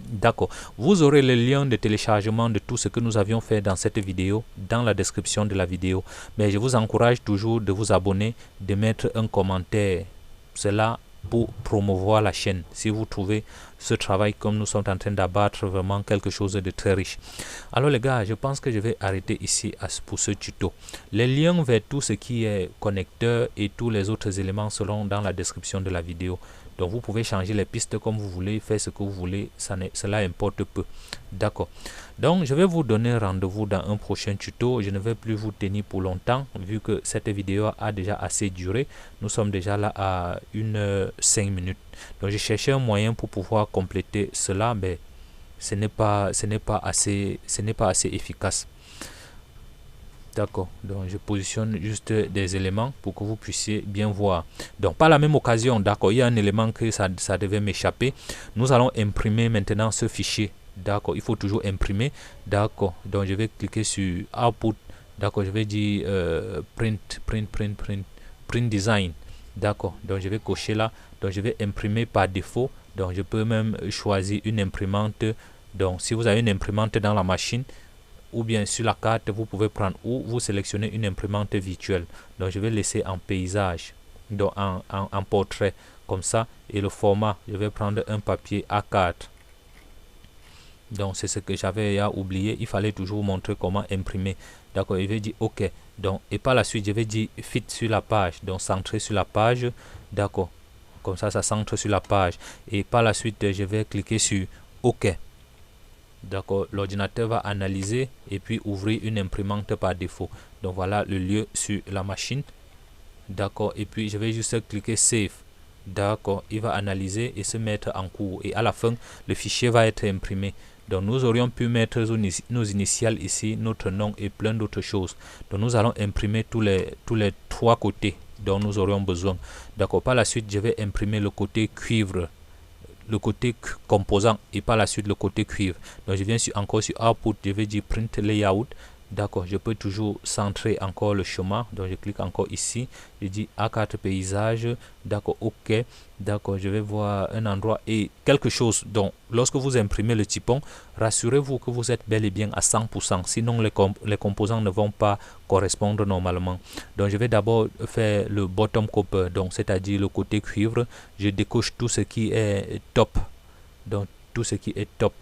D'accord, vous aurez le lien de téléchargement de tout ce que nous avions fait dans cette vidéo dans la description de la vidéo. Mais je vous encourage toujours de vous abonner, de mettre un commentaire. Cela pour promouvoir la chaîne. Si vous trouvez ce travail comme nous sommes en train d'abattre vraiment quelque chose de très riche. Alors les gars, je pense que je vais arrêter ici pour ce tuto. Les liens vers tout ce qui est connecteur et tous les autres éléments seront dans la description de la vidéo. Donc vous pouvez changer les pistes comme vous voulez, faire ce que vous voulez, cela importe peu. D'accord. Donc je vais vous donner rendez-vous dans un prochain tuto. Je ne vais plus vous tenir pour longtemps vu que cette vidéo a déjà assez duré. Nous sommes déjà là à 5 minutes. Donc j'ai cherché un moyen pour pouvoir compléter cela, mais ce n'est pas assez efficace. D'accord, donc je positionne juste des éléments pour que vous puissiez bien voir. Donc par la même occasion, d'accord, il y a un élément que ça devait m'échapper. Nous allons imprimer maintenant ce fichier. D'accord, il faut toujours imprimer. D'accord, donc je vais cliquer sur Output. D'accord, je vais dire print design. D'accord, donc je vais cocher là. Donc je vais imprimer par défaut. Donc je peux même choisir une imprimante. Donc si vous avez une imprimante dans la machine, ou bien sur la carte, vous pouvez prendre ou vous sélectionnez une imprimante virtuelle. Donc je vais laisser en paysage, donc en portrait comme ça, et le format, je vais prendre un papier A4. Donc c'est ce que j'avais oublié, il fallait toujours montrer comment imprimer. D'accord, je vais dire OK. Donc et par la suite je vais dire fit sur la page, donc centrer sur la page. D'accord, comme ça centre sur la page, et par la suite je vais cliquer sur OK. D'accord, l'ordinateur va analyser et puis ouvrir une imprimante par défaut. Donc voilà le lieu sur la machine. D'accord, et puis je vais juste cliquer Save. D'accord, il va analyser et se mettre en cours. Et à la fin, le fichier va être imprimé. Donc nous aurions pu mettre nos initiales ici, notre nom et plein d'autres choses. Donc nous allons imprimer tous les trois côtés dont nous aurions besoin. D'accord, par la suite, je vais imprimer le côté cuivre, le côté composant, et par la suite le côté cuivre. Donc je viens encore sur Output, je vais dire Print Layout. D'accord, je peux toujours centrer encore le chemin. Donc je clique encore ici, je dis A4 paysage. D'accord, OK. D'accord, je vais voir un endroit et quelque chose. Donc lorsque vous imprimez le typon, rassurez-vous que vous êtes bel et bien à 100%, sinon les composants ne vont pas correspondre normalement. Donc je vais d'abord faire le bottom copper, donc c'est-à-dire le côté cuivre. Je décoche tout ce qui est top, donc tout ce qui est top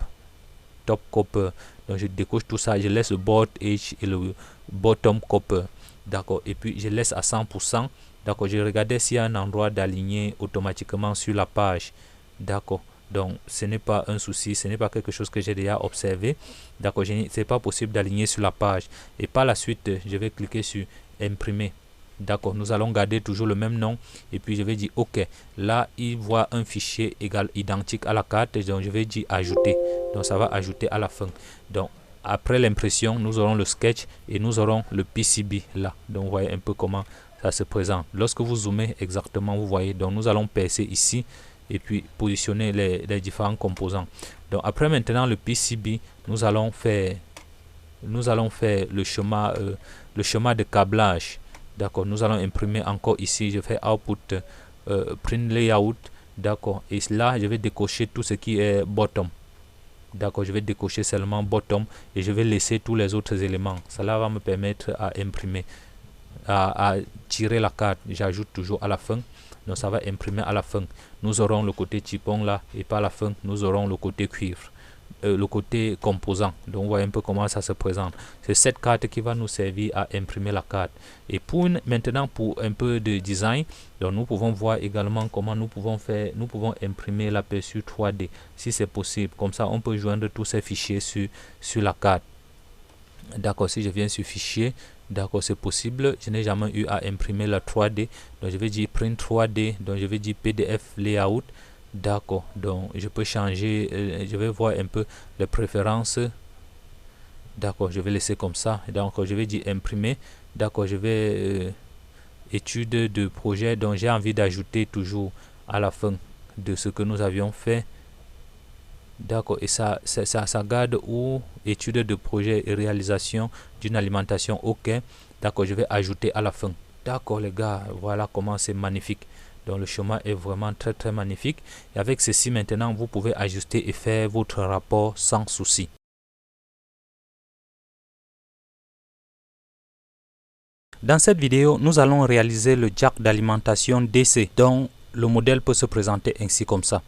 copper. Donc je décoche tout ça, je laisse le board edge et le bottom copper. D'accord, et puis je laisse à 100%. D'accord, je regardais s'il y a un endroit d'aligner automatiquement sur la page. D'accord, donc ce n'est pas un souci, ce n'est pas quelque chose que j'ai déjà observé. D'accord, c'est pas possible d'aligner sur la page. Et par la suite, je vais cliquer sur imprimer. D'accord, nous allons garder toujours le même nom et puis je vais dire OK. Là, il voit un fichier identique à la carte, donc je vais dire ajouter. Donc ça va ajouter à la fin. Donc après l'impression, nous aurons le sketch et nous aurons le PCB là. Donc vous voyez un peu comment ça se présente. Lorsque vous zoomez exactement, vous voyez. Donc nous allons percer ici et puis positionner les différents composants. Donc après maintenant le PCB, nous allons faire le schéma de câblage. D'accord, nous allons imprimer encore ici. Je fais Output Print Layout. D'accord, et là je vais décocher tout ce qui est bottom. D'accord, je vais décocher seulement bottom et je vais laisser tous les autres éléments. Cela va me permettre à imprimer, à tirer la carte. J'ajoute toujours à la fin, donc ça va imprimer à la fin. Nous aurons le côté typon là et par la fin nous aurons le côté cuivre, le côté composant. Donc on voit un peu comment ça se présente. C'est cette carte qui va nous servir à imprimer la carte. Et maintenant pour un peu de design, donc nous pouvons voir également comment nous pouvons imprimer l'aperçu 3D si c'est possible. Comme ça on peut joindre tous ces fichiers sur la carte. D'accord, si je viens sur fichier, d'accord, c'est possible. Je n'ai jamais eu à imprimer la 3D. Donc je vais dire print 3D, donc je vais dire PDF layout. D'accord, donc je peux changer, je vais voir un peu les préférences. D'accord, je vais laisser comme ça. Donc je vais dire imprimer. D'accord, je vais étude de projet. Donc j'ai envie d'ajouter toujours à la fin de ce que nous avions fait. D'accord, et ça garde où étude de projet et réalisation d'une alimentation. OK, d'accord, je vais ajouter à la fin. D'accord les gars, voilà comment c'est magnifique. Donc le schéma est vraiment très très magnifique. Et avec ceci maintenant, vous pouvez ajuster et faire votre rapport sans souci. Dans cette vidéo, nous allons réaliser le jack d'alimentation DC, dont le modèle peut se présenter ainsi comme ça.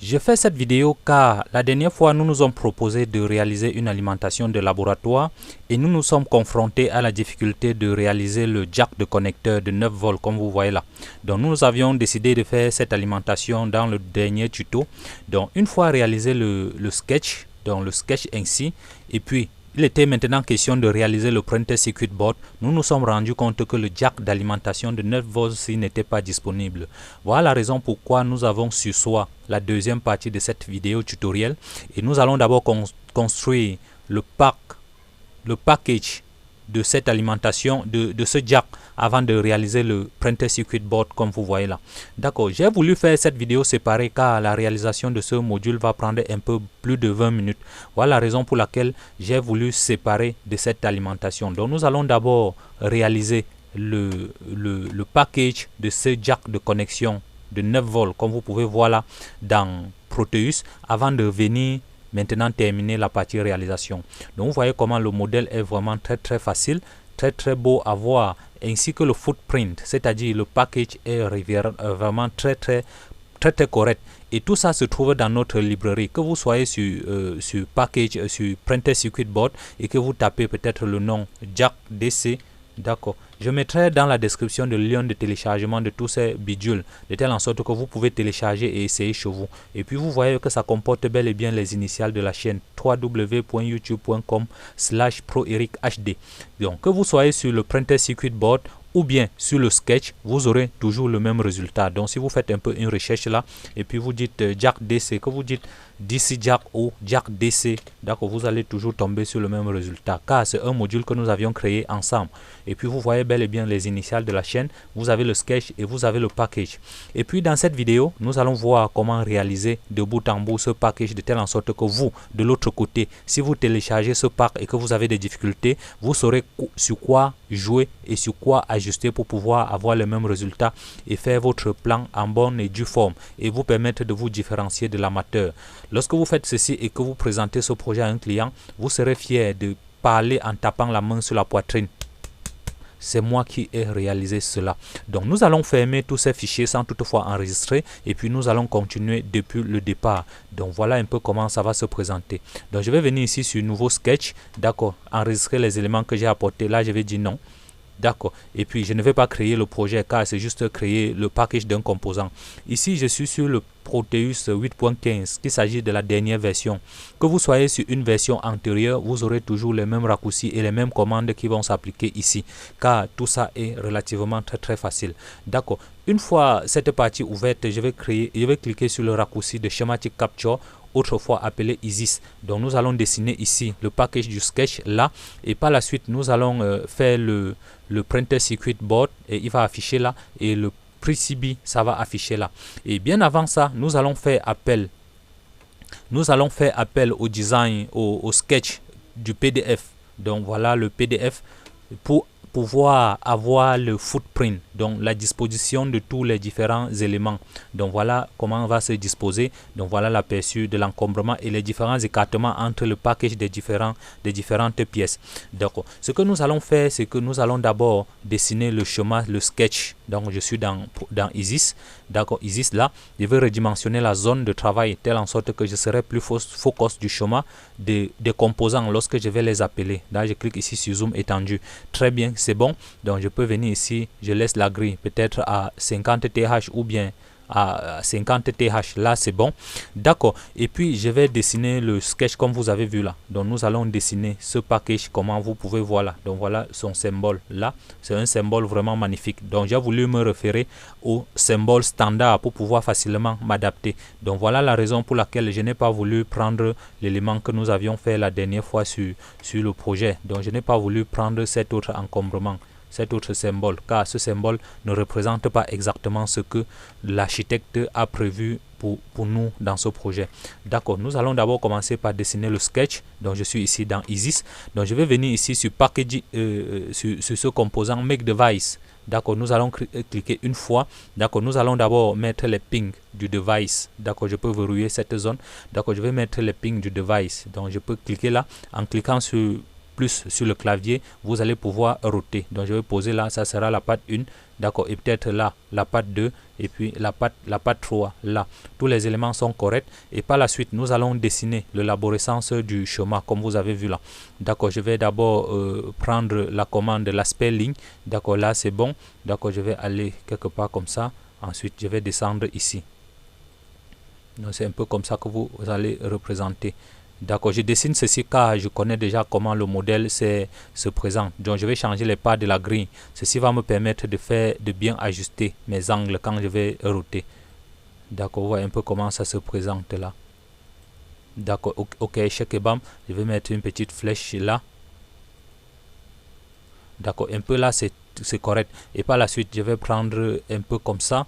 Je fais cette vidéo car la dernière fois, nous nous avons proposé de réaliser une alimentation de laboratoire et nous nous sommes confrontés à la difficulté de réaliser le jack de connecteur de 9 volts comme vous voyez là. Donc nous avions décidé de faire cette alimentation dans le dernier tuto. Donc une fois réalisé le sketch, donc le sketch ainsi, et puis il était maintenant question de réaliser le printed circuit board. Nous nous sommes rendus compte que le jack d'alimentation de 9 volts n'était pas disponible. Voilà la raison pourquoi nous avons sur soi la deuxième partie de cette vidéo tutoriel. Et nous allons d'abord construire le package de cette alimentation, de ce jack avant de réaliser le printed circuit board comme vous voyez là. D'accord, j'ai voulu faire cette vidéo séparée car la réalisation de ce module va prendre un peu plus de 20 minutes. Voilà la raison pour laquelle j'ai voulu séparer de cette alimentation. Donc nous allons d'abord réaliser le package de ce jack de connexion de 9 volts comme vous pouvez voir là dans Proteus avant de venir maintenant terminer la partie réalisation. Donc vous voyez comment le modèle est vraiment très facile, très beau à voir, ainsi que le footprint, c'est-à-dire le package est vraiment très correct. Et tout ça se trouve dans notre librairie. Que vous soyez sur package, sur printed circuit board et que vous tapez peut-être le nom jack DC. D'accord. Je mettrai dans la description le lien de téléchargement de tous ces bidules, de telle en sorte que vous pouvez télécharger et essayer chez vous. Et puis vous voyez que ça comporte bel et bien les initiales de la chaîne www.youtube.com/ProEricHD. Donc que vous soyez sur le printed circuit board ou bien sur le sketch, vous aurez toujours le même résultat. Donc si vous faites un peu une recherche là et puis vous dites jack DC, que vous dites DC jack ou jack DC, d'accord, vous allez toujours tomber sur le même résultat car c'est un module que nous avions créé ensemble. Et puis vous voyez bel et bien les initiales de la chaîne, vous avez le sketch et vous avez le package. Et puis dans cette vidéo, nous allons voir comment réaliser de bout en bout ce package de telle en sorte que vous, de l'autre côté, si vous téléchargez ce pack et que vous avez des difficultés, vous saurez sur quoi jouer et sur quoi ajuster pour pouvoir avoir le même résultat et faire votre plan en bonne et due forme et vous permettre de vous différencier de l'amateur. Lorsque vous faites ceci et que vous présentez ce projet à un client, vous serez fier de parler en tapant la main sur la poitrine. C'est moi qui ai réalisé cela. Donc nous allons fermer tous ces fichiers sans toutefois enregistrer et puis nous allons continuer depuis le départ. Donc voilà un peu comment ça va se présenter. Donc je vais venir ici sur nouveau sketch, d'accord, enregistrer les éléments que j'ai apportés. Là je vais dire non. D'accord. Et puis, je ne vais pas créer le projet car c'est juste créer le package d'un composant. Ici, je suis sur le Proteus 8.15, qu'il s'agit de la dernière version. Que vous soyez sur une version antérieure, vous aurez toujours les mêmes raccourcis et les mêmes commandes qui vont s'appliquer ici. Car tout ça est relativement très facile. D'accord. Une fois cette partie ouverte, je vais cliquer sur le raccourci de Schematic Capture, autrefois appelé ISIS. Donc nous allons dessiner ici le package du sketch là et par la suite nous allons faire le printed circuit board et il va afficher là et le PCB ça va afficher là. Et bien avant ça, nous allons faire appel au design, au sketch du PDF. Donc voilà le PDF pour pouvoir avoir le footprint, donc la disposition de tous les différents éléments. Donc voilà comment on va se disposer. Donc voilà l'aperçu de l'encombrement et les différents écartements entre le package des différentes pièces. Donc ce que nous allons faire, c'est que nous allons d'abord dessiner le schéma, le sketch. Donc je suis dans ISIS, d'accord, ISIS là, je vais redimensionner la zone de travail telle en sorte que je serai plus focus du schéma des composants lorsque je vais les appeler. Là je clique ici sur zoom étendu. Très bien, c'est bon. Donc je peux venir ici, je laisse la grille peut-être à 50 TH ou bien à 50 TH, là c'est bon, d'accord. Et puis je vais dessiner le sketch comme vous avez vu là. Donc nous allons dessiner ce package comment vous pouvez voir là. Donc voilà son symbole là, c'est un symbole vraiment magnifique. Donc j'ai voulu me référer au symbole standard pour pouvoir facilement m'adapter. Donc voilà la raison pour laquelle je n'ai pas voulu prendre l'élément que nous avions fait la dernière fois sur le projet. Donc je n'ai pas voulu prendre cet autre encombrement, cet autre symbole, car ce symbole ne représente pas exactement ce que l'architecte a prévu pour nous dans ce projet. D'accord, nous allons d'abord commencer par dessiner le sketch. Donc je suis ici dans ISIS. Donc je vais venir ici sur package, sur ce composant Make Device. D'accord, nous allons cliquer une fois. D'accord, nous allons d'abord mettre les pings du device. D'accord, je peux verrouiller cette zone. D'accord, je vais mettre les pings du device. Donc je peux cliquer là. En cliquant sur plus sur le clavier, vous allez pouvoir roter. Donc je vais poser là, ça sera la patte 1, d'accord, et peut-être là la patte 2 et puis la patte 3 là. Tous les éléments sont corrects et par la suite nous allons dessiner l'arborescence du schéma comme vous avez vu là. D'accord, je vais d'abord prendre la commande l'aspect ligne. D'accord, là c'est bon. D'accord, je vais aller quelque part comme ça. Ensuite je vais descendre ici. Donc c'est un peu comme ça que vous allez représenter. D'accord, je dessine ceci car je connais déjà comment le modèle se présente. Donc je vais changer les pas de la grille. Ceci va me permettre de bien ajuster mes angles quand je vais router. D'accord, vous voyez un peu comment ça se présente là. D'accord, ok, check et bam. Je vais mettre une petite flèche là. D'accord, un peu là, c'est correct. Et par la suite, je vais prendre un peu comme ça.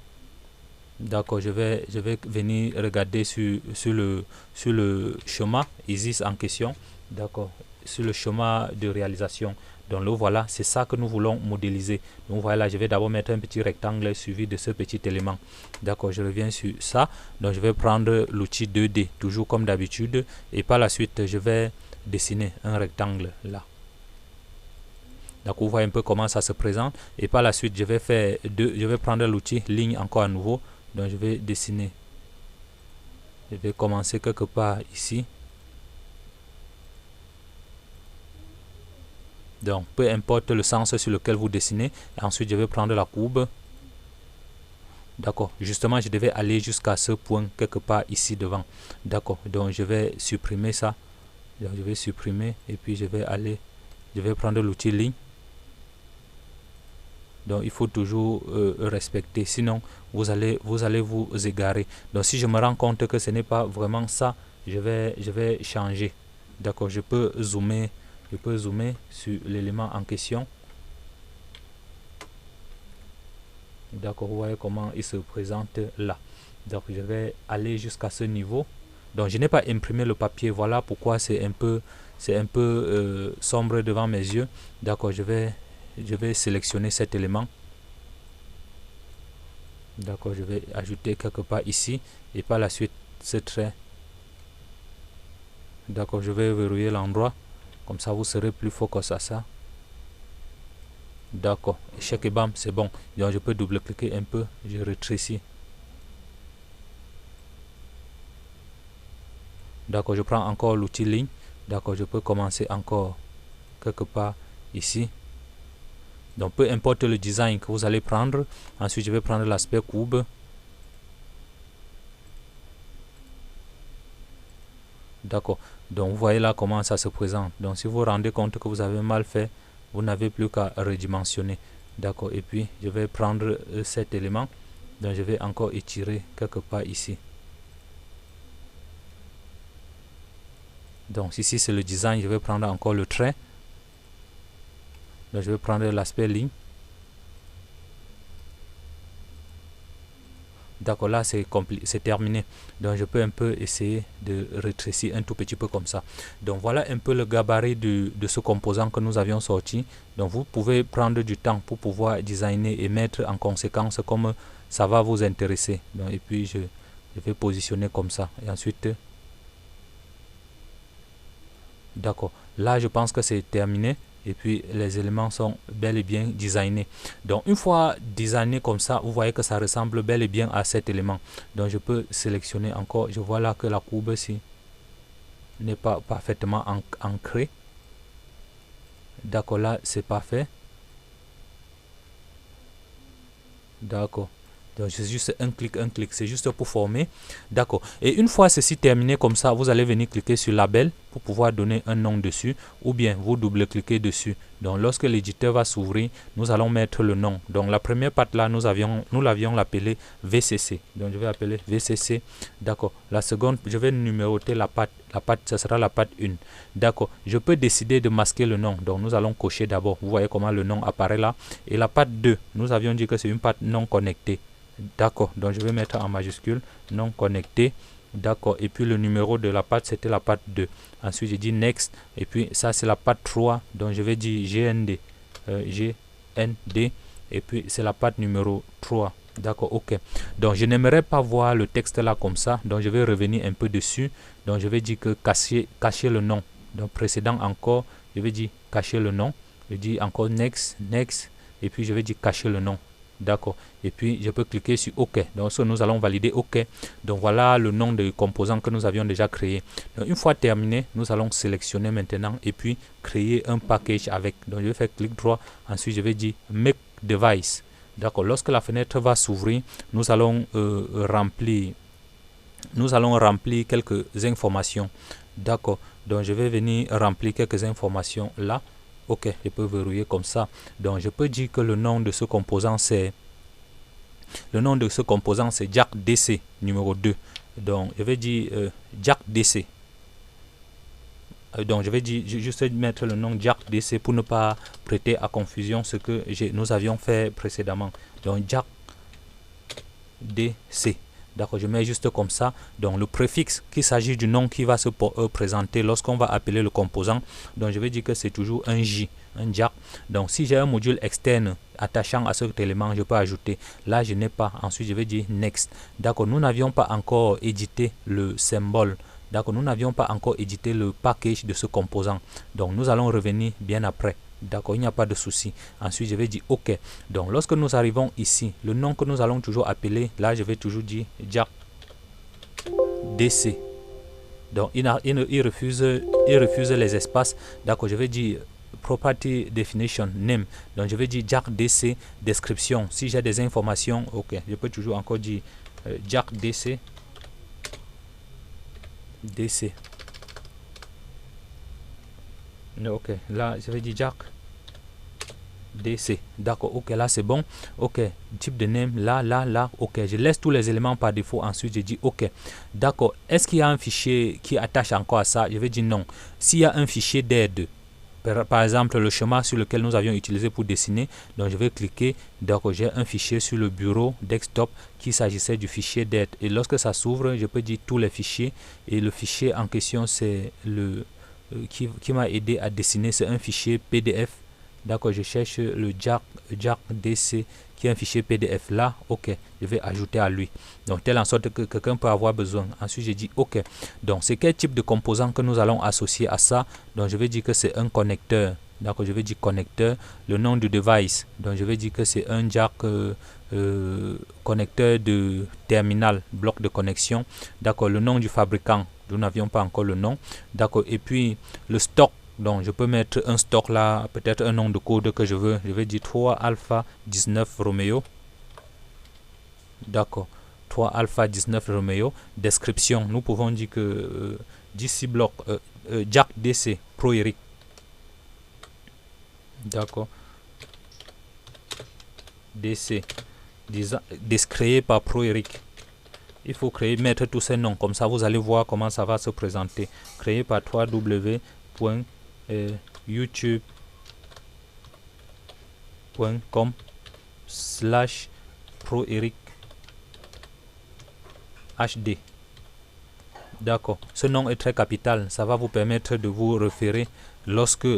D'accord, je vais venir regarder sur le schéma ISIS en question. D'accord, sur le schéma de réalisation. Donc le voilà, c'est ça que nous voulons modéliser. Donc voilà, je vais d'abord mettre un petit rectangle suivi de ce petit élément. D'accord, je reviens sur ça. Donc je vais prendre l'outil 2D, toujours comme d'habitude. Et par la suite, je vais dessiner un rectangle là. Donc vous voyez un peu comment ça se présente. Et par la suite, je vais prendre l'outil ligne encore à nouveau. Donc je vais dessiner. Je vais commencer quelque part ici. Donc peu importe le sens sur lequel vous dessinez. Et ensuite je vais prendre la courbe. D'accord. Justement, je devais aller jusqu'à ce point quelque part ici devant. D'accord. Donc je vais supprimer ça. Donc je vais supprimer et puis je vais prendre l'outil ligne. Donc il faut toujours respecter, sinon vous allez vous égarer. Donc si je me rends compte que ce n'est pas vraiment ça, je vais changer. D'accord, je peux zoomer sur l'élément en question. D'accord, vous voyez comment il se présente là. Donc je vais aller jusqu'à ce niveau. Donc je n'ai pas imprimé le papier, voilà pourquoi c'est un peu sombre devant mes yeux. D'accord, je vais sélectionner cet élément. D'accord, je vais ajouter quelque part ici et par la suite ce trait. D'accord, je vais verrouiller l'endroit, comme ça vous serez plus focus à ça. D'accord, échec et bam, c'est bon. Donc je peux double-cliquer un peu, je rétrécis. D'accord, je prends encore l'outil ligne. D'accord, je peux commencer encore quelque part ici. Donc peu importe le design que vous allez prendre. Ensuite je vais prendre l'aspect courbe. D'accord, donc vous voyez là comment ça se présente. Donc si vous vous rendez compte que vous avez mal fait, vous n'avez plus qu'à redimensionner. D'accord, et puis je vais prendre cet élément. Donc je vais encore étirer quelque part ici. Donc ici c'est le design, je vais prendre encore le trait. Donc je vais prendre l'aspect ligne. D'accord, là c'est terminé. Donc je peux un peu essayer de rétrécir un tout petit peu comme ça. Donc voilà un peu le gabarit de ce composant que nous avions sorti. Donc vous pouvez prendre du temps pour pouvoir designer et mettre en conséquence comme ça va vous intéresser. Donc, et puis je vais positionner comme ça. Et ensuite, d'accord, là je pense que c'est terminé. Et puis les éléments sont bel et bien designés. Donc une fois designé comme ça, vous voyez que ça ressemble bel et bien à cet élément. Donc je peux sélectionner encore. Je vois là que la courbe-ci n'est pas parfaitement ancrée. D'accord, là c'est parfait. D'accord. Donc c'est juste un clic, c'est juste pour former. D'accord. Et une fois ceci terminé comme ça, vous allez venir cliquer sur label pour pouvoir donner un nom dessus, ou bien vous double-cliquez dessus. Donc lorsque l'éditeur va s'ouvrir, nous allons mettre le nom. Donc la première patte là, nous l'avions appelé VCC. Donc je vais appeler VCC. D'accord. La seconde, je vais numéroter la patte. La patte, ce sera la patte 1. D'accord. Je peux décider de masquer le nom. Donc nous allons cocher d'abord. Vous voyez comment le nom apparaît là. Et la patte 2, nous avions dit que c'est une patte non connectée. D'accord, donc je vais mettre en majuscule non connecté. D'accord, et puis le numéro de la patte c'était la patte 2. Ensuite je dis next, et puis ça c'est la patte 3, donc je vais dire GND, GND, et puis c'est la patte numéro 3. D'accord, ok. Donc je n'aimerais pas voir le texte là comme ça, donc je vais revenir un peu dessus. Donc je vais dire que cacher le nom. Donc précédent encore, je vais dire cacher le nom. Je dis encore next, next, et puis je vais dire cacher le nom. D'accord, et puis je peux cliquer sur OK. Donc nous allons valider OK. Donc voilà le nom de composant que nous avions déjà créé. Donc une fois terminé, nous allons sélectionner maintenant et puis créer un package avec. Donc je vais faire clic droit, ensuite je vais dire make device. D'accord, lorsque la fenêtre va s'ouvrir, nous allons remplir quelques informations. D'accord, donc je vais venir remplir quelques informations là. Ok, je peux verrouiller comme ça. Donc je peux dire que le nom de ce composant c'est Jack DC numéro 2. Donc je vais dire Jack DC. Donc je vais juste mettre le nom Jack DC pour ne pas prêter à confusion ce que nous avions fait précédemment. Donc Jack DC. D'accord, je mets juste comme ça. Donc le préfixe, qu'il s'agit du nom qui va se présenter lorsqu'on va appeler le composant. Donc je vais dire que c'est toujours un J, un Jack. Donc si j'ai un module externe attachant à cet élément, je peux ajouter. Là, je n'ai pas. Ensuite, je vais dire Next. D'accord, nous n'avions pas encore édité le symbole. D'accord, nous n'avions pas encore édité le package de ce composant. Donc nous allons revenir bien après. D'accord, il n'y a pas de souci. Ensuite, je vais dire OK. Donc, lorsque nous arrivons ici, le nom que nous allons toujours appeler, là, je vais toujours dire Jack DC. Donc, il refuse les espaces. D'accord, je vais dire Property Definition Name. Donc, je vais dire Jack DC Description. Si j'ai des informations, OK, je peux toujours encore dire Jack DC. DC. OK, là, je vais dire Jack DC. D'accord, OK, là c'est bon. OK, type de name, là, OK. Je laisse tous les éléments par défaut. Ensuite, je dis OK. D'accord, est-ce qu'il y a un fichier qui attache encore à ça? Je vais dire non. S'il y a un fichier d'aide, par exemple le schéma sur lequel nous avions utilisé pour dessiner, donc je vais cliquer. Donc j'ai un fichier sur le bureau desktop qui s'agissait du fichier d'aide. Et lorsque ça s'ouvre, je peux dire tous les fichiers. Et le fichier en question, c'est le qui m'a aidé à dessiner, c'est un fichier PDF. D'accord, je cherche le Jack DC qui est un fichier PDF là. OK, je vais ajouter à lui. Donc, telle en sorte que quelqu'un peut avoir besoin. Ensuite, je dis OK. Donc, c'est quel type de composant que nous allons associer à ça? Donc, je vais dire que c'est un connecteur. D'accord, je vais dire connecteur. Le nom du device. Donc, je vais dire que c'est un Jack connecteur de terminal, bloc de connexion. D'accord, le nom du fabricant. Nous n'avions pas encore le nom. D'accord, et puis le stock. Donc, je peux mettre un stock là, peut-être un nom de code que je veux. Je vais dire 3 Alpha 19 Romeo. D'accord. 3 Alpha 19 Romeo. Description. Nous pouvons dire que DC block, Jack DC Pro Eric. D'accord. DC. Créé par Pro Eric. Il faut mettre tous ces noms. Comme ça, vous allez voir comment ça va se présenter. Créé par www.youtube.com/ProEric HD. D'accord. Ce nom est très capital. Ça va vous permettre de vous référer lorsque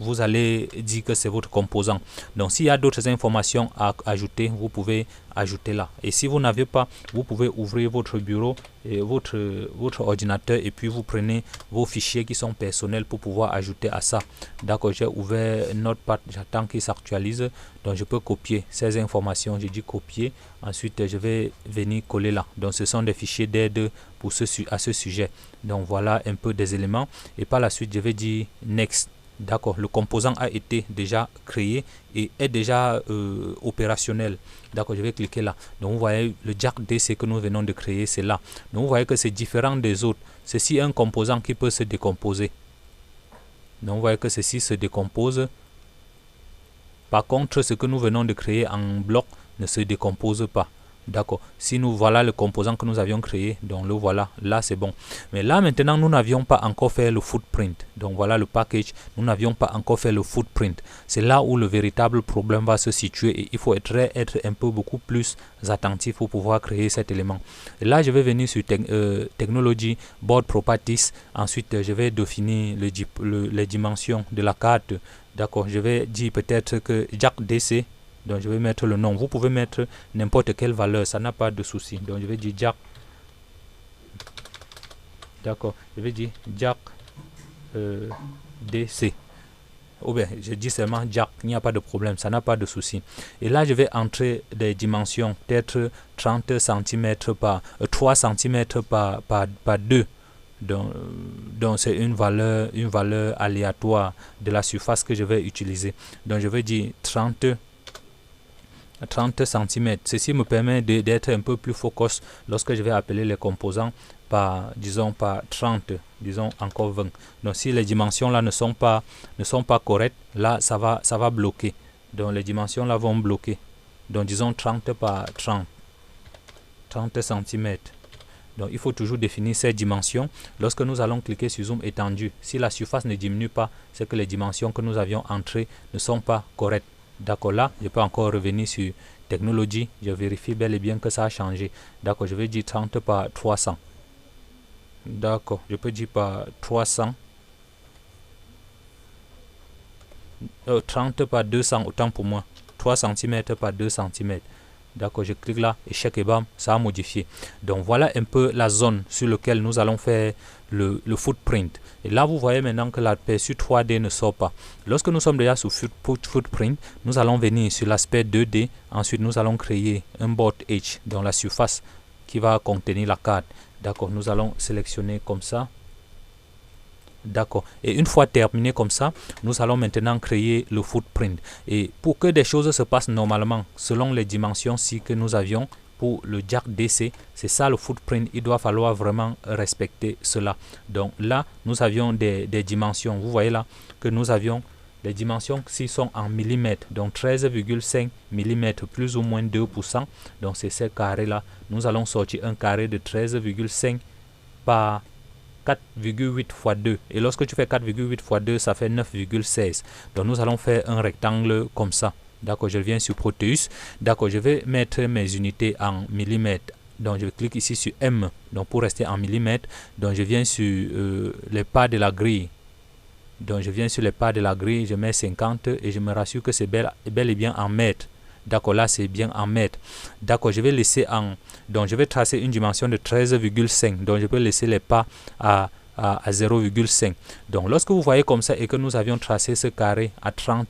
vous allez dire que c'est votre composant. Donc, s'il y a d'autres informations à ajouter, vous pouvez ajouter là. Et si vous n'avez pas, vous pouvez ouvrir votre bureau et votre ordinateur et puis vous prenez vos fichiers qui sont personnels pour pouvoir ajouter à ça. D'accord, j'ai ouvert Notepad, j'attends qu'il s'actualise. Donc, je peux copier ces informations. Je dis copier. Ensuite, je vais venir coller là. Donc, ce sont des fichiers d'aide pour à ce sujet. Donc, voilà un peu des éléments. Et par la suite, je vais dire Next. D'accord, le composant a été déjà créé et est déjà opérationnel. D'accord, je vais cliquer là. Donc, vous voyez le Jack DC que nous venons de créer, c'est là. Donc, vous voyez que c'est différent des autres. Ceci est un composant qui peut se décomposer. Donc, vous voyez que ceci se décompose. Par contre, ce que nous venons de créer en bloc ne se décompose pas. D'accord. Si nous voilà le composant que nous avions créé, donc le voilà, là c'est bon. Mais là maintenant, nous n'avions pas encore fait le footprint. Donc voilà le package, nous n'avions pas encore fait le footprint. C'est là où le véritable problème va se situer et il faut être un peu beaucoup plus attentif pour pouvoir créer cet élément. Et là, je vais venir sur Technology, Board Properties. Ensuite, je vais définir les dimensions de la carte. D'accord. Je vais dire peut-être que Jack DC. Donc, je vais mettre le nom. Vous pouvez mettre n'importe quelle valeur. Ça n'a pas de souci. Donc, je vais dire Jack. D'accord. Je vais dire Jack DC. Ou bien, je dis seulement Jack. Il n'y a pas de problème. Ça n'a pas de souci. Et là, je vais entrer des dimensions. Peut-être 30 cm par 3 cm par 2. Donc c'est une valeur aléatoire de la surface que je vais utiliser. Donc, je vais dire 30 cm. Ceci me permet d'être un peu plus focus lorsque je vais appeler les composants par, disons, par 30, disons encore 20. Donc, si les dimensions là ne sont pas correctes, là, ça va bloquer. Donc, les dimensions là vont bloquer. Donc, disons 30 par 30 cm. Donc il faut toujours définir ces dimensions. Lorsque nous allons cliquer sur zoom étendu, si la surface ne diminue pas, c'est que les dimensions que nous avions entrées ne sont pas correctes. D'accord, là, je peux encore revenir sur technologie. Je vérifie bel et bien que ça a changé. D'accord, je vais dire 30 par 300. D'accord, je peux dire par 300. 30 par 200, autant pour moi. 3 cm par 2 cm. D'accord, je clique là, échec et bam, ça a modifié. Donc voilà un peu la zone sur laquelle nous allons faire le footprint. Et là, vous voyez maintenant que l'aperçu 3D ne sort pas. Lorsque nous sommes déjà sur footprint, nous allons venir sur l'aspect 2D. Ensuite, nous allons créer un board edge dans la surface qui va contenir la carte. D'accord, nous allons sélectionner comme ça. D'accord. Et une fois terminé comme ça, nous allons maintenant créer le footprint. Et pour que des choses se passent normalement, selon les dimensions ci que nous avions pour le jack DC, c'est ça le footprint. Il doit falloir vraiment respecter cela. Donc là, nous avions des dimensions. Vous voyez là que nous avions les dimensions qui sont en millimètres. Donc 13,5 mm plus ou moins 2%. Donc c'est ces carrés là. Nous allons sortir un carré de 13,5 par 4,8 x 2. Et lorsque tu fais 4,8 x 2, ça fait 9,16. Donc nous allons faire un rectangle comme ça. D'accord, je viens sur Proteus. D'accord, je vais mettre mes unités en millimètres. Donc je clique ici sur M. Donc pour rester en millimètres. Donc je viens sur les pas de la grille. Donc je viens sur les pas de la grille. Je mets 50 et je me rassure que c'est bel et bien en mètres. D'accord, là c'est bien en mètres. D'accord, je vais laisser en... Donc je vais tracer une dimension de 13,5. Donc je peux laisser les pas à 0,5. Donc lorsque vous voyez comme ça et que nous avions tracé ce carré à 3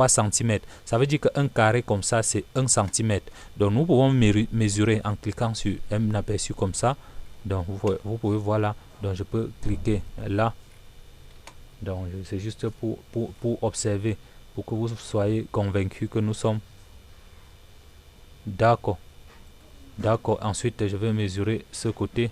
cm, ça veut dire qu'un carré comme ça c'est 1 cm. Donc nous pouvons mesurer en cliquant sur un aperçu comme ça. Donc vous pouvez voir là. Donc je peux cliquer là. Donc c'est juste pour observer, pour que vous soyez convaincus que nous sommes d'accord. D'accord, ensuite je vais mesurer ce côté.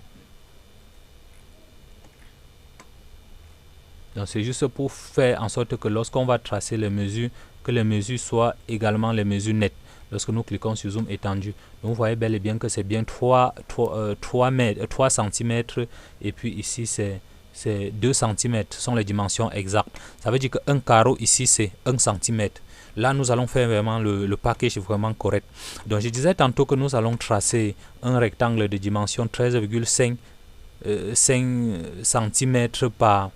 Donc c'est juste pour faire en sorte que lorsqu'on va tracer les mesures, que les mesures soient également les mesures nettes. Lorsque nous cliquons sur zoom étendu, donc vous voyez bel et bien que c'est bien 3 cm et puis ici c'est 2 cm, ce sont les dimensions exactes. Ça veut dire qu'un carreau ici c'est 1 cm. Là nous allons faire vraiment le package vraiment correct. Donc je disais tantôt que nous allons tracer un rectangle de dimension 13,5 cm par...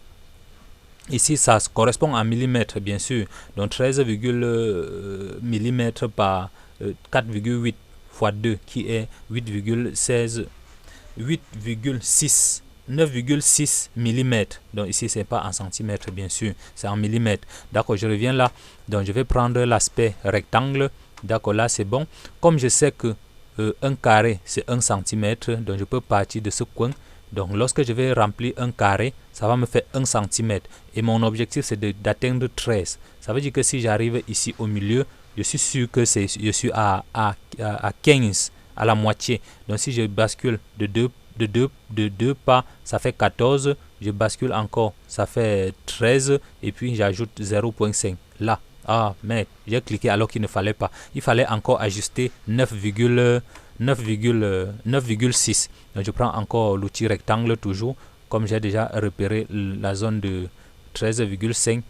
Ici ça correspond à millimètres bien sûr. Donc 13, mm par 4,8 x 2 qui est 8,6 9,6 mm. Donc ici c'est pas en centimètres bien sûr, c'est en millimètres. D'accord, je reviens là. Donc je vais prendre l'aspect rectangle. D'accord, là c'est bon. Comme je sais que un carré c'est 1 cm, donc je peux partir de ce coin. Donc lorsque je vais remplir un carré, ça va me faire 1 cm. Et mon objectif c'est d'atteindre 13. Ça veut dire que si j'arrive ici au milieu, je suis sûr que je suis à 15, à la moitié. Donc si je bascule de deux pas, ça fait 14. Je bascule encore, ça fait 13. Et puis j'ajoute 0,5. Là, ah merde, j'ai cliqué alors qu'il ne fallait pas. Il fallait encore ajuster 9,6. Donc je prends encore l'outil rectangle toujours, comme j'ai déjà repéré la zone de 13,5.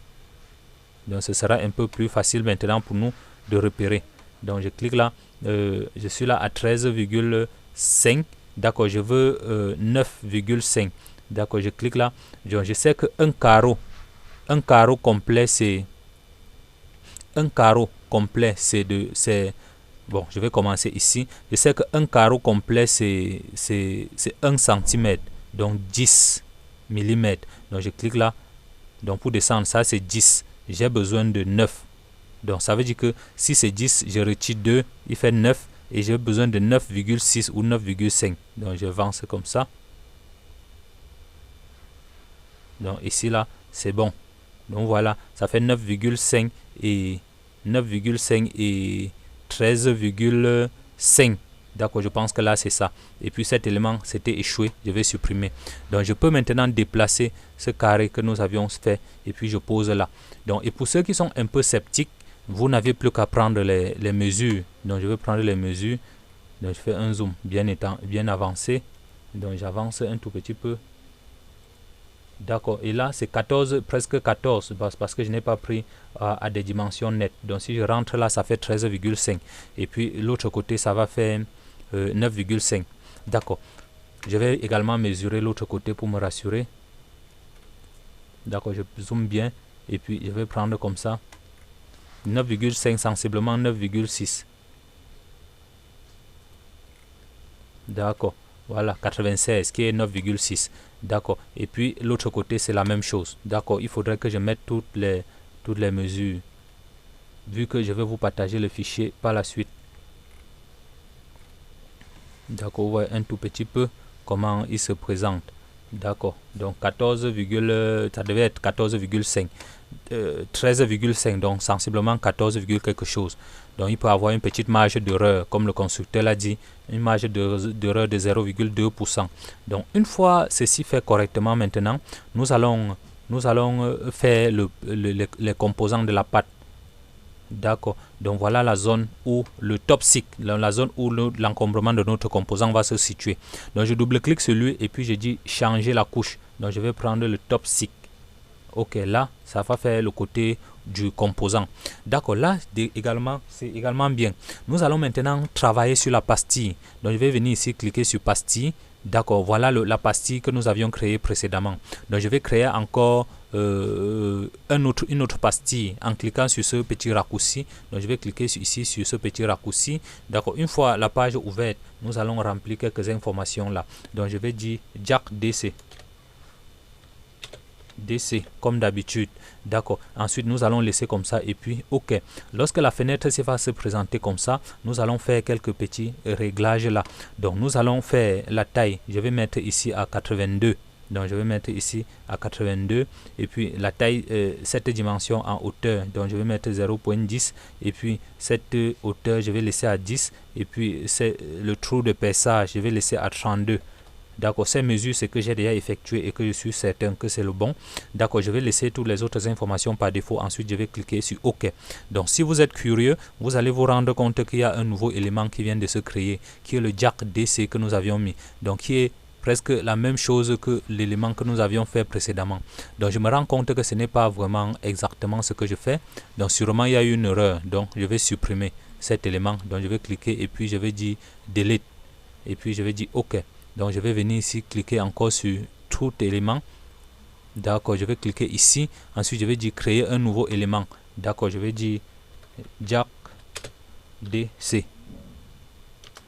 Donc ce sera un peu plus facile maintenant pour nous de repérer. Donc je clique là, je suis là à 13,5. D'accord, je veux 9,5. D'accord, je clique là. Donc je sais qu'un carreau complet c'est... Un carreau complet c'est bon, je vais commencer ici. Je sais qu'un carreau complet c'est 1 cm, donc 10 mm. Donc je clique là. Donc pour descendre, ça c'est 10. J'ai besoin de 9. Donc ça veut dire que si c'est 10, je retire 2, il fait 9. Et j'ai besoin de 9,6 ou 9,5. Donc je avance comme ça. Donc ici là, c'est bon. Donc voilà, ça fait 9,5 et 13,5. D'accord, je pense que là c'est ça. Et puis cet élément c'était échoué, je vais supprimer. Donc je peux maintenant déplacer ce carré que nous avions fait et puis je pose là. Donc et pour ceux qui sont un peu sceptiques, vous n'avez plus qu'à prendre les mesures. Donc je vais prendre les mesures. Donc je fais un zoom bien avancé. Donc j'avance un tout petit peu. D'accord, et là c'est 14, presque 14 parce que je n'ai pas pris à des dimensions nettes. Donc si je rentre là, ça fait 13,5. Et puis l'autre côté, ça va faire 9,5. D'accord, je vais également mesurer l'autre côté pour me rassurer. D'accord, je zoome bien et puis je vais prendre comme ça 9,5, sensiblement 9,6. D'accord, voilà, 96 qui est 9,6. D'accord, et puis l'autre côté c'est la même chose. D'accord, il faudrait que je mette toutes les mesures, vu que je vais vous partager le fichier par la suite. D'accord, vous voyez un tout petit peu comment il se présente. D'accord, donc 14, ça devait être 14,5, 13,5, donc sensiblement 14, quelque chose. Donc il peut avoir une petite marge d'erreur, comme le constructeur l'a dit, une marge d'erreur de 0,2%. Donc une fois ceci fait correctement, maintenant nous allons faire les composants de la pâte. D'accord, donc voilà la zone où le top seek, la zone où l'encombrement de notre composant va se situer. Donc je double-clique sur lui et puis je dis changer la couche. Donc je vais prendre le top seek. Ok, là ça va faire le côté du composant. D'accord, là également c'est également bien. Nous allons maintenant travailler sur la pastille. Donc je vais venir ici cliquer sur pastille. D'accord, voilà la pastille que nous avions créée précédemment. Donc je vais créer encore une autre pastille en cliquant sur ce petit raccourci. Donc je vais cliquer ici sur ce petit raccourci. D'accord, une fois la page ouverte, nous allons remplir quelques informations là. Donc je vais dire Jack DC comme d'habitude. D'accord, ensuite nous allons laisser comme ça et puis ok. Lorsque la fenêtre va se présenter comme ça, nous allons faire quelques petits réglages là. Donc nous allons faire la taille, je vais mettre ici à 82. Donc je vais mettre ici à 82 et puis la taille, cette dimension en hauteur, donc je vais mettre 0.10 et puis cette hauteur je vais laisser à 10 et puis c'est le trou de perçage, je vais laisser à 32. D'accord, ces mesures, c'est que j'ai déjà effectué et que je suis certain que c'est le bon. D'accord, je vais laisser toutes les autres informations par défaut. Ensuite, je vais cliquer sur OK. Donc, si vous êtes curieux, vous allez vous rendre compte qu'il y a un nouveau élément qui vient de se créer, qui est le Jack DC que nous avions mis. Donc, qui est presque la même chose que l'élément que nous avions fait précédemment. Donc, je me rends compte que ce n'est pas vraiment exactement ce que je fais. Donc, sûrement, il y a eu une erreur. Donc, je vais supprimer cet élément. Donc, je vais cliquer et puis je vais dire Delete. Et puis, je vais dire OK. Donc je vais venir ici cliquer encore sur tout élément. D'accord, je vais cliquer ici. Ensuite je vais dire créer un nouveau élément. D'accord, je vais dire Jack DC.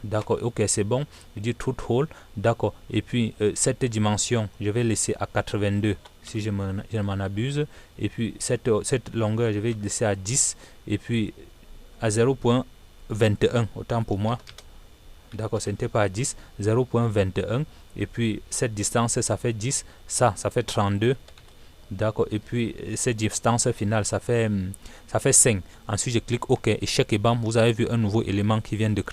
D'accord, ok, c'est bon. Je dis truth hole. D'accord, et puis cette dimension je vais laisser à 82 si je m'en abuse. Et puis cette longueur je vais laisser à 10 et puis à 0.21, autant pour moi. D'accord, ce n'était pas à 10, 0.21 et puis cette distance ça fait 10, ça fait 32. D'accord, et puis cette distance finale ça fait 5. Ensuite je clique OK et check et bam, vous avez vu un nouveau élément qui vient de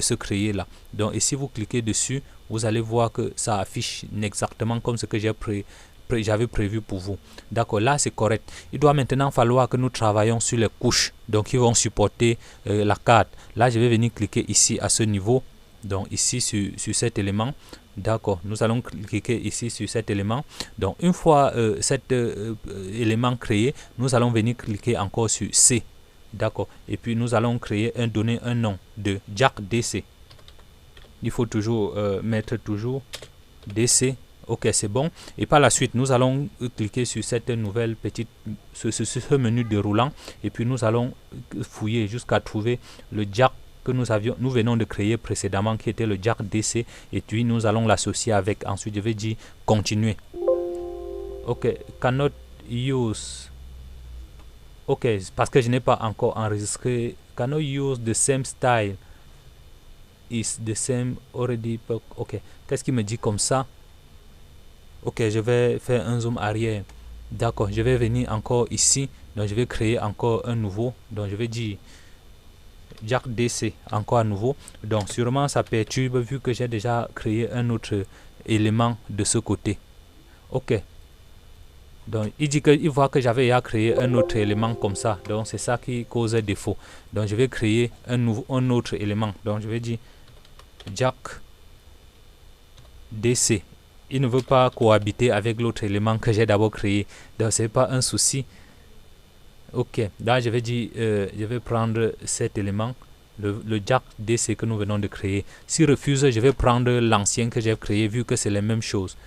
se créer là. Donc et si vous cliquez dessus, vous allez voir que ça affiche exactement comme ce que j'avais prévu pour vous. D'accord, là c'est correct. Il doit maintenant falloir que nous travaillions sur les couches, donc qui vont supporter la carte. Là je vais venir cliquer ici à ce niveau, donc ici sur cet élément. D'accord, nous allons cliquer ici sur cet élément. Donc une fois cet élément créé, nous allons venir cliquer encore sur C. D'accord, et puis nous allons donner un nom de Jack DC. Il faut toujours mettre toujours DC. Ok, c'est bon. Et par la suite, nous allons cliquer sur cette nouvelle petite, ce menu déroulant. Et puis nous allons fouiller jusqu'à trouver le Jack que nous venons de créer précédemment, qui était le Jack DC. Et puis nous allons l'associer avec. Ensuite, je vais dire continuer. Ok, cannot use. Ok, parce que je n'ai pas encore enregistré. Cannot use the same style. Is the same already. Ok, qu'est-ce qu'il me dit comme ça? Ok, je vais faire un zoom arrière. D'accord, je vais venir encore ici. Donc je vais créer encore un nouveau. Donc je vais dire Jack DC encore à nouveau. Donc sûrement ça perturbe vu que j'ai déjà créé un autre élément de ce côté. Ok. Donc il voit que j'avais déjà créé un autre élément comme ça. Donc c'est ça qui cause défaut. Donc je vais créer un autre élément. Donc je vais dire Jack DC. Il ne veut pas cohabiter avec l'autre élément que j'ai d'abord créé. Donc, c'est pas un souci. Ok, là, je vais dire, je vais prendre cet élément, le Jack DC que nous venons de créer. S'il refuse, je vais prendre l'ancien que j'ai créé, vu que c'est les mêmes choses.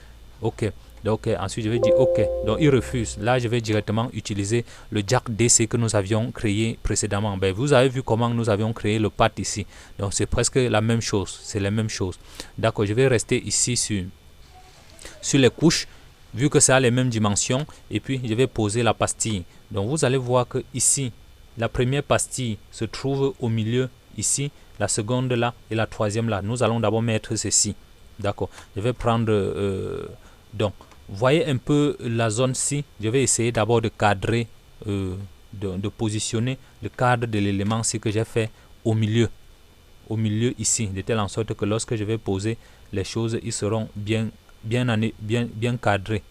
Ok, donc ensuite, je vais dire OK. Donc, il refuse. Là, je vais directement utiliser le Jack DC que nous avions créé précédemment. Ben, vous avez vu comment nous avions créé le path ici. Donc, c'est presque la même chose. C'est la même chose. D'accord, je vais rester ici sur les couches, vu que ça a les mêmes dimensions, et puis je vais poser la pastille. Donc vous allez voir que ici, la première pastille se trouve au milieu ici, la seconde là et la troisième là. Nous allons d'abord mettre ceci. D'accord, je vais prendre donc voyez un peu la zone-ci. Je vais essayer d'abord de cadrer, de positionner le cadre de l'élément ci que j'ai fait au milieu ici, de telle en sorte que lorsque je vais poser les choses, ils seront bien cadré.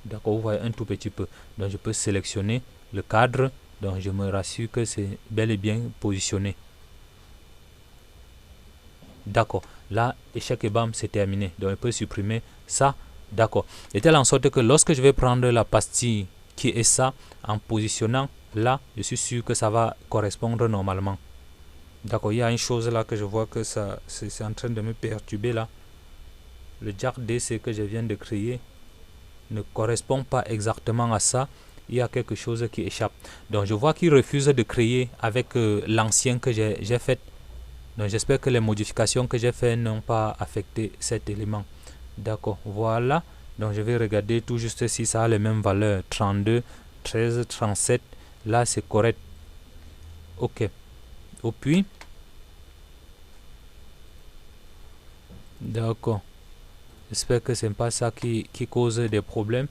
D'accord, vous voyez un tout petit peu. Donc je peux sélectionner le cadre. Donc je me rassure que c'est bel et bien positionné. D'accord, là, échec et bam, c'est terminé. Donc je peux supprimer ça. D'accord, de telle en sorte que lorsque je vais prendre la pastille qui est ça, en positionnant là, je suis sûr que ça va correspondre normalement. D'accord, il y a une chose là que je vois que ça c'est en train de me perturber là. Le Jack DC que je viens de créer ne correspond pas exactement à ça. Il y a quelque chose qui échappe. Donc je vois qu'il refuse de créer avec l'ancien que j'ai fait. Donc j'espère que les modifications que j'ai faites n'ont pas affecté cet élément. D'accord, voilà. Donc je vais regarder tout juste si ça a les mêmes valeurs. 32, 13, 37. Là c'est correct. Ok. Et puis, d'accord. J'espère que ce n'est pas ça qui cause des problèmes.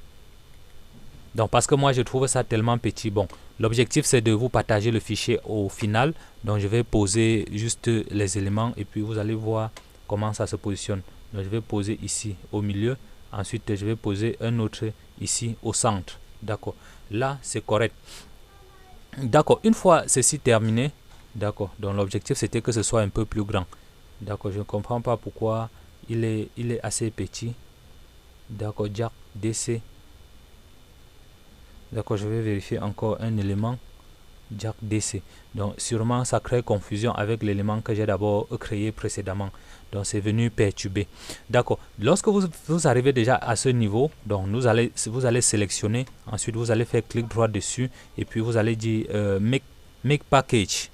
Donc, parce que moi, je trouve ça tellement petit. Bon, l'objectif, c'est de vous partager le fichier au final. Donc, je vais poser juste les éléments et puis vous allez voir comment ça se positionne. Donc, je vais poser ici au milieu. Ensuite, je vais poser un autre ici au centre. D'accord. Là, c'est correct. D'accord. Une fois ceci terminé, d'accord. Donc, l'objectif, c'était que ce soit un peu plus grand. D'accord. Je ne comprends pas pourquoi il est assez petit. D'accord, Jack DC. D'accord, je vais vérifier encore un élément. Jack DC. Donc sûrement ça crée confusion avec l'élément que j'ai d'abord créé précédemment. Donc c'est venu perturber. D'accord. Lorsque vous arrivez déjà à ce niveau, donc vous allez sélectionner. Ensuite vous allez faire clic droit dessus et puis vous allez dire make package.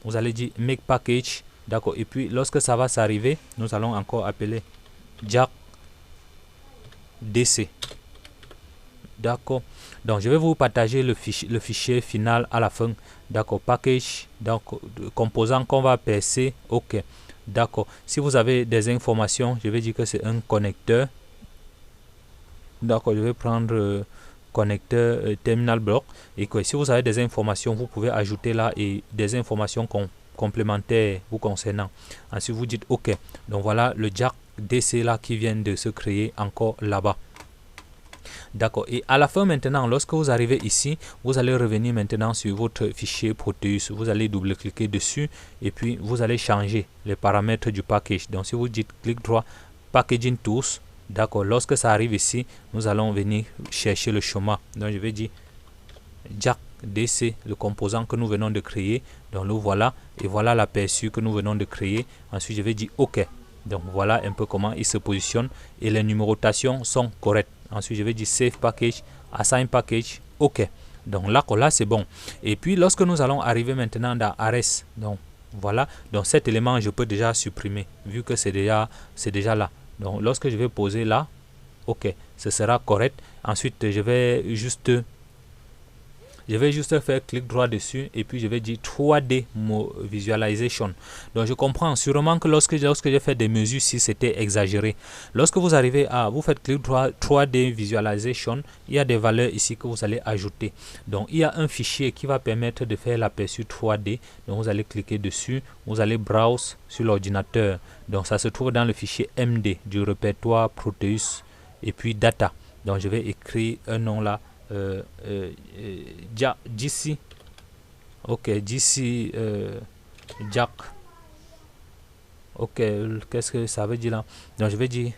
Vous allez dire make package. D'accord. Et puis lorsque ça va s'arriver, nous allons encore appeler Jack DC. D'accord. Donc je vais vous partager le fichier final à la fin. D'accord. Package. Donc composant qu'on va percer. Ok. D'accord. Si vous avez des informations, je vais dire que c'est un connecteur. D'accord. Je vais prendre connecteur terminal block. Et que si vous avez des informations, vous pouvez ajouter là et des informations complémentaires vous concernant. Ensuite vous dites ok. Donc voilà le Jack DC là qui vient de se créer encore là-bas. D'accord. Et à la fin maintenant, lorsque vous arrivez ici, vous allez revenir maintenant sur votre fichier Proteus. Vous allez double-cliquer dessus et puis vous allez changer les paramètres du package. Donc si vous dites clic droit, Packaging Tools, d'accord. Lorsque ça arrive ici, nous allons venir chercher le schéma. Donc je vais dire Jack DC, le composant que nous venons de créer. Donc le voilà. Et voilà l'aperçu que nous venons de créer. Ensuite je vais dire OK. Donc voilà un peu comment il se positionne et les numérotations sont correctes. Ensuite, je vais dire Save Package, Assign Package, OK. Donc là c'est bon. Et puis, lorsque nous allons arriver maintenant dans Ares, donc voilà. Donc cet élément, je peux déjà supprimer, vu que c'est déjà là. Donc lorsque je vais poser là, OK, ce sera correct. Ensuite, je vais juste faire clic droit dessus et puis je vais dire 3D Visualization. Donc je comprends sûrement que lorsque j'ai fait des mesures, si c'était exagéré. Lorsque vous arrivez à vous faites clic droit 3D Visualization, il y a des valeurs ici que vous allez ajouter. Donc il y a un fichier qui va permettre de faire l'aperçu 3D. Donc vous allez cliquer dessus, vous allez browse sur l'ordinateur. Donc ça se trouve dans le fichier MD du répertoire Proteus et puis data. Donc je vais écrire un nom là. GC, ok, GC Jack ok, qu'est-ce que ça veut dire là? Donc je vais dire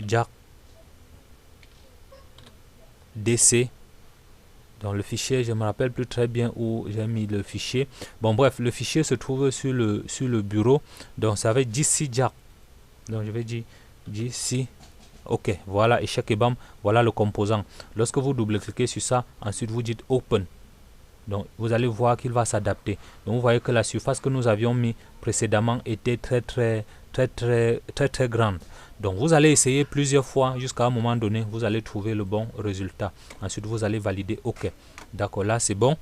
jack DC. Dans le fichier, je me rappelle plus très bien où j'ai mis le fichier. Bon bref, le fichier se trouve sur le bureau. Donc ça va être DC jack. Donc je vais dire DC. Ok, voilà, échec et bam, voilà le composant. Lorsque vous double-cliquez sur ça, ensuite vous dites open. Donc vous allez voir qu'il va s'adapter. Donc vous voyez que la surface que nous avions mis précédemment était très grande. Donc vous allez essayer plusieurs fois jusqu'à un moment donné, vous allez trouver le bon résultat. Ensuite vous allez valider OK. D'accord, là c'est bon.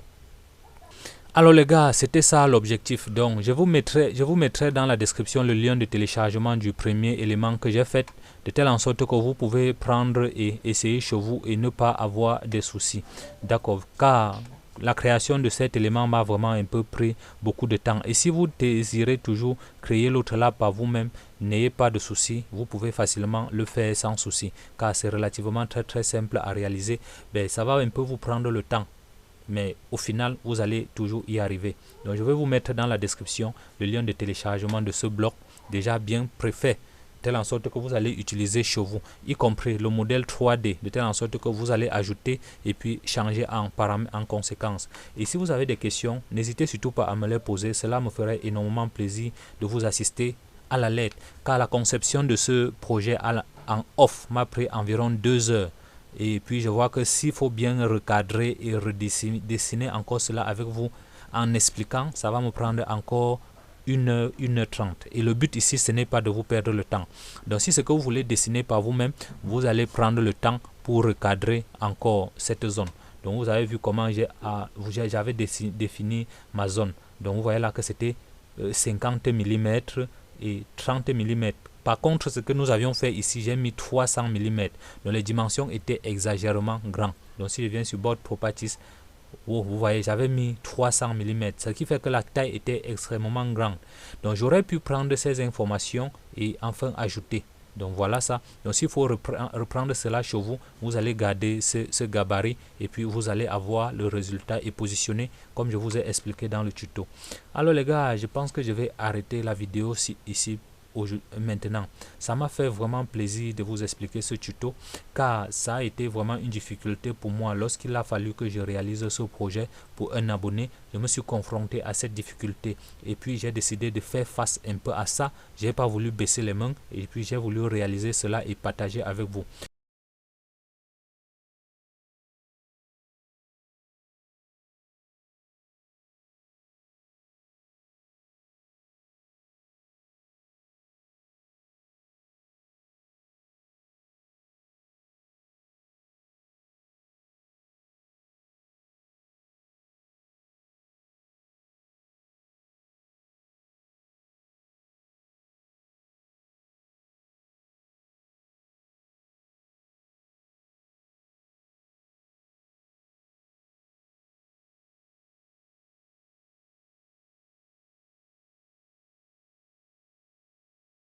Alors les gars, c'était ça l'objectif. Donc je vous mettrai dans la description le lien de téléchargement du premier élément que j'ai fait, de telle en sorte que vous pouvez prendre et essayer chez vous et ne pas avoir des soucis. D'accord, car la création de cet élément m'a vraiment un peu pris beaucoup de temps. Et si vous désirez toujours créer l'autre là par vous-même, n'ayez pas de soucis, vous pouvez facilement le faire sans souci, car c'est relativement très simple à réaliser. Ben, ça va un peu vous prendre le temps, mais au final vous allez toujours y arriver. Donc je vais vous mettre dans la description le lien de téléchargement de ce bloc déjà bien préfet, telle en sorte que vous allez utiliser chez vous, y compris le modèle 3D, de telle en sorte que vous allez ajouter et puis changer en paramètres en conséquence. Et si vous avez des questions, n'hésitez surtout pas à me les poser, cela me ferait énormément plaisir de vous assister à la lettre, car la conception de ce projet en off m'a pris environ 2 heures. Et puis je vois que s'il faut bien recadrer et redessiner encore cela avec vous en expliquant, ça va me prendre encore 1h30. Et le but ici, ce n'est pas de vous perdre le temps. Donc si ce que vous voulez dessiner par vous-même, vous allez prendre le temps pour recadrer encore cette zone. Donc vous avez vu comment j'avais défini ma zone. Donc vous voyez là que c'était 50 mm et 30 mm. Par contre, ce que nous avions fait ici, j'ai mis 300 mm. Donc les dimensions étaient exagérément grandes. Donc si je viens sur Board Properties, vous voyez, j'avais mis 300 mm, ce qui fait que la taille était extrêmement grande. Donc j'aurais pu prendre ces informations et enfin ajouter. Donc voilà ça. Donc s'il faut reprendre cela chez vous, vous allez garder ce gabarit et puis vous allez avoir le résultat et positionner comme je vous ai expliqué dans le tuto. Alors les gars, je pense que je vais arrêter la vidéo ici maintenant. Ça m'a fait vraiment plaisir de vous expliquer ce tuto, car ça a été vraiment une difficulté pour moi. Lorsqu'il a fallu que je réalise ce projet pour un abonné, je me suis confronté à cette difficulté et puis j'ai décidé de faire face un peu à ça. J'ai pas voulu baisser les mains et puis j'ai voulu réaliser cela et partager avec vous.